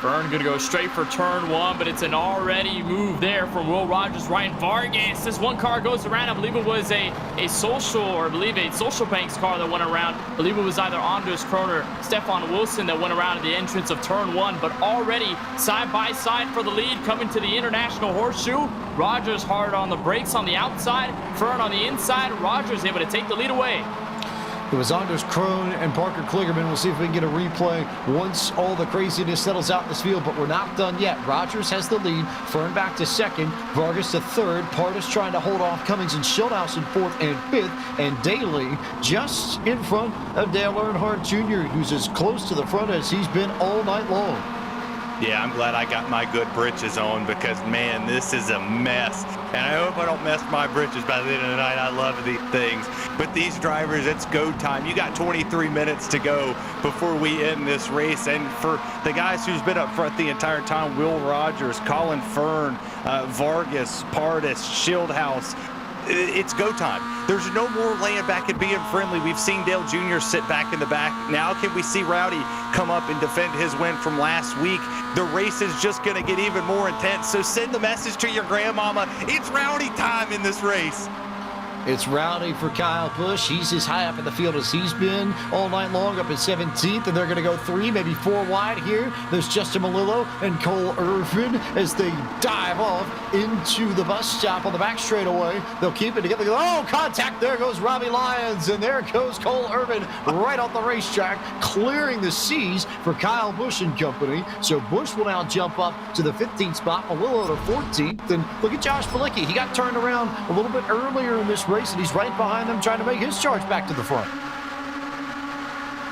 Fern gonna go straight for turn one, but it's an already move there from Will Rogers. Ryan Vargas, this one car goes around. I believe it was a Social Banks car that went around. I believe it was either Anders Kroner, Stefan Wilson that went around at the entrance of turn one, but already side by side for the lead coming to the International Horseshoe. Rogers hard on the brakes on the outside, Fern on the inside. Rogers able to take the lead away.
It was Anders Krohn and Parker Kligerman. We'll see if we can get a replay once all the craziness settles out in this field, but we're not done yet. Rogers has the lead. Fern back to second. Vargas to third. Partis trying to hold off Cummings and Schildhaus in fourth and fifth. And Daly just in front of Dale Earnhardt Jr., who's as close to the front as he's been all night long.
Yeah, I'm glad I got my good britches on because, man, this is a mess. And I hope I don't mess my britches by the end of the night. I love these things. But these drivers, it's go time. You got 23 minutes to go before we end this race. And for the guys who's been up front the entire time, Will Rogers, Colin Fern, Vargas, Partis, Schildhaus, it's go time. There's no more laying back and being friendly. We've seen Dale Jr. sit back in the back. Now can we see Rowdy come up and defend his win from last week? The race is just going to get even more intense. So send the message to your grandmama. It's Rowdy time in this race.
It's Rowdy for Kyle Busch. He's as high up in the field as he's been all night long, up at 17th, and they're going to go 3, maybe 4 wide here. There's Justin Malillo and Cole Irvin as they dive off into the bus stop on the back straightaway. They'll keep it together. Oh, contact. There goes Robbie Lyons, and there goes Cole Irvin right off the racetrack, clearing the seas for Kyle Busch and company. So Busch will now jump up to the 15th spot, Malillo to 14th, and look at Josh Bilicki. He got turned around a little bit earlier in this race, and he's right behind them trying to make his charge back to the front.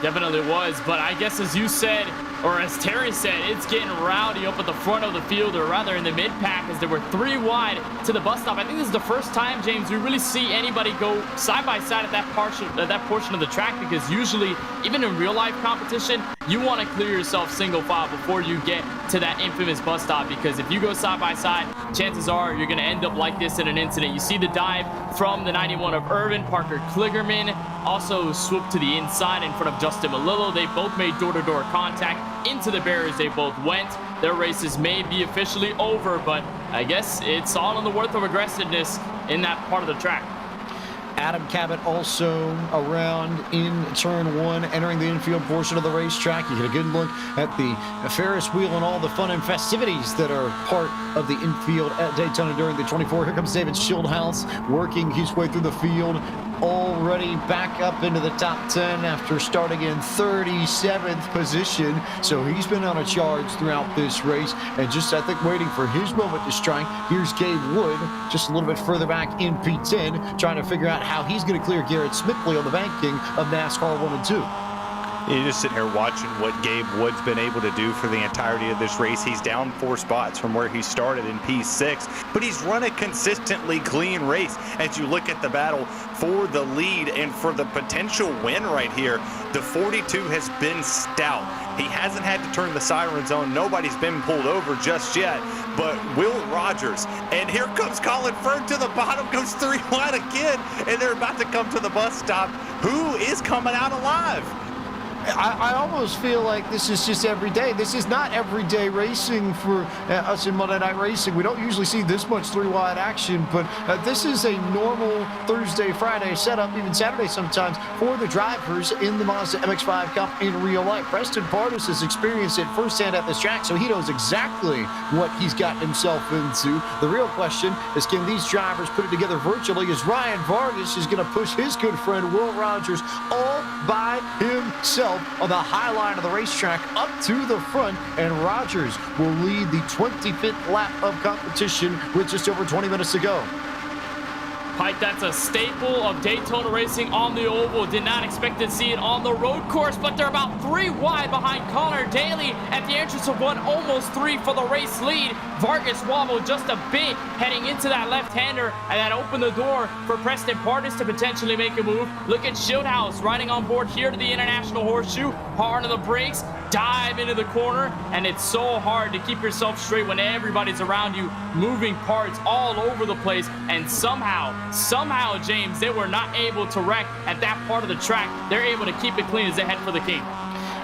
Definitely was, but I guess as you said, or as Terry said, it's getting rowdy up at the front of the field, or rather in the mid-pack, as there were 3 wide to the bus stop. I think this is the first time, James, we really see anybody go side-by-side at that portion of the track, because usually, even in real-life competition, you want to clear yourself single file before you get to that infamous bus stop, because if you go side-by-side, chances are you're going to end up like this in an incident. You see the dive from the 91 of Irvin. Parker Kligerman also swooped to the inside in front of Justin Malillo. They both made door-to-door contact. Into the barriers they both went. Their races may be officially over, but I guess it's all in the worth of aggressiveness in that part of the track.
Adam Cabot also around in turn 1, entering the infield portion of the racetrack. You get a good look at the Ferris wheel and all the fun and festivities that are part of the infield at Daytona during the 24. Here comes David Schildhaus working his way through the field, already back up into the top 10 after starting in 37th position. So he's been on a charge throughout this race, and just, I think, waiting for his moment to strike. Here's Gabe Wood just a little bit further back in P10, trying to figure out how he's going to clear Garrett Smithley on the banking of NASCAR 1 and 2.
You're just sitting here watching what Gabe Wood's been able to do for the entirety of this race. He's down 4 spots from where he started in P6, but he's run a consistently clean race. As you look at the battle for the lead and for the potential win right here, the 42 has been stout. He hasn't had to turn the sirens on. Nobody's been pulled over just yet, but Will Rogers. And here comes Colin Fern to the bottom, goes 3 wide again, and they're about to come to the bus stop. Who is coming out alive?
I almost feel like this is just every day. This is not everyday racing for us in Monday Night Racing. We don't usually see this much 3-wide action, but this is a normal Thursday, Friday setup, even Saturday sometimes, for the drivers in the Mazda MX-5 Cup in real life. Preston Partis has experienced it firsthand at this track, so he knows exactly what he's got himself into. The real question is, can these drivers put it together virtually, as Ryan Vargas is going to push his good friend Will Rogers all by himself on the high line of the racetrack up to the front, and Rogers will lead the 25th lap of competition with just over 20 minutes to go.
Mike, that's a staple of Daytona racing on the oval. Did not expect to see it on the road course, but they're about 3 wide behind Connor Daly at the entrance of 1, almost 3 for the race lead. Vargas wobbled just a bit heading into that left-hander, and that opened the door for Preston Pardus to potentially make a move. Look at Shieldhouse riding on board here to the International Horseshoe, hard on the brakes, dive into the corner, and it's so hard to keep yourself straight when everybody's around you, moving parts all over the place, and somehow, James, they were not able to wreck at that part of the track. They're able to keep it clean as they head for the king.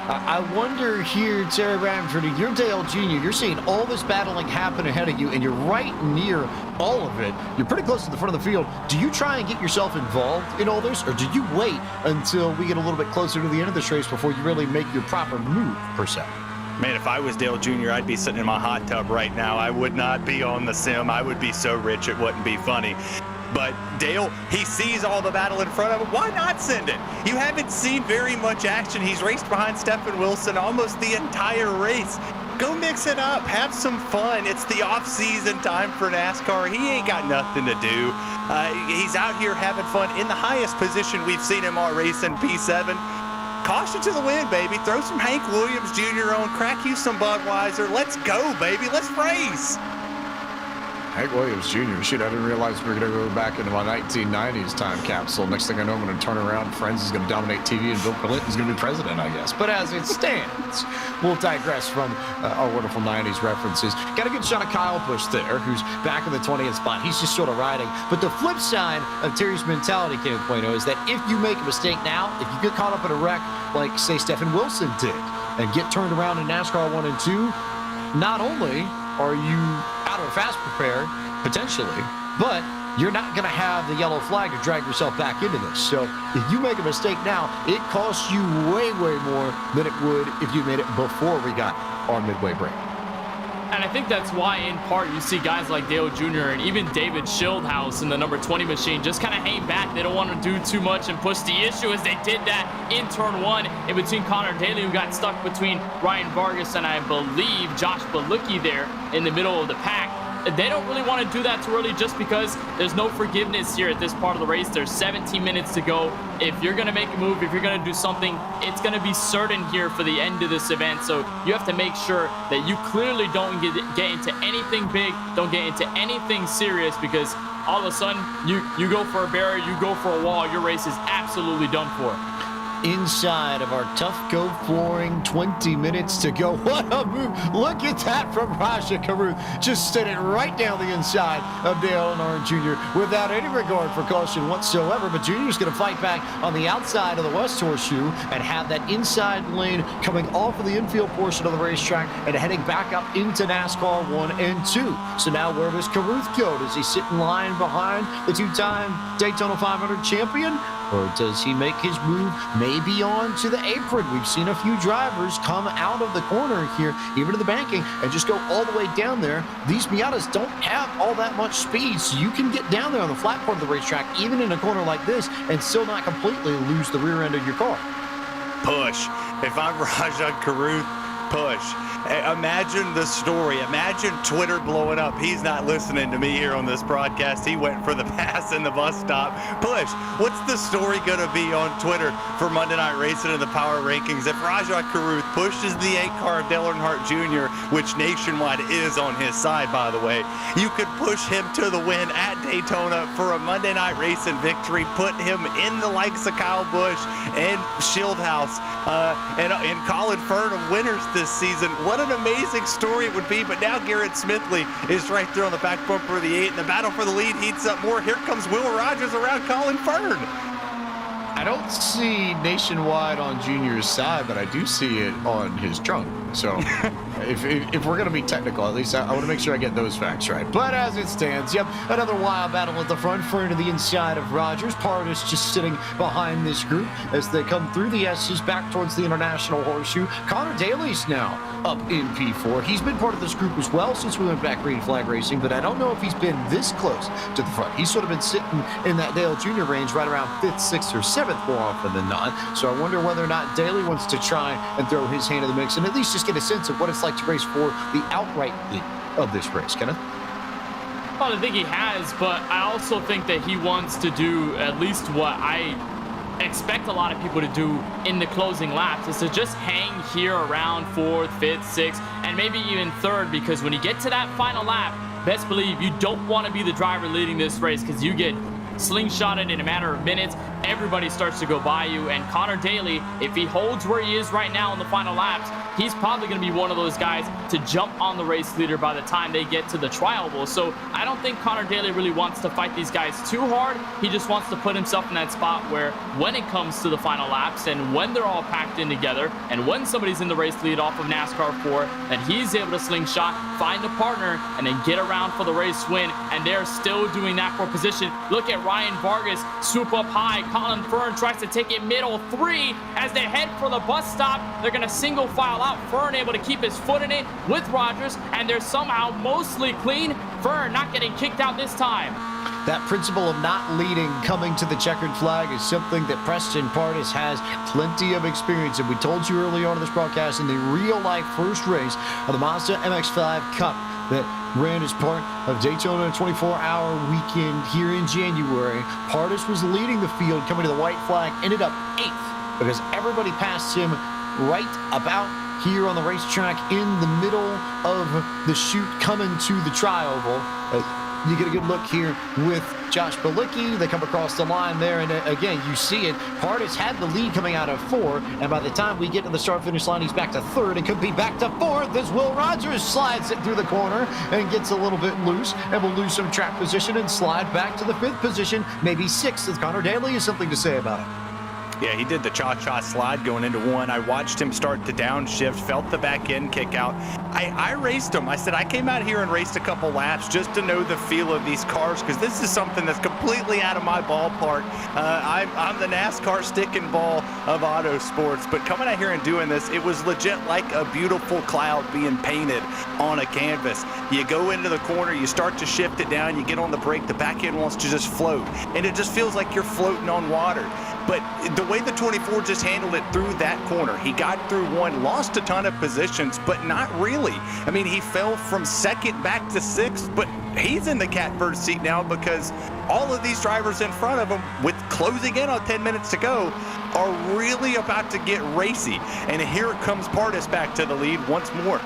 I wonder here, Terry Bamford, you're Dale Jr., you're seeing all this battling happen ahead of you, and you're right near all of it. You're pretty close to the front of the field. Do you try and get yourself involved in all this, or do you wait until we get a little bit closer to the end of this race before you really make your proper move, per se?
Man, if I was Dale Jr., I'd be sitting in my hot tub right now. I would not be on the sim. I would be so rich it wouldn't be funny. But Dale, he sees all the battle in front of him. Why not send it? You haven't seen very much action. He's raced behind Stephen Wilson almost the entire race. Go mix it up. Have some fun. It's the off-season time for NASCAR. He ain't got nothing to do. He's out here having fun in the highest position we've seen him all race in P7. Caution to the wind, baby. Throw some Hank Williams Jr. on. Crack you some Budweiser. Let's go, baby. Let's race.
Hank Williams Jr. Shit, I didn't realize we were going to go back into my 1990s time capsule. Next thing I know, I'm going to turn around. Friends is going to dominate TV, and Bill Clinton's going to be president, I guess. But as it stands, we'll digress from our wonderful 90s references. Got a good shot of Kyle Busch there, who's back in the 20th spot. He's just sort of riding. But the flip side of Terry's mentality, Kenneth Plano, is that if you make a mistake now, if you get caught up in a wreck like, say, Stephen Wilson did, and get turned around in NASCAR 1 and 2, not only are you out of fast prepared, potentially, but you're not going to have the yellow flag to drag yourself back into this. So if you make a mistake now, it costs you way, way more than it would if you made it before we got our midway break.
And I think that's why, in part, you see guys like Dale Jr. and even David Shieldhouse in the number 20 machine just kind of hang back. They don't want to do too much and push the issue, as they did that in turn 1 in between Connor Daly, who got stuck between Ryan Vargas and I believe Josh Balucki there in the middle of the pack. They don't really want to do that too early just because there's no forgiveness here at this part of the race. There's 17 minutes to go. If you're going to make a move, if you're going to do something, it's going to be certain here for the end of this event. So you have to make sure that you clearly don't get into anything big, don't get into anything serious, because all of a sudden you go for a barrier, you go for a wall, your race is absolutely done for.
Inside of our Tufco flooring, 20 minutes to go. What a move. Look at that from Raja Caruth. Just sent it right down the inside of Dale Earnhardt Jr. without any regard for caution whatsoever. But Jr.'s going to fight back on the outside of the West Horseshoe and have that inside lane coming off of the infield portion of the racetrack and heading back up into NASCAR 1 and 2. So now where does Caruth go? Does he sit in line behind the two-time Daytona 500 champion? Or does he make his move maybe on to the apron? We've seen a few drivers come out of the corner here, even to the banking, and just go all the way down there. These Miatas don't have all that much speed, so you can get down there on the flat part of the racetrack, even in a corner like this, and still not completely lose the rear end of your car.
Push. If I'm Rajat Caruth, push. Imagine the story. Imagine Twitter blowing up. He's not listening to me here on this broadcast. He went for the pass in the bus stop. Push. What's the story going to be on Twitter for Monday Night Racing and the Power Rankings? If Rajat Caruth pushes the 8-car of Dale Earnhardt Jr., which Nationwide is on his side, by the way, you could push him to the win at Daytona for a Monday Night Racing victory, put him in the likes of Kyle Busch and Shieldhouse and Colin Fern of winners this season. What an amazing story it would be. But now Garrett Smithley is right there on the back bumper of the 8, and the battle for the lead heats up more. Here comes Will Rogers around Colin Fern.
I don't see Nationwide on Junior's side, but I do see it on his trunk. So if we're going to be technical, at least I want to make sure I get those facts right. But as it stands, yep, another wild battle at the front, Fern to the inside of Rogers. Pardus just sitting behind this group as they come through the S's back towards the International Horseshoe. Connor Daly's now up in P4. He's been part of this group as well since we went back green flag racing, but I don't know if he's been this close to the front. He's sort of been sitting in that Dale Jr. range right around 5th, 6th, or 7th more often than not. So I wonder whether or not Daly wants to try and throw his hand in the mix and at least just get a sense of what it's like to race for the outright lead of this race. Kenneth?
I think he has, but I also think that he wants to do at least what I expect a lot of people to do in the closing laps, is to just hang here around 4th, 5th, 6th, and maybe even 3rd, because when you get to that final lap, best believe you don't want to be the driver leading this race, because you get slingshotted in a matter of minutes. Everybody starts to go by you, and Connor Daly, if he holds where he is right now in the final laps, he's probably going to be one of those guys to jump on the race leader by the time they get to the Trial. So I don't think Connor Daly really wants to fight these guys too hard. He just wants to put himself in that spot where when it comes to the final laps and when they're all packed in together and when somebody's in the race lead off of NASCAR 4, that he's able to slingshot, find a partner, and then get around for the race win. And they're still doing that for position. Look at Ryan Vargas swoop up high. Colin Fern tries to take it middle 3 as they head for the bus stop. They're going to single file out. Fern able to keep his foot in it with Rogers, and they're somehow mostly clean. Fern not getting kicked out this time.
That principle of not leading coming to the checkered flag is something that Preston Pardus has plenty of experience in. We told you early on in this broadcast in the real-life first race of the Mazda MX-5 Cup that ran as part of Daytona 24-hour weekend here in January. Pardus was leading the field coming to the white flag, ended up 8th because everybody passed him right about here on the racetrack in the middle of the chute coming to the Tri-Oval. You get a good look here with Josh Balicki. They come across the line there, and again, you see it. Pardus had the lead coming out of 4, and by the time we get to the start-finish line, he's back to 3rd and could be back to 4th as Will Rogers slides it through the corner and gets a little bit loose and will lose some track position and slide back to the 5th position, maybe 6th, as Connor Daly has something to say about it.
Yeah, he did the cha-cha slide going into 1. I watched him start to downshift, felt the back end kick out. I raced him. I said, I came out here and raced a couple laps just to know the feel of these cars, because this is something that's completely out of my ballpark. I'm the NASCAR stick and ball of auto sports, but coming out here and doing this, it was legit like a beautiful cloud being painted on a canvas. You go into the corner, you start to shift it down, you get on the brake, the back end wants to just float, and it just feels like you're floating on water. But the way the 24 just handled it through that corner, he got through 1, lost a ton of positions, but not really. I mean, he fell from 2nd back to 6th, but he's in the catbird seat now because all of these drivers in front of him, with closing in on 10 minutes to go, are really about to get racy. And here comes Pardus back to the lead once more.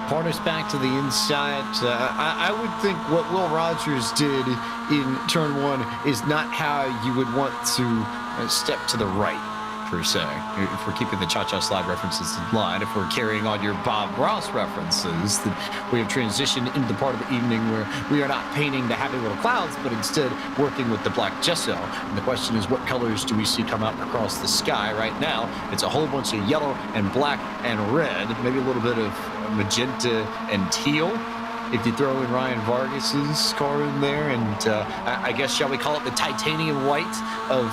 Pardus back to the inside. I would think what Will Rogers did in turn 1 is not how you would want to step to the right, per se. If we're keeping the cha-cha slide references in line, if we're carrying on your Bob Ross references, then we have transitioned into the part of the evening where we are not painting the happy little clouds, but instead working with the black gesso. And the question is, what colors do we see come out across the sky right now? It's a whole bunch of yellow and black and red, maybe a little bit of magenta and teal. If you throw in Ryan Vargas's car in there, and I guess, shall we call it the titanium white of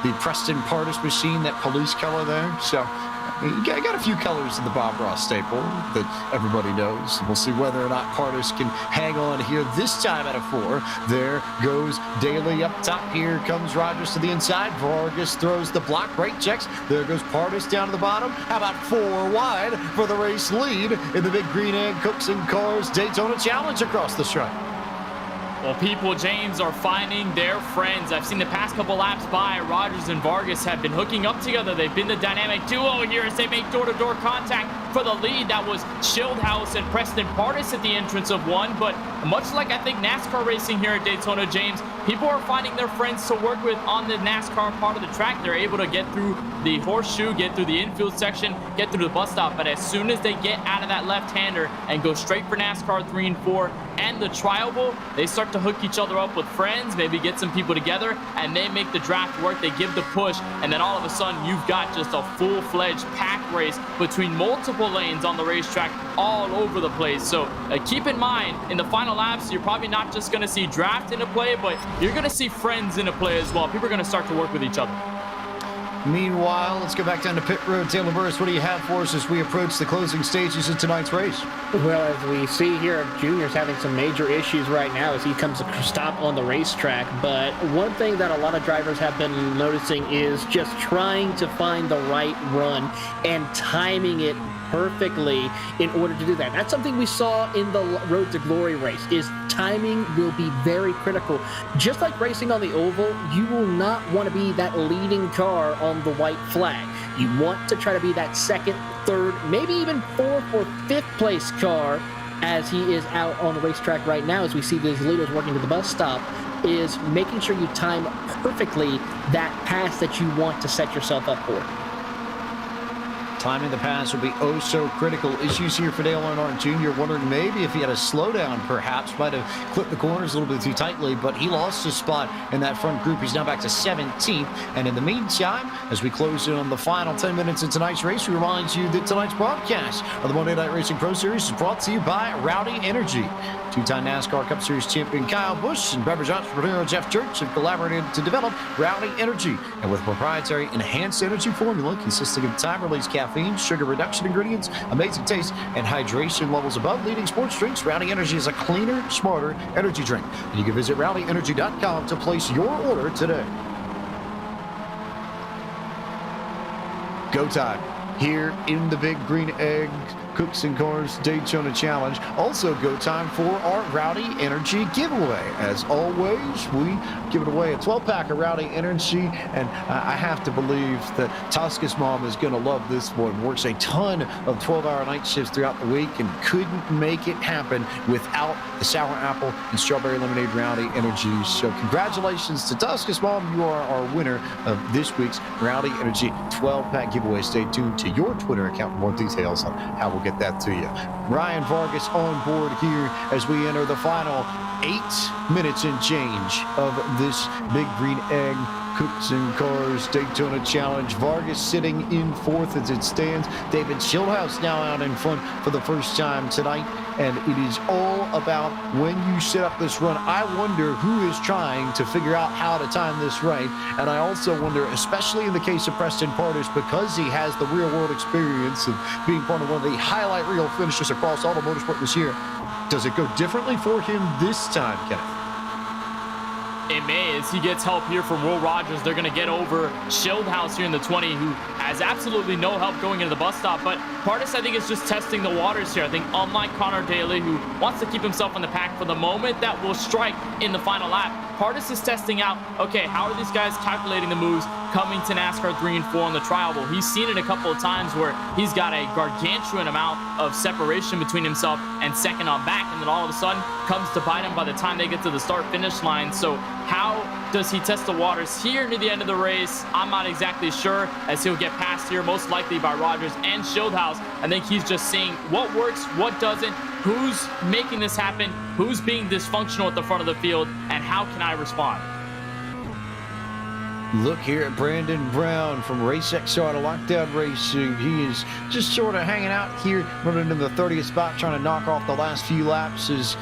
the Preston Pardus machine, that police color there. So you got a few colors in the Bob Ross staple that everybody knows. We'll see whether or not Pardus can hang on here this time out of 4. There goes Daly up top. Here comes Rogers to the inside. Vargas throws the block, brake checks. There goes Pardus down to the bottom. How about 4 wide for the race lead in the Big Green Egg Cooks and Cars Daytona Challenge across the stripe?
Well, people, James, are finding their friends. I've seen the past couple laps by, Rogers and Vargas have been hooking up together. They've been the dynamic duo here as they make door-to-door contact for the lead. That was Schildhouse and Preston Pardus at the entrance of 1, but much like I think NASCAR racing here at Daytona, James, people are finding their friends to work with on the NASCAR part of the track. They're able to get through the horseshoe, get through the infield section, get through the bus stop, but as soon as they get out of that left-hander and go straight for NASCAR 3 and 4 and the Tri-Oval, they start to hook each other up with friends, maybe get some people together, and they make the draft work. They give the push, and then all of a sudden you've got just a full-fledged pack race between multiple lanes on the racetrack all over the place. So keep in mind, in the final laps, you're probably not just going to see draft into play, but you're going to see friends into play as well. People are going to start to work with each other.
Meanwhile, let's go back down to pit road. Taylor Burris, what do you have for us as we approach the closing stages of tonight's race?
Well, as we see here, Junior's having some major issues right now as he comes to stop on the racetrack. But one thing that a lot of drivers have been noticing is just trying to find the right run and timing it perfectly in order to do that. That's something we saw in the Road to Glory race, is timing will be very critical. Just like racing on the oval, you will not want to be that leading car on the white flag. You want to try to be that second, third, maybe even fourth or fifth place car, as he is out on the racetrack right now, as we see these leaders working to the bus stop, is making sure you time perfectly that pass that you want to set yourself up for.
Timing the pass will be oh so critical. Issues here for Dale Earnhardt Jr. Wondering maybe if he had a slowdown, perhaps might have clipped the corners a little bit too tightly, but he lost his spot in that front group. He's now back to 17th. And in the meantime, as we close in on the final 10 minutes of tonight's race, we remind you that tonight's broadcast of the Monday Night Racing Pro Series is brought to you by Rowdy Energy. Two-time NASCAR Cup Series champion Kyle Busch and beverage entrepreneur Jeff Church have collaborated to develop Rowdy Energy. And with proprietary enhanced energy formula consisting of time-release caffeine, sugar reduction ingredients, amazing taste, and hydration levels above leading sports drinks, Rowdy Energy is a cleaner, smarter energy drink. And you can visit rowdyenergy.com to place your order today. Go time here in the Big Green Egg Cooks and Cars Daytona Challenge. Also go time for our Rowdy Energy giveaway. As always, we give it away a 12-pack of Rowdy Energy, and I have to believe that Tosca's mom is going to love this one. Works a ton of 12-hour night shifts throughout the week and couldn't make it happen without the sour apple and strawberry lemonade Rowdy Energy. So congratulations to Tosca's mom. You are our winner of this week's Rowdy Energy 12-pack giveaway. Stay tuned to your Twitter account for more details on how we'll get that to you. Ryan Vargas on board here as we enter the final 8 minutes and change of this Big Green Egg Cooks and Cars Daytona Challenge. Vargas sitting in fourth as it stands. David Schildhouse now out in front for the first time tonight. And it is all about when you set up this run. I wonder who is trying to figure out how to time this right. And I also wonder, especially in the case of Preston Pardish, because he has the real-world experience of being part of one of the highlight reel finishers across all the motorsport this year, does it go differently for him this time, Kenneth?
It may, as he gets help here from Will Rogers. They're going to get over Schildhouse here in the 20, who has absolutely no help going into the bus stop. But Partis, I think, is just testing the waters here. I think unlike Connor Daly, who wants to keep himself in the pack for the moment, that will strike in the final lap. Partis is testing out, okay, how are these guys calculating the moves coming to NASCAR 3 and 4 on the trial? Well, he's seen it a couple of times where he's got a gargantuan amount of separation between himself and second on back, and then all of a sudden comes to bite him by the time they get to the start-finish line. So how does he test the waters here near the end of the race? I'm not exactly sure, as he'll get passed here most likely by Rogers and Schildhouse. I think he's just seeing what works, what doesn't, who's making this happen, who's being dysfunctional at the front of the field, and how can I respond?
Look here at Brandon Brown from RaceXR to Lockdown Racing. He is just sort of hanging out here, running in the 30th spot, trying to knock off the last few laps. As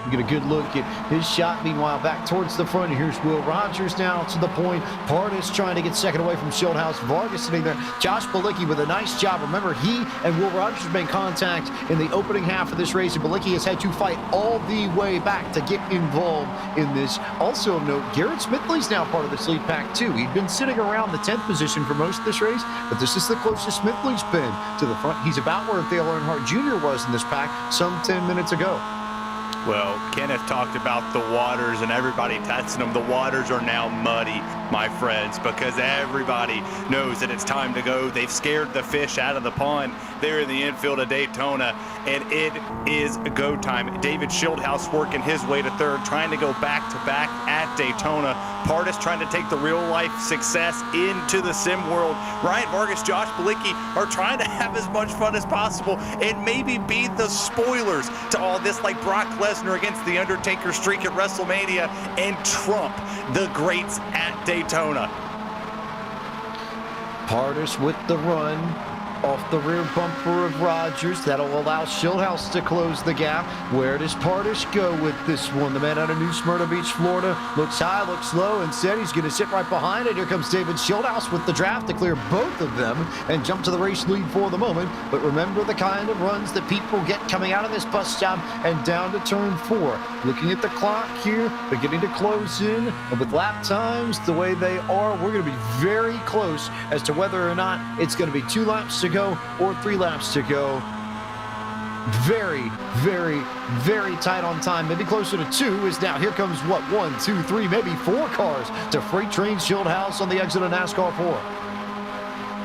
we get a good look at his shot. Meanwhile, back towards the front, here's Will Rogers now to the point. Partis trying to get second away from Schildhouse. Vargas sitting there. Josh Bilicki with a nice job. Remember, he and Will Rogers made contact in the opening half of this race, and Bilicki has had to fight all the way back to get involved in this. Also of note, Garrett Smithley's now part of this lead pack too. He'd been sitting around the 10th position for most of this race, but this is the closest Smithley's been to the front. He's about where Dale Earnhardt Jr. was in this pack some 10 minutes ago.
Well, Kenneth talked about the waters and everybody testing them. The waters are now muddy, my friends, because everybody knows that it's time to go. They've scared the fish out of the pond there in the infield of Daytona, and it is go time. David Schildhouse working his way to third, trying to go back-to-back at Daytona. Partis trying to take the real-life success into the sim world. Ryan Vargas, Josh Bilicki are trying to have as much fun as possible and maybe be the spoilers to all this, like Brock Lesnar against The Undertaker streak at WrestleMania, and trump the greats at Daytona.
Partis with the run off the rear bumper of Rogers. That'll allow Schildhouse to close the gap. Where does Partis go with this one? The man out of New Smyrna Beach, Florida, looks high, looks low. Instead, he's going to sit right behind it. Here comes David Schildhouse with the draft to clear both of them and jump to the race lead for the moment. But remember the kind of runs that people get coming out of this bus stop and down to turn 4. Looking at the clock here, beginning to close in. And with lap times the way they are, we're going to be very close as to whether or not it's going to be 2 laps to go or 3 laps to go. Very, very, very tight on time. Maybe closer to 2 is now. Here comes what? 1, 2, 3, maybe 4 cars to Freight Train Shieldhouse on the exit of NASCAR 4.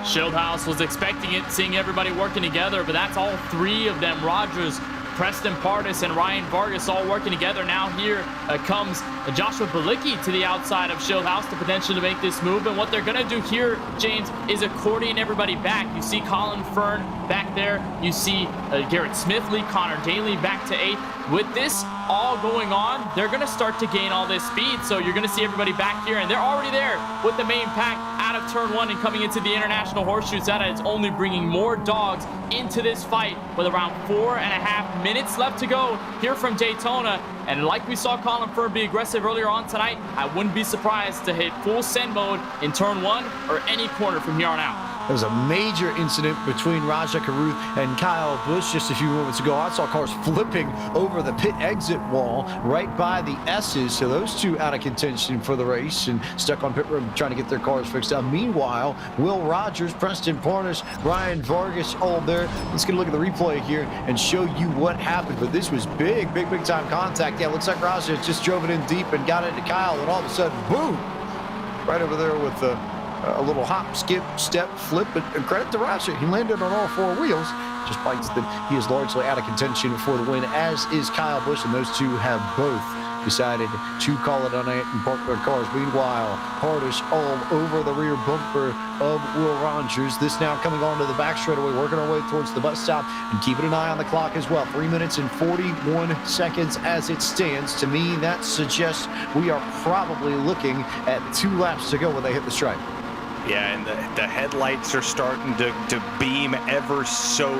Shieldhouse was expecting it, seeing everybody working together, but that's all 3 of them. Rogers, Preston Pardus, and Ryan Vargas all working together. Now here comes Joshua Balicki to the outside of Shieldhouse to potentially make this move. And what they're going to do here, James, is accordion everybody back. You see Colin Fern back there. You see Garrett Smithley, Connor Daly back to 8th. With this all going on, they're going to start to gain all this speed. So you're going to see everybody back here, and they're already there with the main pack out of turn 1 and coming into the International Horseshoes. That is only bringing more dogs into this fight with around 4.5 minutes left to go here from Daytona. And like we saw Colin Fern be aggressive earlier on tonight, I wouldn't be surprised to hit full send mode in turn 1 or any corner from here on out.
There was a major incident between Raja Caruth and Kyle Busch just a few moments ago. I saw cars flipping over the pit exit wall right by the S's. So those two out of contention for the race and stuck on pit road trying to get their cars fixed out. Meanwhile, Will Rogers, Preston Parnas, Ryan Vargas all there. Let's get a look at the replay here and show you what happened. But this was big time contact. Yeah, looks like Raja just drove it in deep and got into Kyle, and all of a sudden, boom! Right over there with a little hop, skip, step, flip, and credit to Raja. He landed on all 4 wheels. Just bites that he is largely out of contention for the win, as is Kyle Busch, and those two have both decided to call it on it and park their cars. Meanwhile, Pardus all over the rear bumper of Will Rogers. This now coming onto the back straightaway, working our way towards the bus stop and keeping an eye on the clock as well. 3 minutes and 41 seconds as it stands. To me, that suggests we are probably looking at 2 laps to go when they hit the stripe.
Yeah, and the headlights are starting to beam ever so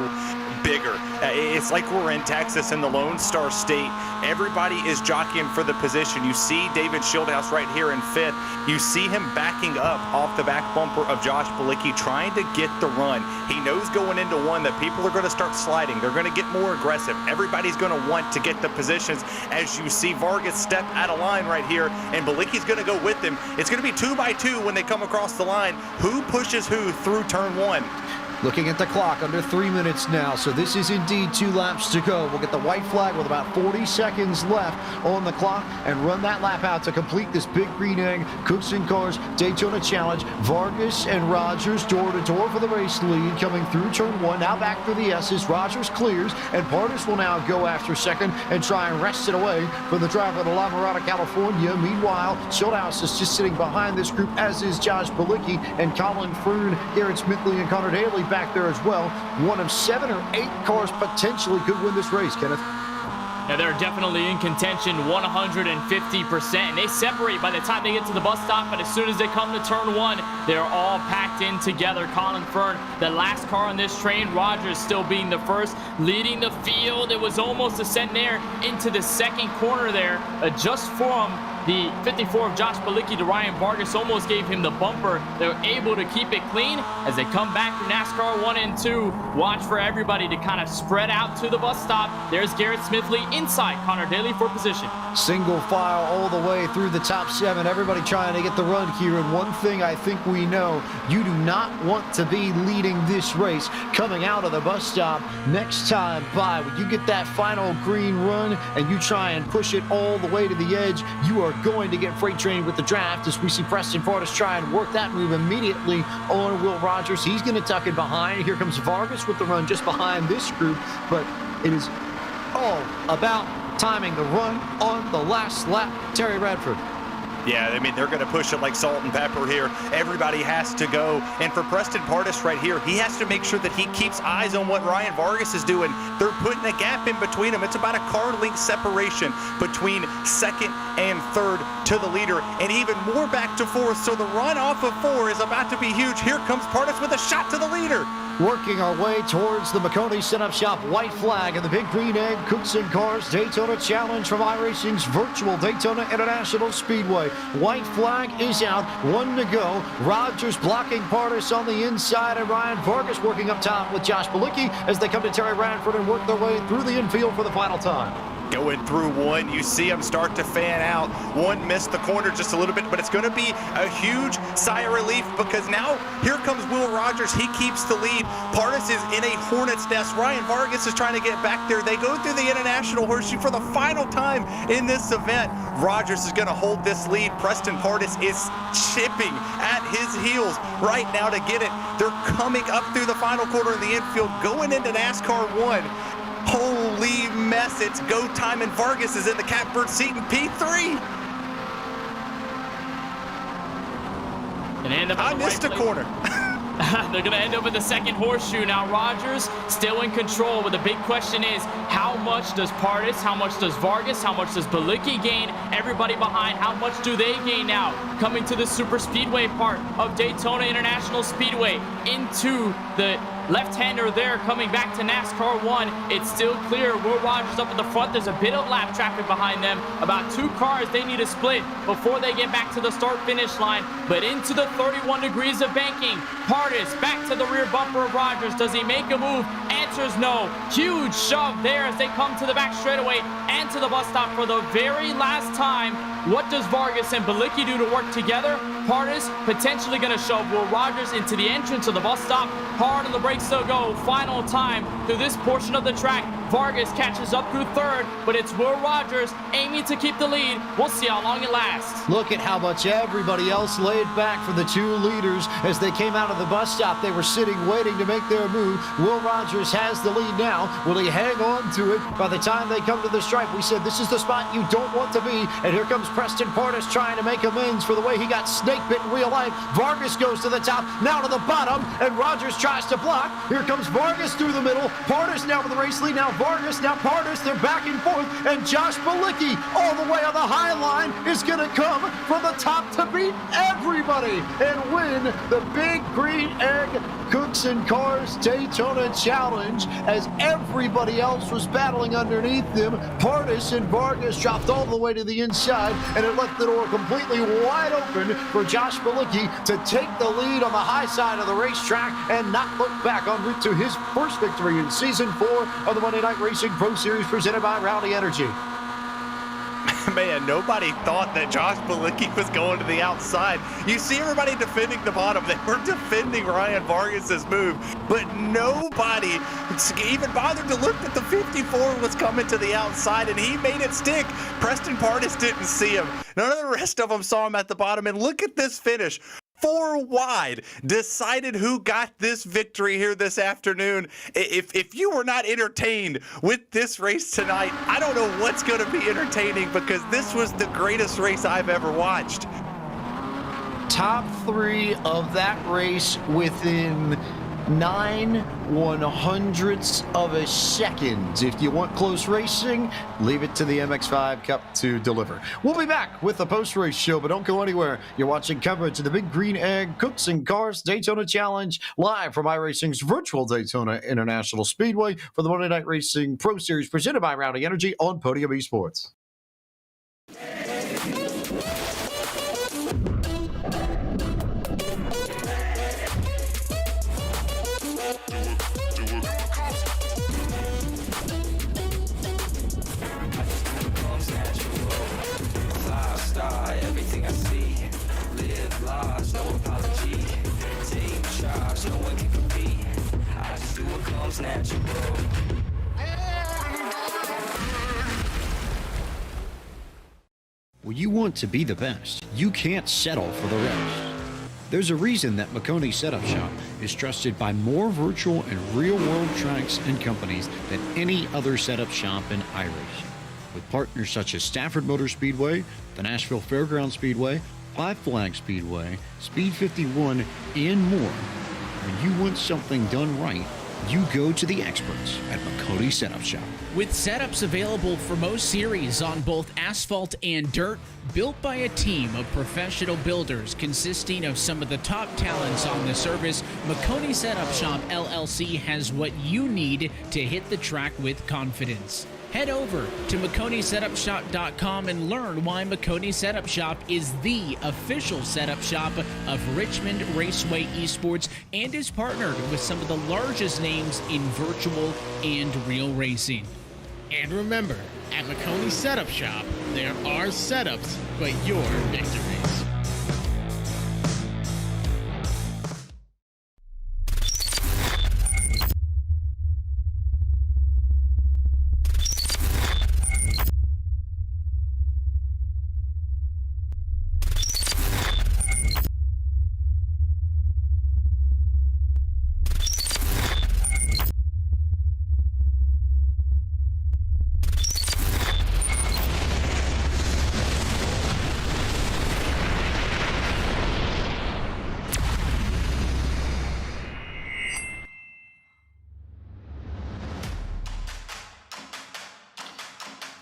bigger. It's like we're in Texas in the Lone Star State. Everybody is jockeying for the position. You see David Shieldhouse right here in 5th. You see him backing up off the back bumper of Josh Balicki, trying to get the run. He knows going into 1 that people are going to start sliding. They're going to get more aggressive. Everybody's going to want to get the positions. As you see Vargas step out of line right here, and Balicki's going to go with him. It's going to be 2 by 2 when they come across the line. Who pushes who through turn 1?
Looking at the clock, under 3 minutes now, so this is indeed 2 laps to go. We'll get the white flag with about 40 seconds left on the clock and run that lap out to complete this Big Green Egg Cooks and Cars Daytona Challenge. Vargas and Rogers door-to-door for the race lead, coming through turn 1. Now back through the S's. Rogers clears, and Pardus will now go after second and try and wrest it away from the driver of La Mirada, California. Meanwhile, Shieldhouse is just sitting behind this group, as is Josh Balicki and Colin Fern, Garrett Smithley, and Connor Daly back there as well. One of 7 or 8 cars potentially could win this race, Kenneth.
Yeah, they're definitely in contention 150%, and they separate by the time they get to the bus stop, but as soon as they come to turn 1, they're all packed in together. Colin Fern, the last car on this train. Rogers still being the first, leading the field. It was almost a send there into the second corner there, just from the 54 of Josh Balicki to Ryan Vargas. Almost gave him the bumper. They were able to keep it clean as they come back through NASCAR 1 and 2. Watch for everybody to kind of spread out to the bus stop. There's Garrett Smithley inside Connor Daly for position.
Single file all the way through the top 7. Everybody trying to get the run here. And one thing I think we know, you do not want to be leading this race coming out of the bus stop next time by. When you get that final green run and you try and push it all the way to the edge, you are going to get freight trained with the draft, as we see Preston Pardus try and work that move immediately on Will Rogers. He's going to tuck it behind. Here comes Vargas with the run just behind this group, but it is all about timing the run on the last lap. Terry Radford.
Yeah, I mean, they're going to push it like salt and pepper here. Everybody has to go. And for Preston Pardus right here, he has to make sure that he keeps eyes on what Ryan Vargas is doing. They're putting a gap in between them. It's about a car length separation between second and third to the leader, and even more back to fourth. So the run off of 4 is about to be huge. Here comes Pardus with a shot to the leader.
Working our way towards the Maconi setup shop. White flag and the Big Green Egg Cooks and Cars Daytona Challenge from iRacing's virtual Daytona International Speedway. White flag is out, 1 to go. Rogers blocking Pardus on the inside, and Ryan Vargas working up top with Josh Balicki as they come to Terry Radford and work their way through the infield for the final time.
Going through one, you see him start to fan out. One missed the corner just a little bit, but it's going to be a huge sigh of relief because now here comes Will Rogers. He keeps the lead. Pardis is in a hornet's nest. Ryan Vargas is trying to get back there. They go through the International Horseshoe for the final time in this event. Rogers is going to hold this lead. Preston Pardis is chipping at his heels right now to get it. They're coming up through the final quarter of the infield, going into NASCAR 1. Holy mess, it's go time, and Vargas is in the catbird seat in P3. I missed a corner.
They're going to end up in the second horseshoe. Now Rogers still in control, but the big question is how much does Pardis, how much does Vargas, how much does Bilicki gain? Everybody behind, how much do they gain now? Coming to the super speedway part of Daytona International Speedway into the left-hander there, coming back to NASCAR 1. It's still clear. Will Rogers up at the front. There's a bit of lap traffic behind them. About 2 cars they need to split before they get back to the start-finish line. But into the 31 degrees of banking. Pardis back to the rear bumper of Rogers. Does he make a move? Answers no. Huge shove there as they come to the back straightaway and to the bus stop for the very last time. What does Vargas and Bilicki do to work together? Pardis potentially going to shove Will Rogers into the entrance of the bus stop. Hard on the brakes they'll go. Final time through this portion of the track. Vargas catches up through third, but it's Will Rogers aiming to keep the lead. We'll see how long it lasts.
Look at how much everybody else laid back for the 2 leaders as they came out of the bus stop. They were sitting waiting to make their move. Will Rogers has the lead now. Will he hang on to it by the time they come to the stripe? We said this is the spot you don't want to be, and here comes Preston Pardis trying to make amends for the way he got snake bit in real life. Vargas goes to the top, now to the bottom, and Rogers tries to block. Here comes Vargas through the middle. Pardis now with the race lead. Now Vargas, now Pardis. They're back and forth, and Josh Bilicki all the way on the high line is going to come from the top to beat everybody and win the Big Green Egg Cooks and Cars Daytona Challenge as everybody else was battling underneath them. Pardis and Vargas dropped all the way to the inside, and it left the door completely wide open for Josh Bilicki to take the lead on the high side of the racetrack and not look back en route to his first victory in Season 4 of the Monday Night Racing Pro Series presented by Rowdy Energy.
Man, nobody thought that Josh Bilicki was going to the outside. You see everybody defending the bottom. They were defending Ryan Vargas's move, but nobody even bothered to look that the 54 was coming to the outside, and he made it stick. Preston Pardis didn't see him. None of the rest of them saw him at the bottom, and look at this finish. 4 wide, decided who got this victory here this afternoon. If you were not entertained with this race tonight, I don't know what's going to be entertaining, because this was the greatest race I've ever watched.
Top 3 of that race within 9/100ths of a second. If you want close racing, leave it to the MX-5 Cup to deliver. We'll be back with the post-race show, but don't go anywhere. You're watching coverage of the Big Green Egg Cooks and Cars Daytona Challenge live from iRacing's virtual Daytona International Speedway for the Monday Night Racing Pro Series presented by Rowdy Energy on Podium eSports.
Everything I see, live large, no apology. Take charge, no one can compete. I just do what comes natural.
When you want to be the best, you can't settle for the rest. There's a reason that Maconi Setup Shop is trusted by more virtual and real-world tracks and companies than any other setup shop in iRacing. With partners such as Stafford Motor Speedway, the Nashville Fairgrounds Speedway, Five Flag Speedway, Speed 51, and more. When you want something done right, you go to the experts at Maconi Setup Shop.
With setups available for most series on both asphalt and dirt, built by a team of professional builders consisting of some of the top talents on the service, Maconi Setup Shop LLC has what you need to hit the track with confidence. Head over to MaconiSetupShop.com and learn why Maconi Setup Shop is the official setup shop of Richmond Raceway Esports and is partnered with some of the largest names in virtual and real racing. And remember, at Maconi Setup Shop, there are setups, but your victories.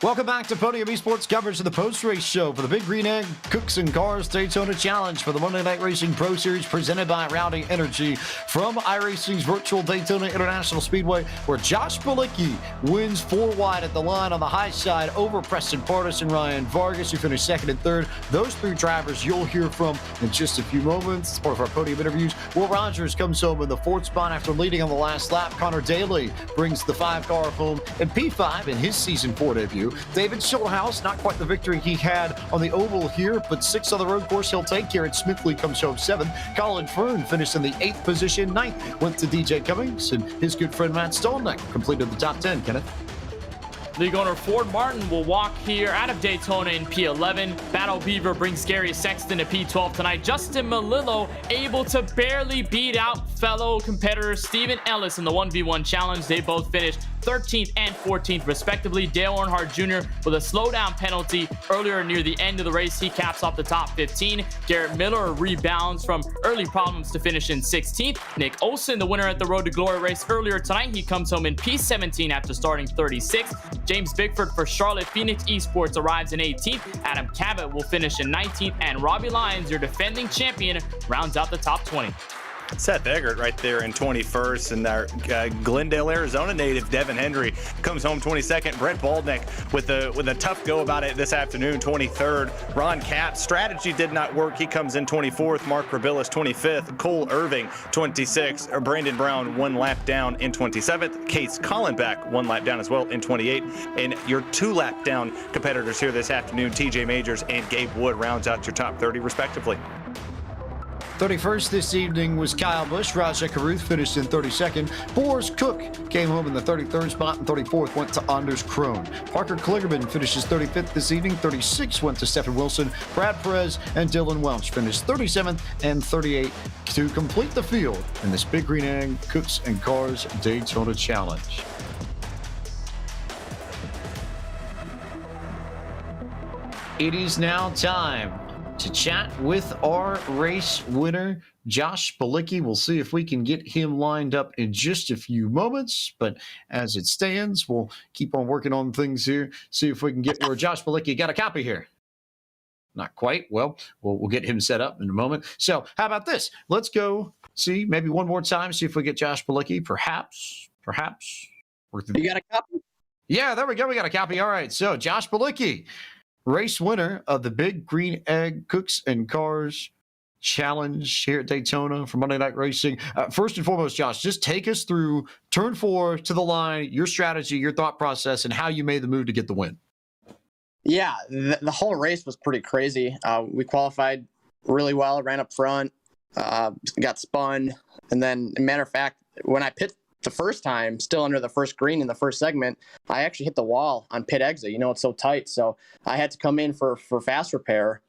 Welcome back to Podium eSports coverage of the post-race show for the Big Green Egg Cooks and Cars Daytona Challenge for the Monday Night Racing Pro Series presented by Rowdy Energy from iRacing's virtual Daytona International Speedway, where Josh Bilicki wins 4 wide at the line on the high side over Preston Pardus and Ryan Vargas, who finished second and third. Those 3 drivers you'll hear from in just a few moments. As part of our podium interviews, Will Rogers comes home in the 4th spot after leading on the last lap. Connor Daly brings the 5 car home in P5 in his season 4 debut. David Schulthouse, not quite the victory he had on the oval here, but 6th on the road course he'll take. Garrett Smithley comes home 7th. Colin Fern finished in the 8th position. 9th went to DJ Cummings, and his good friend Matt Stolnick completed the top 10, Kenneth.
League owner Ford Martin will walk here out of Daytona in P11. Battle Beaver brings Gary Sexton to P12 tonight. Justin Melillo able to barely beat out fellow competitor Steven Ellis in the 1v1 challenge. They both finished 13th and 14th respectively. Dale Earnhardt Jr. with a slowdown penalty earlier near the end of the race. He caps off the top 15. Garrett Miller rebounds from early problems to finish in 16th. Nick Olsen, the winner at the Road to Glory race earlier tonight, he comes home in P17 after starting 36th. James Bickford for Charlotte Phoenix Esports arrives in 18th. Adam Cabot will finish in 19th. And Robbie Lyons, your defending champion, rounds out the top 20.
Seth Eggert right there in 21st, and our Glendale, Arizona native Devin Hendry comes home 22nd. Brett Baldnick with a tough go about it this afternoon, 23rd. Ron Katz, strategy did not work. He comes in 24th. Mark Rabillas 25th. Cole Irving 26th. Brandon Brown 1 lap down in 27th. Case Collenbach 1 lap down as well in 28th. And your 2 lap down competitors here this afternoon, TJ Majors and Gabe Wood, rounds out your top 30 respectively.
31st this evening was Kyle Busch. Rajah Caruth finished in 32nd. Boris Cook came home in the 33rd spot, and 34th went to Anders Krohn. Parker Kligerman finishes 35th this evening. 36th went to Stephen Wilson. Brad Perez and Dylan Welch finished 37th and 38th to complete the field in this Big Green Egg Cooks and Cars Daytona Challenge. It is now time to chat with our race winner, Josh Bilicki. We'll see if we can get him lined up in just a few moments. But as it stands, we'll keep on working on things here, see if we can get where Josh Bilicki got a copy here. Not quite. Well, we'll get him set up in a moment. So how about this? Let's go see maybe one more time, see if we get Josh Bilicki. Perhaps.
You got a copy?
Yeah, there we go. We got a copy. All right. So Josh Bilicki, race winner of the Big Green Egg Cooks and Cars Challenge here at Daytona for Monday Night Racing. First and foremost, Josh, just take us through turn 4 to the line, your strategy, your thought process, and how you made the move to get the win.
Yeah, the whole race was pretty crazy. We qualified really well, ran up front, got spun, and then, as a matter of fact, when I pit the first time, still under the first green in the first segment, I actually hit the wall on pit exit. You know, it's so tight. So I had to come in for fast repair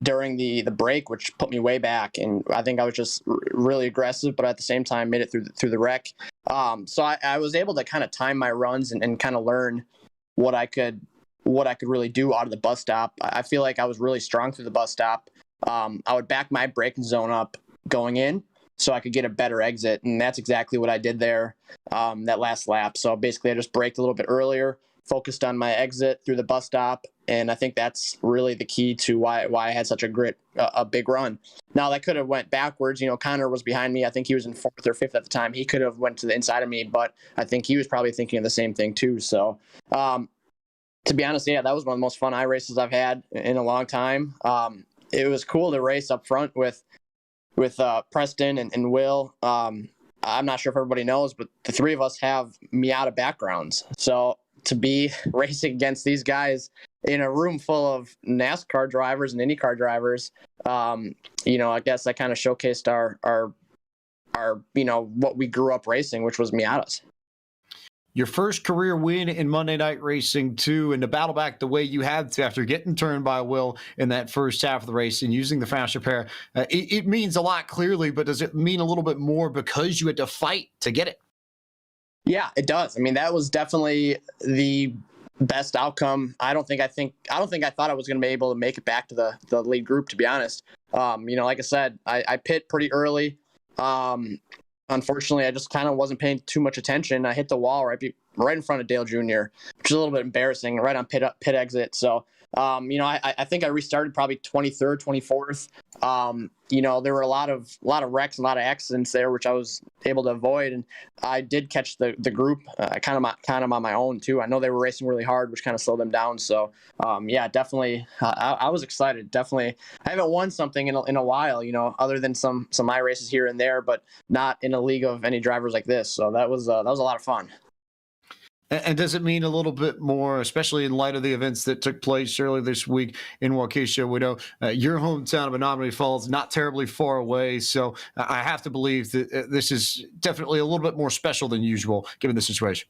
during the break, which put me way back. And I think I was just really aggressive, but at the same time made it through the wreck. So I was able to kind of time my runs and kind of learn what I could really do out of the bus stop. I feel like I was really strong through the bus stop. I would back my braking zone up going in, so I could get a better exit. And that's exactly what I did there that last lap. So basically I just braked a little bit earlier, focused on my exit through the bus stop. And I think that's really the key to why I had such a big run. Now that could have went backwards. You know, Connor was behind me. I think he was in 4th or 5th at the time. He could have went to the inside of me, but I think he was probably thinking of the same thing too. So to be honest, yeah, that was one of the most fun iRaces I've had in a long time. It was cool to race up front with Preston and Will. I'm not sure if everybody knows, but the three of us have Miata backgrounds. So to be racing against these guys in a room full of NASCAR drivers and IndyCar drivers, I guess that kind of showcased our what we grew up racing, which was Miatas.
Your first career win in Monday Night Racing, too, and to battle back the way you had to after getting turned by Will in that first half of the race and using the faster pair. It means a lot, clearly, but does it mean a little bit more because you had to fight to get it?
Yeah, it does. I mean, that was definitely the best outcome. I don't think I thought I was going to be able to make it back to the lead group, to be honest. Like I said, I pit pretty early. Unfortunately, I just kind of wasn't paying too much attention. I hit the wall right in front of Dale Jr., which is a little bit embarrassing, right on pit exit. So, I think I restarted probably 23rd, 24th. There were a lot of wrecks, and a lot of accidents there, which I was able to avoid. And I did catch the group kind of on my own too. I know they were racing really hard, which kind of slowed them down. So, definitely, I was excited. Definitely, I haven't won something in a while, other than some iRaces here and there, but not in a league of any drivers like this. So that was a lot of fun.
And does it mean a little bit more, especially in light of the events that took place earlier this week in Waukesha? We know your hometown of Menominee Falls, not terribly far away. So I have to believe that this is definitely a little bit more special than usual, given the situation.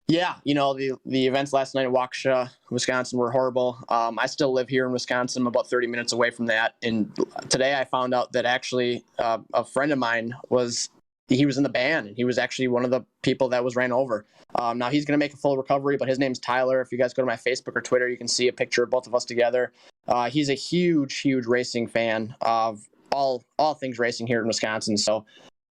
Yeah, the events last night in Waukesha, Wisconsin were horrible. I still live here in Wisconsin. I'm about 30 minutes away from that. And today I found out that actually a friend of mine he was in the band, and he was actually one of the people that was ran over. Now he's going to make a full recovery, but his name's Tyler. If you guys go to my Facebook or Twitter, you can see a picture of both of us together. He's a huge racing fan of all things racing here in Wisconsin. So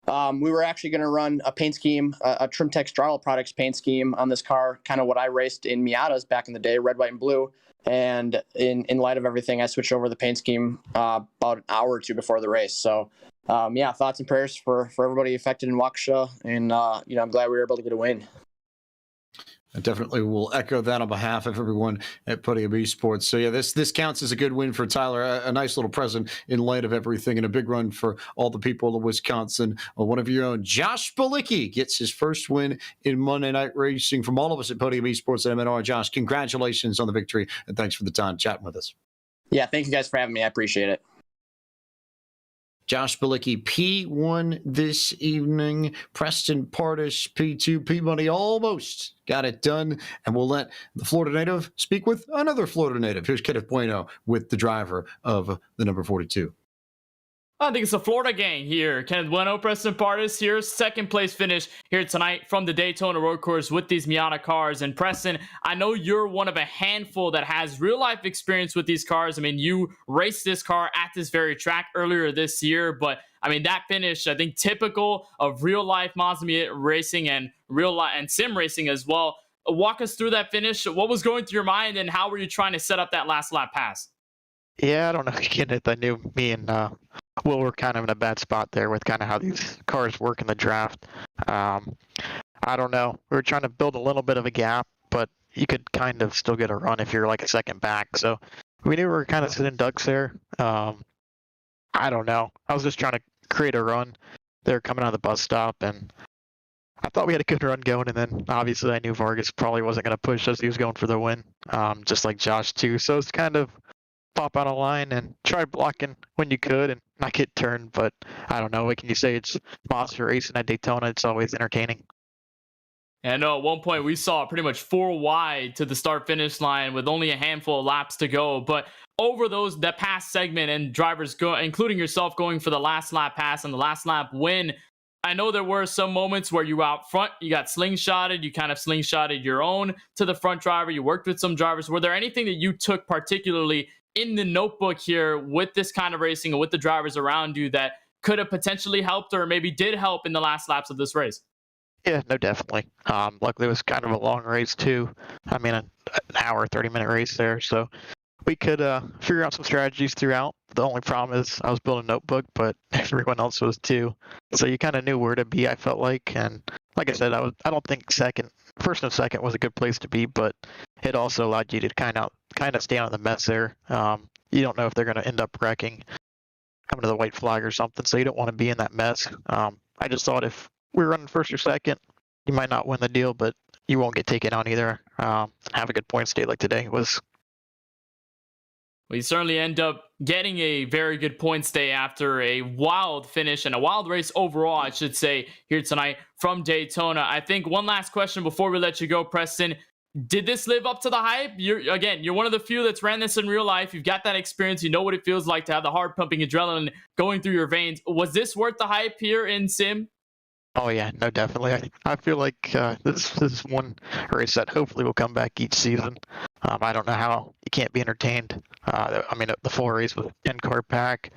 we were actually going to run a paint scheme, a Trimtech Strala Products paint scheme on this car, kind of what I raced in Miatas back in the day, red, white, and blue. And in light of everything, I switched over the paint scheme about an hour or two before the race. So thoughts and prayers for everybody affected in Waukesha, and I'm glad we were able to get a win.
I definitely will echo that on behalf of everyone at Podium eSports. So, this counts as a good win for Tyler, a nice little present in light of everything, and a big run for all the people of Wisconsin. One of your own, Josh Balicki, gets his first win in Monday Night Racing. From all of us at Podium eSports and MNR, Josh, congratulations on the victory, and thanks for the time chatting with us.
Yeah, thank you guys for having me. I appreciate it.
Josh Balicki, P1 this evening. Preston Partis, P2. P-Money almost got it done. And we'll let the Florida native speak with another Florida native. Here's Kenneth Bueno with the driver of the number 42.
I think it's a Florida gang here. Kenneth Bueno, Preston Partis here. Second place finish here tonight from the Daytona road course with these Miata cars. And Preston, I know you're one of a handful that has real life experience with these cars. I mean, you raced this car at this very track earlier this year, but I mean, that finish, I think typical of real life Mazda racing and real life and sim racing as well. Walk us through that finish. What was going through your mind, and how were you trying to set up that last lap pass?
Yeah, I don't know, Kenneth. I knew me and Will were kind of in a bad spot there with kind of how these cars work in the draft. I don't know. We were trying to build a little bit of a gap, but you could kind of still get a run if you're like a second back. So we knew we were kind of sitting ducks there. I don't know. I was just trying to create a run. They were coming out of the bus stop, and I thought we had a good run going. And then obviously I knew Vargas probably wasn't going to push us. He was going for the win, just like Josh too. So it's kind of pop out of line and try blocking when you could and not get turned. But I don't know. What can you say? It's monster racing at Daytona. It's always entertaining.
And at one point we saw pretty much 4 wide to the start finish line with only a handful of laps to go. But over that past segment and drivers including yourself, going for the last lap pass and the last lap win, I know there were some moments where you were out front, you got slingshotted, you kind of slingshotted your own to the front driver, you worked with some drivers. Were there anything that you took particularly in the notebook here with this kind of racing and with the drivers around you that could have potentially helped or maybe did help in the last laps of this race?
Yeah, no, definitely. Luckily, it was kind of a long race, too. I mean, an hour, 30-minute race there. So we could figure out some strategies throughout. The only problem is I was building a notebook, but everyone else was too. So you kind of knew where to be, I felt like. And like I said, I don't think first and second was a good place to be, but it also allowed you to kind of stay out of the mess there. You don't know if they're going to end up wrecking, coming to the white flag or something, so you don't want to be in that mess. I just thought if we're running first or second, you might not win the deal, but you won't get taken on either. Have a good points day like today was.
We certainly end up getting a very good points day after a wild finish and a wild race overall, I should say, here tonight from Daytona. I think one last question before we let you go, Preston. Did this live up to the hype? You're one of the few that's ran this in real life. You've got that experience. You know what it feels like to have the heart pumping adrenaline going through your veins. Was this worth the hype here in Sim?
Oh yeah, no, definitely. I feel like this is one race that hopefully will come back each season. I don't know how you can't be entertained. I mean, the full race with in-car pack,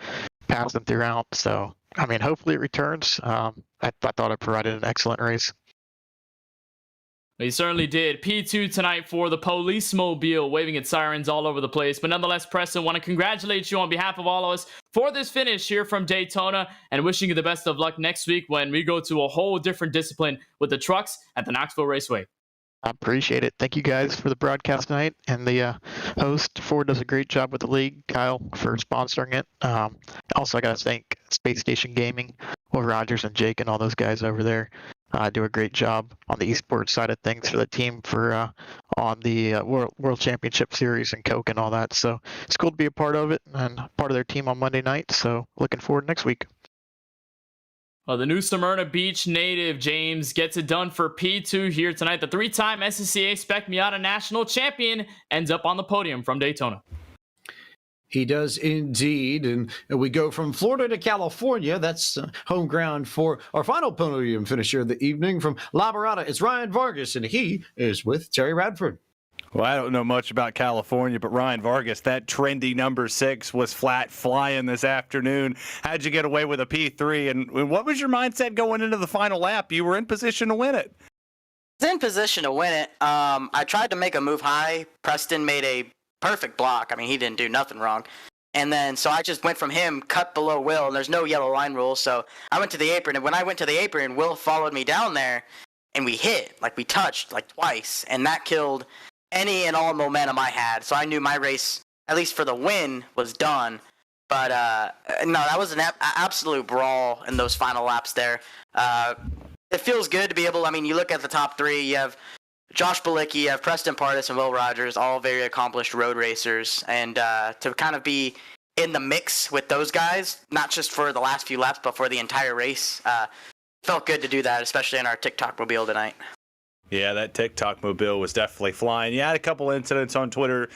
passing throughout. So, I mean, hopefully it returns. I thought it provided an excellent race.
He certainly did. P2 tonight for the police mobile, waving its sirens all over the place. But nonetheless, Preston, want to congratulate you on behalf of all of us for this finish here from Daytona and wishing you the best of luck next week when we go to a whole different discipline with the trucks at the Knoxville Raceway.
I appreciate it. Thank you guys for the broadcast tonight, and the host Ford does a great job with the league. Kyle for sponsoring it. Also, I got to thank Space Station Gaming, Will Rogers and Jake and all those guys over there. Do a great job on the eSports side of things for the team for on the World Championship Series and Coke and all that. So it's cool to be a part of it and part of their team on Monday night. So looking forward next week.
Well, the new Smyrna Beach native James gets it done for P2 here tonight. The three-time SCCA Spec Miata national champion ends up on the podium from Daytona.
He does indeed. And we go from Florida to California. That's home ground for our final podium finisher of the evening. From La Mirada, it's Ryan Vargas, and he is with Terry Radford.
Well, I don't know much about California, but Ryan Vargas, that trendy number 6 was flat flying this afternoon. How'd you get away with a P3? And what was your mindset going into the final lap? You were in position to win it.
I was in position to win it. I tried to make a move high. Preston made a perfect block. I mean, he didn't do nothing wrong. And then, so I just went from him, cut below Will, and there's no yellow line rule. So I went to the apron, and when I went to the apron, Will followed me down there, and we hit, like we touched, like twice. And that killed any and all momentum I had. So I knew my race, at least for the win, was done. But no, that was an absolute brawl in those final laps there. It feels good to be able, I mean, you look at the top 3, you have Josh Balicki, you have Preston Pardis and Will Rogers, all very accomplished road racers. And to kind of be in the mix with those guys, not just for the last few laps, but for the entire race, felt good to do that, especially in our TikTok mobile tonight.
Yeah, that TikTok mobile was definitely flying. You had a couple incidents on Twitter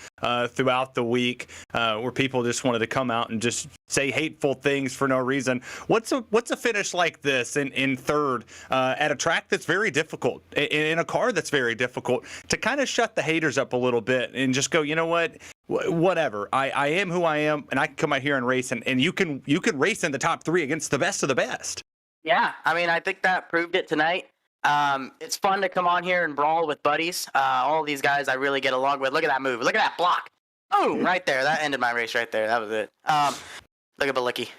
throughout the week where people just wanted to come out and just say hateful things for no reason. What's a finish like this in third at a track that's very difficult, in a car that's very difficult, to kind of shut the haters up a little bit and just go, you know what? Whatever. I am who I am, and I can come out here and race, and you can race in the top 3 against the best of the best.
Yeah, I mean, I think that proved it tonight. It's fun to come on here and brawl with buddies. All these guys I really get along with. Look at that move. Look at that block. Boom, right there. That ended my race right there. That was it. Look at Balicki.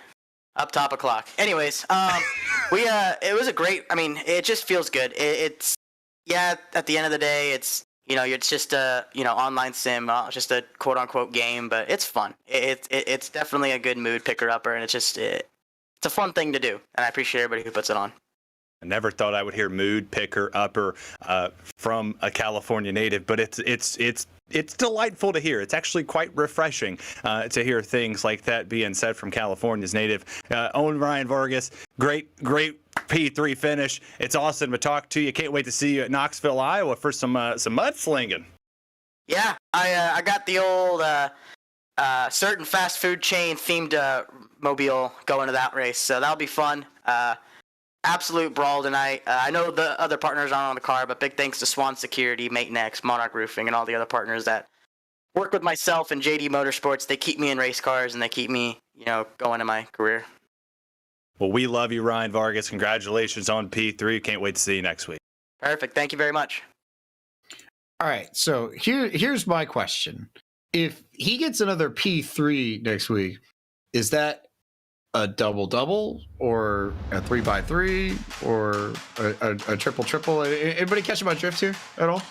Up top of clock. Anyways, it was a great, I mean, it just feels good. It's at the end of the day, it's, it's just a, online sim, just a quote unquote game, but it's fun. It's definitely a good mood picker upper, and it's a fun thing to do. And I appreciate everybody who puts it on.
I never thought I would hear mood picker upper from a California native, but it's delightful to hear. It's actually quite refreshing to hear things like that being said from California's native. Owen Ryan Vargas, great P3 finish. It's awesome to talk to you. Can't wait to see you at Knoxville, Iowa for some mudslinging.
Yeah, I got the old certain fast food chain themed mobile going to that race, so that'll be fun. Absolute brawl tonight. I know the other partners aren't on the car, but big thanks to Swan Security, Matenex, Monarch Roofing, and all the other partners that work with myself and JD Motorsports. They keep me in race cars, and they keep me, going in my career.
Well, we love you, Ryan Vargas. Congratulations on P3. Can't wait to see you next week.
Perfect. Thank you very much.
All right, so here's my question. If he gets another P3 next week, is that a double-double or a 3x3 or a triple-triple? Anybody catching my drift here at all?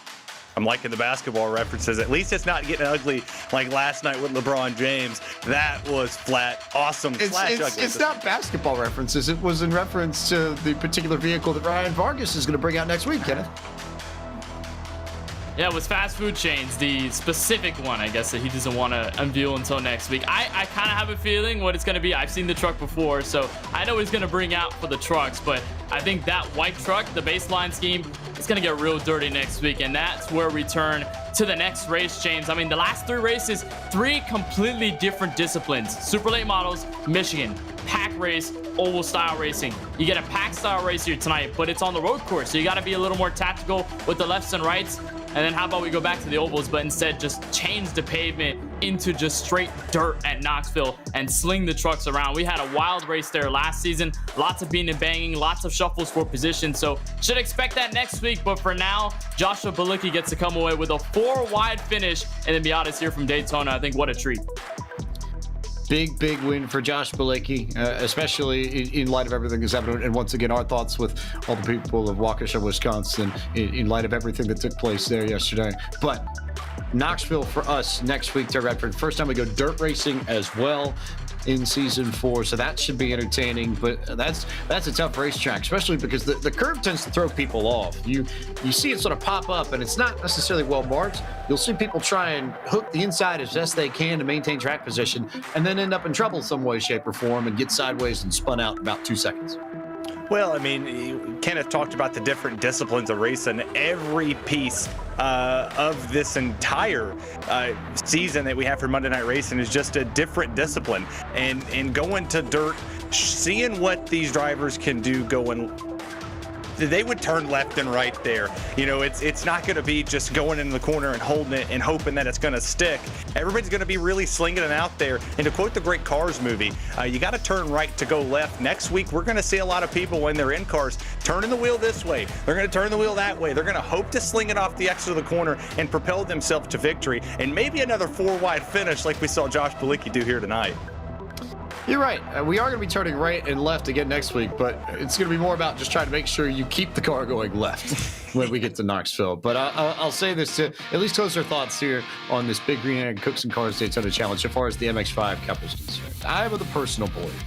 I'm liking the basketball references. At least it's not getting ugly like last night with LeBron James. That was flat, awesome.
It's not basketball references. It was in reference to the particular vehicle that Ryan Vargas is going to bring out next week, Kenneth.
Yeah, it was fast food chains, the specific one, I guess, that he doesn't want to unveil until next week. I kind of have a feeling what it's going to be. I've seen the truck before, so I know he's going to bring out for the trucks, but I think that white truck, the baseline scheme, is going to get real dirty next week, and that's where we turn to the next race, James. I mean, the last 3 races, 3 completely different disciplines. Super late models, Michigan, pack race, oval style racing. You get a pack style race here tonight, but it's on the road course, so you got to be a little more tactical with the lefts and rights. And then how about we go back to the ovals, but instead just change the pavement into just straight dirt at Knoxville and sling the trucks around. We had a wild race there last season. Lots of beating and banging, lots of shuffles for position. So should expect that next week. But for now, Joshua Bilicki gets to come away with a 4-wide finish and then be honest here from Daytona. I think what a treat.
Big win for Josh Bilicki, especially in light of everything that's happened. And once again, our thoughts with all the people of Waukesha, Wisconsin, in light of everything that took place there yesterday. But Knoxville for us next week to Redford. First time we go dirt racing as well in season 4, so that should be entertaining. But that's a tough racetrack, especially because the curve tends to throw people off. You see it sort of pop up, and it's not necessarily well marked. You'll see people try and hook the inside as best they can to maintain track position, and then end up in trouble some way, shape, or form, and get sideways and spun out in about 2 seconds.
Well, I mean, Kenneth talked about the different disciplines of racing. Every piece of this entire season that we have for Monday Night Racing is just a different discipline. And going to dirt, seeing what these drivers can do going, they would turn left and right there. You know, it's not going to be just going in the corner and holding it and hoping that it's going to stick. Everybody's going to be really slinging it out there. And to quote the great Cars movie, you got to turn right to go left. Next week, we're going to see a lot of people when they're in cars turning the wheel this way. They're going to turn the wheel that way. They're going to hope to sling it off the exit of the corner and propel themselves to victory. And maybe another 4-wide finish like we saw Josh Bilicki do here tonight.
You're right. We are going to be turning right and left again next week, but it's going to be more about just trying to make sure you keep the car going left when we get to Knoxville. But I'll say this to at least close our thoughts here on this Big Green Egg Cooks and Cars Daytona Challenge so far as the MX-5 Cup is concerned. I have the personal belief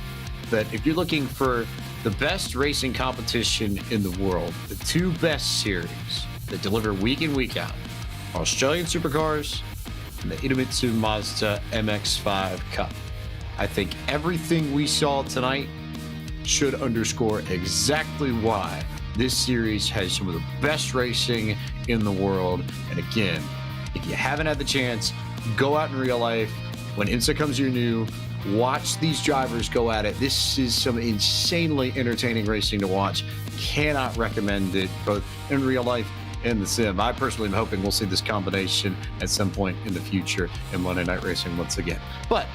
that if you're looking for the best racing competition in the world, the 2 best series that deliver week in, week out, Australian Supercars and the Idemitsu Mazda MX-5 Cup. I think everything we saw tonight should underscore exactly why this series has some of the best racing in the world. And again, if you haven't had the chance, go out in real life. When INSA comes your new, watch these drivers go at it. This is some insanely entertaining racing to watch. Cannot recommend it, both in real life and the sim. I personally am hoping we'll see this combination at some point in the future in Monday Night Racing once again. But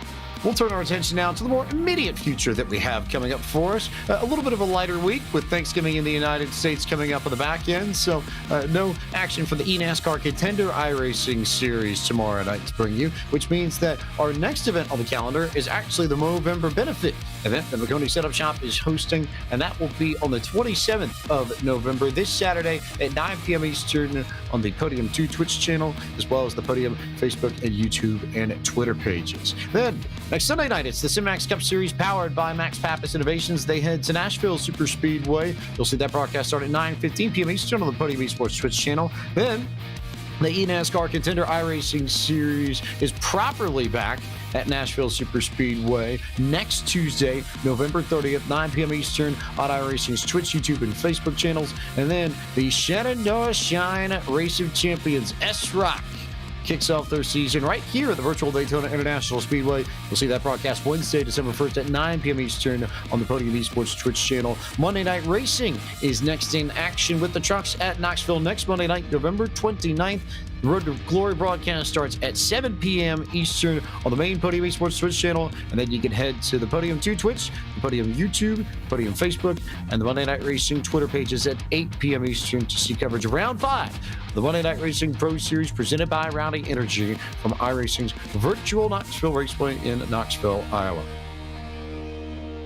we'll turn our attention now to the more immediate future that we have coming up for us. A little bit of a lighter week with Thanksgiving in the United States coming up on the back end. So no action for the eNASCAR Contender iRacing Series tomorrow night to bring you, which means that our next event on the calendar is actually the Movember Benefit event that Maconi Setup Shop is hosting, and that will be on the 27th of November, this Saturday at 9 p.m. Eastern on the Podium 2 Twitch channel, as well as the Podium Facebook and YouTube and Twitter pages. Then, next Sunday night, it's the SimMax Cup Series powered by Max Pappas Innovations. They head to Nashville Super Speedway. You'll see that broadcast start at 9:15 p.m. Eastern on the Podium eSports Twitch channel. Then, the eNASCAR Contender iRacing Series is properly back at Nashville Super Speedway next Tuesday, November 30th, 9 p.m. Eastern on iRacing's Twitch, YouTube, and Facebook channels. And then the Shenandoah Shine Race of Champions S-Rock kicks off their season right here at the virtual Daytona International Speedway. You'll see that broadcast Wednesday, December 1st at 9 p.m. Eastern on the Podium eSports Twitch channel. Monday Night Racing is next in action with the trucks at Knoxville next Monday night, November 29th. The Road to Glory broadcast starts at 7 p.m. Eastern on the main Podium eSports Twitch channel, and then you can head to the Podium 2 Twitch, the Podium YouTube, Podium Facebook, and the Monday Night Racing Twitter pages at 8 p.m. Eastern to see coverage of Round 5, the Monday Night Racing Pro Series presented by Rowdy Energy from iRacing's virtual Knoxville Raceway in Knoxville, Iowa.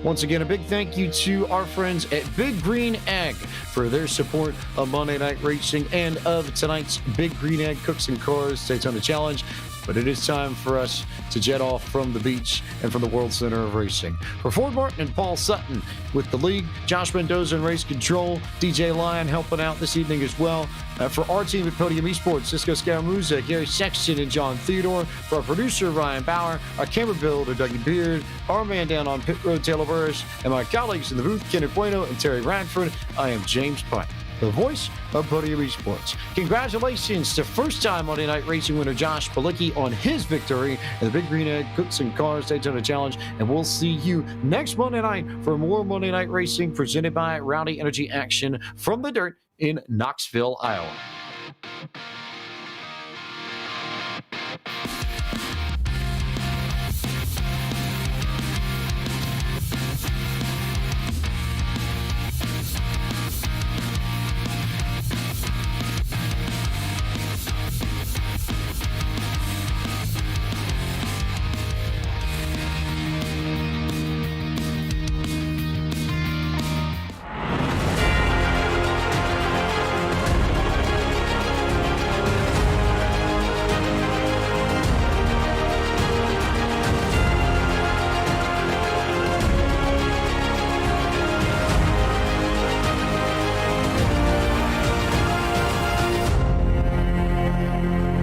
Once again, a big thank you to our friends at Big Green Egg for their support of Monday Night Racing and of tonight's Big Green Egg Cooks and Cars Daytona Challenge. But it is time for us to jet off from the beach and from the World Center of Racing. For Ford Martin and Paul Sutton with the league, Josh Mendoza in Race Control, DJ Lyon helping out this evening as well. For our team at Podium eSports, Cisco Scaramuza, Gary Sexton, and John Theodore. For our producer, Ryan Bauer, our camera builder, Dougie Beard, our man down on pit road, Taylor Burris, and my colleagues in the booth, Kenneth Bueno and Terry Radford, I am James Pike, the voice of Podium eSports. Congratulations to first-time Monday Night Racing winner Josh Balicki on his victory in the Big Green Egg Cooks and Cars Daytona Challenge, and we'll see you next Monday night for more Monday Night Racing presented by Rowdy Energy Action from the dirt in Knoxville, Iowa.